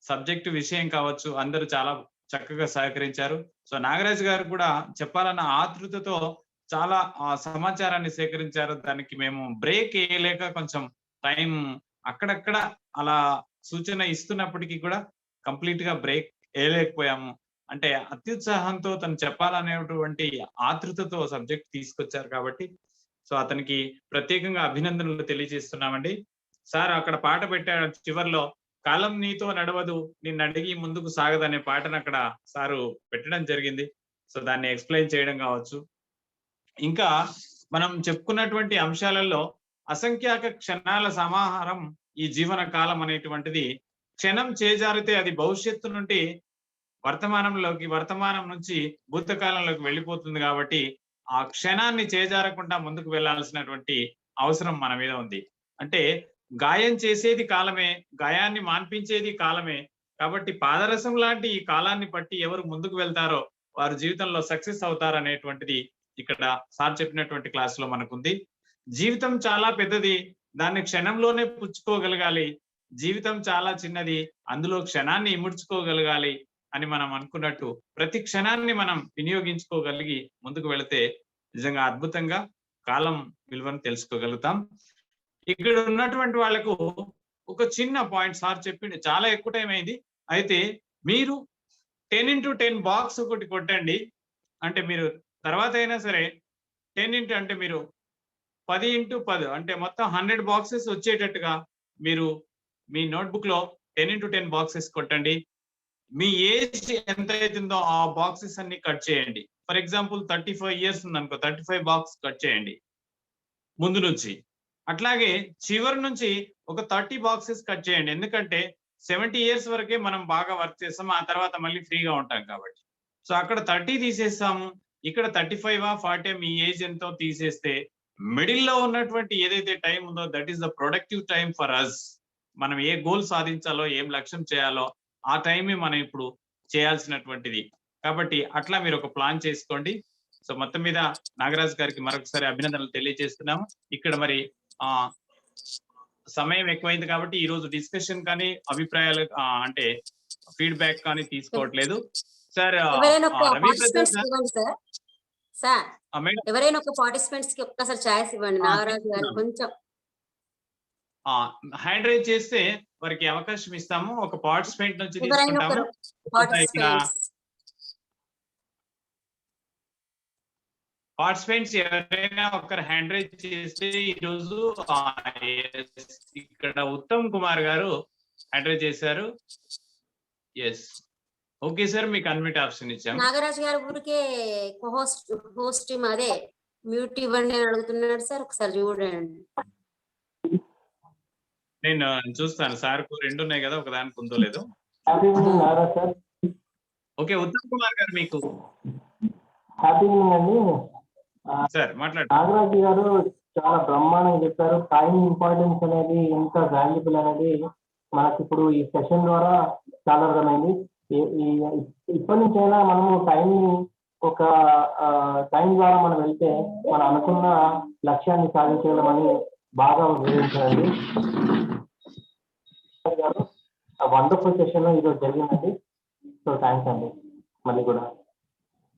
[SPEAKER 3] సబ్జెక్టు విషయం కావచ్చు, అందరూ చాలా చక్కగా సహకరించారు. సో నాగరాజ్ గారు కూడా చెప్పాలన్న ఆతృతతో చాలా సమాచారాన్ని సేకరించారు. దానికి మేము బ్రేక్ వేయలేక కొంచెం టైం అక్కడక్కడ అలా సూచన ఇస్తున్నప్పటికీ కూడా కంప్లీట్ గా బ్రేక్ వేయలేకపోయాము. అంటే అత్యుత్సాహంతో తను చెప్పాలనేటువంటి ఆతృతతో సబ్జెక్ట్ తీసుకొచ్చారు కాబట్టి సో అతనికి ప్రత్యేకంగా అభినందనలు తెలియజేస్తున్నామండి. సార్ అక్కడ పాట పెట్టాడు చివర్లో, కాలం నీతో నడవదు నిన్ను అడిగి ముందుకు సాగదనే పాటను అక్కడ సారు పెట్టడం జరిగింది. సో దాన్ని ఎక్స్ప్లెయిన్ చేయడం కావచ్చు. ఇంకా మనం చెప్పుకున్నటువంటి అంశాలలో అసంఖ్యాక క్షణాల సమాహారం ఈ జీవన కాలం అనేటువంటిది, క్షణం చేజారితే అది భవిష్యత్తు నుండి వర్తమానంలోకి, వర్తమానం నుంచి భూతకాలంలోకి వెళ్ళిపోతుంది. కాబట్టి ఆ క్షణాన్ని చేజారకుండా ముందుకు వెళ్లాల్సినటువంటి అవసరం మన మీద ఉంది. అంటే గాయం చేసేది కాలమే, గాయాన్ని మాన్పించేది కాలమే. కాబట్టి పాదరసం లాంటి ఈ కాలాన్ని బట్టి ఎవరు ముందుకు వెళ్తారో వారు జీవితంలో సక్సెస్ అవుతారు అనేటువంటిది ఇక్కడ సార్ చెప్పినటువంటి క్లాస్ లో మనకుంది. జీవితం చాలా పెద్దది, దాన్ని క్షణంలోనే పుచ్చుకోగలగాలి. జీవితం చాలా చిన్నది, అందులో క్షణాన్ని ఇముడ్చుకోగలగాలి అని మనం అనుకున్నట్టు ప్రతి క్షణాన్ని మనం వినియోగించుకోగలిగి ముందుకు వెళితే నిజంగా అద్భుతంగా కాలం విలువను తెలుసుకోగలుగుతాం. ఇక్కడ ఉన్నటువంటి వాళ్ళకు ఒక చిన్న పాయింట్ సార్ చెప్పింది, చాలా ఎక్కువ టైం అయింది. అయితే మీరు 10x10 బాక్స్ ఒకటి కొట్టండి. అంటే మీరు తర్వాత అయినా సరే 10 అంటే మీరు 10x10 అంటే మొత్తం 100 బాక్సెస్ వచ్చేటట్టుగా మీరు మీ నోట్బుక్ లో 10 into 10 బాక్సెస్ కొట్టండి. మీ ఏజ్ ఎంత అవుతుందో ఆ బాక్సెస్ అన్ని కట్ చేయండి. ఫర్ ఎగ్జాంపుల్ 35 ఇయర్స్ ఉందనుకో, 35 బాక్స్ కట్ చేయండి ముందు నుంచి. అట్లాగే చివరి నుంచి ఒక 30 బాక్సెస్ కట్ చేయండి. ఎందుకంటే 70 ఇయర్స్ వరకే మనం బాగా వర్క్ చేస్తాం, ఆ తర్వాత మళ్ళీ ఫ్రీగా ఉంటాం కాబట్టి. సో అక్కడ 30 తీసేస్తాము, ఇక్కడ 35 40 మీ ఏజ్ ఎంతో తీసేస్తే మిడిల్ లో ఉన్నటువంటి ఏదైతే టైం ఉందో that is the productive time for us. మనం ఏ గోల్ సాధించాలో, ఏం లక్ష్యం చేయాలో ఆ టైమే మనం ఇప్పుడు చేయాల్సినటువంటిది. కాబట్టి అట్లా మీరు ఒక ప్లాన్ చేసుకోండి. సో మొత్తం మీద నాగరాజు గారికి మరొకసారి అభినందనలు తెలియజేస్తున్నాము. ఇక్కడ మరి సమయం ఎక్కువైంది కాబట్టి ఈ రోజు డిస్కషన్ కానీ అభిప్రాయాలు అంటే ఫీడ్బ్యాక్ కానీ తీసుకోవట్లేదు. సార్
[SPEAKER 1] ఎవరైనా ఒక పార్టిసిపెంట్స్ కి ఒక్కసారి ఛాయిస్ ఇవ్వండి. నాగరాజు గారు కొంచెం
[SPEAKER 3] హ్యాండ్ రైజ్ చేస్తే వారికి అవకాశం ఇస్తాము. ఒక పార్టిసిపెంట్ నుంచి తీసుకుంటాము. పార్టిసిపెంట్స్ ఎవరైనా ఒకరు హ్యాండ్ రైజ్ చేస్తే ఈరోజు ఇక్కడ ఉత్తమ్ కుమార్ గారు హ్యాండ్ రైజ్ చేశారు. ఎస్, ఓకే సార్, మీకు అన్మ్యూట్ ఆప్షన్ ఇచ్చాము.
[SPEAKER 1] నాగరాజు గారు ఊరికే హోస్ట్ అదే మ్యూట్ ఇవ్వండి అని అడుగుతున్నాడు సార్, ఒకసారి చూడండి.
[SPEAKER 3] నేను చూస్తాను సార్, 2 ఉన్నాయి కదా, ఒకదానికి ఉందో లేదో. ఓకే, ఉత్తమ్ కుమార్ గారు మీకు
[SPEAKER 5] హ్యాపీ ఈవినింగ్ అండి
[SPEAKER 3] సార్ మాట్లాడు.
[SPEAKER 5] నాగరాజు గారు చాలా బ్రహ్మాండంగా చెప్పారు. టైం ఇంపార్టెన్స్ అనేది ఎంత వాల్యుబుల్ అనేది మనకి ఇప్పుడు ఈ సెషన్ ద్వారా చాలా అర్థమైంది. ఇప్పటి నుంచైనా మనము టైంని ఒక టైం ద్వారా మనం వెళ్తే మనం అనుకున్న లక్ష్యాన్ని సాధించగలమని బాగా వివరించారండి. వండర్ఫుల్ సెషన్ ఈరోజు జరిగిందండి. సో థ్యాంక్స్ అండి. మళ్ళీ కూడా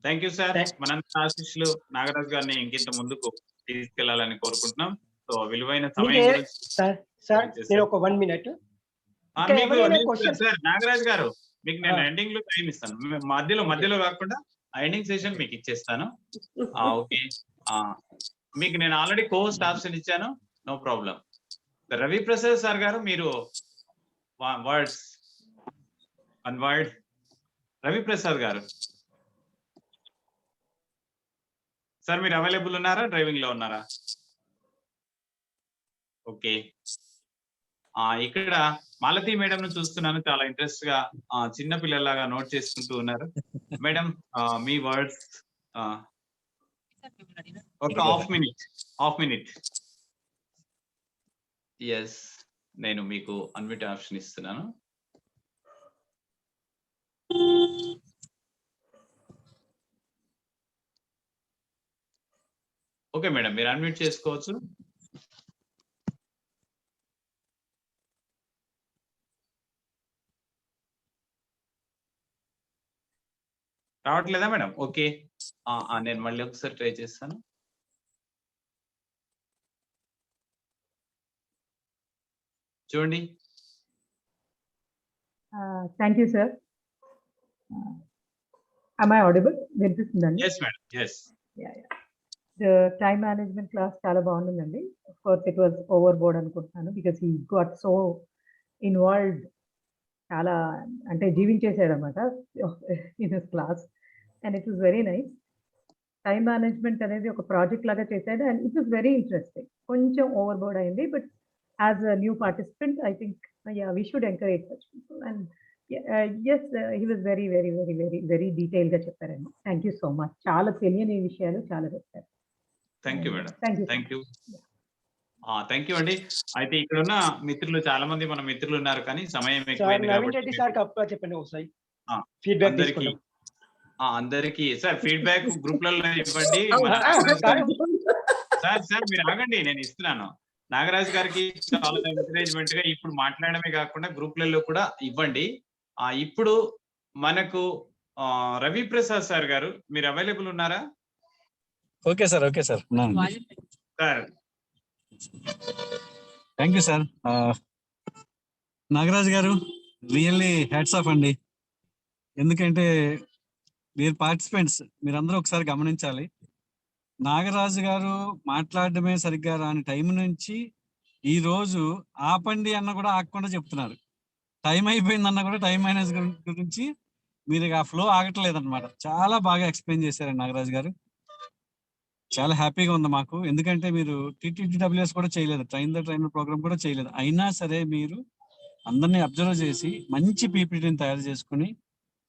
[SPEAKER 3] థ్యాంక్ యూ సార్. మనందరి ఆశీస్సులు నాగరాజు గారిని ఇంకింత ముందుకు తీసుకెళ్లాలని కోరుకుంటున్నాం. సో విలువైన సమయం
[SPEAKER 2] సార్ ఒక 1 minute
[SPEAKER 3] సార్. నాగరాజు గారు మీకు నేను ఎండింగ్ లో టైం ఇస్తాను. మధ్యలో కాకుండా ఎండింగ్ సెషన్ మీకు ఇచ్చేస్తాను. ఓకే, మీకు నేను ఆల్రెడీ కోస్ట్ ఆప్షన్ ఇచ్చాను, no problem. Ravi Prasad sir గారు మీరు వర్డ్స్ 1 word. రవి ప్రసాద్ గారు సార్ మీరు అవైలబుల్ ఉన్నారా, డ్రైవింగ్ లో ఉన్నారా? ఓకే, ఇక్కడ మాలతి మేడం ను చూస్తున్నాను, చాలా ఇంట్రెస్ట్ గా చిన్న పిల్లలాగా నోట్ చేసుకుంటూ ఉన్నారు. మేడం మీ వర్డ్స్ ఒక హాఫ్ మినిట్. ఎస్, నేను మీకు అన్మ్యూట్ ఆప్షన్ ఇస్తున్నాను. ఓకే మేడం, మీరు అన్మ్యూట్ చేసుకోవచ్చు. రావట్లేదా మేడం? ఓకే, నేను మళ్ళీ ఒకసారి ట్రై చేస్తాను. చూడండి.
[SPEAKER 6] Thank you sir. am I audible? వినిపిస్తుందండి?
[SPEAKER 3] yes madam, yes.
[SPEAKER 6] yeah. The time management class చాలా బాగుందండి. of course it was overboard అనుకుంటున్నాను, because he got so involved, చాలా అంటే జీవించేసాడు అన్నమాట in his class, and it was very nice. Time management అనేది ఒక project లాగా చేశాడు, and it was very interesting. కొంచెం ఓవర్బోర్డ్ అయింది, but as a new participant I think we should encourage such people, and yes, he was very very very very very detailed గా చెప్పారండి. Thank you so much. చాలా తెలియని విషయాలు చాలా చెప్పారు.
[SPEAKER 3] Thank you madam.
[SPEAKER 6] Thank
[SPEAKER 3] you thank you అండి. అయితే ఇక్కడ ఉన్న మిత్రులు చాలా మంది మన మిత్రులు ఉన్నారు, కానీ సమయం ఎక్కువైంది కాబట్టి
[SPEAKER 2] చెప్పండి ఒకసారి
[SPEAKER 3] అందరికి సార్ ఫీడ్బ్యాక్ గ్రూప్లలో ఇవ్వండి. సార్ మీరు ఆగండి, నేను ఇస్తున్నాను. నాగరాజు గారికి చాలా ఎంకరేజ్మెంట్ గా ఇప్పుడు మాట్లాడమే కాకుండా గ్రూప్లలో కూడా ఇవ్వండి. ఇప్పుడు మనకు రవి ప్రసాద్ సార్ గారు, మీరు అవైలబుల్ ఉన్నారా?
[SPEAKER 7] Okay sir sir. Thank you sir. Nagaraju గారు రియల్లీ హ్యాట్స్ ఆఫ్ అండి. ఎందుకంటే మీరు పార్టిసిపెంట్స్, మీరందరూ ఒకసారి గమనించాలి. నాగరాజు గారు మాట్లాడడమే సరిగ్గా రాని టైం నుంచి ఈ రోజు ఆపండి అన్న కూడా ఆగకుండా చెప్తున్నారు. టైం అయిపోయిందన్నా కూడా టైం మేనేజ్మెంట్ గురించి మీరు ఆ ఫ్లో ఆగట్లేదు అనమాట. చాలా బాగా ఎక్స్ప్లెయిన్ చేశారండి నాగరాజు గారు. చాలా హ్యాపీగా ఉంది మాకు. ఎందుకంటే మీరు TTTWS కూడా చేయలేదు, ట్రైన్ ద ట్రైనర్ ప్రోగ్రామ్ కూడా చేయలేదు. అయినా సరే మీరు అందరినీ అబ్జర్వ్ చేసి మంచి పీపీటీని తయారు చేసుకుని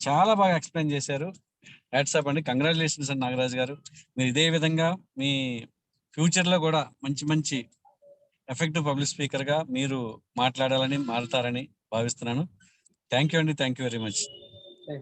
[SPEAKER 7] చాలా బాగా ఎక్స్ప్లెయిన్ చేశారు. హ్యాట్సాప్ అండి. కంగ్రాచులేషన్స్ అండి నాగరాజు గారు. మీరు ఇదే విధంగా మీ ఫ్యూచర్ లో కూడా మంచి మంచి ఎఫెక్టివ్ పబ్లిక్ స్పీకర్ గా మీరు మాట్లాడాలని, మారుతారని భావిస్తున్నాను. థ్యాంక్ యూ అండి. Thank you very much.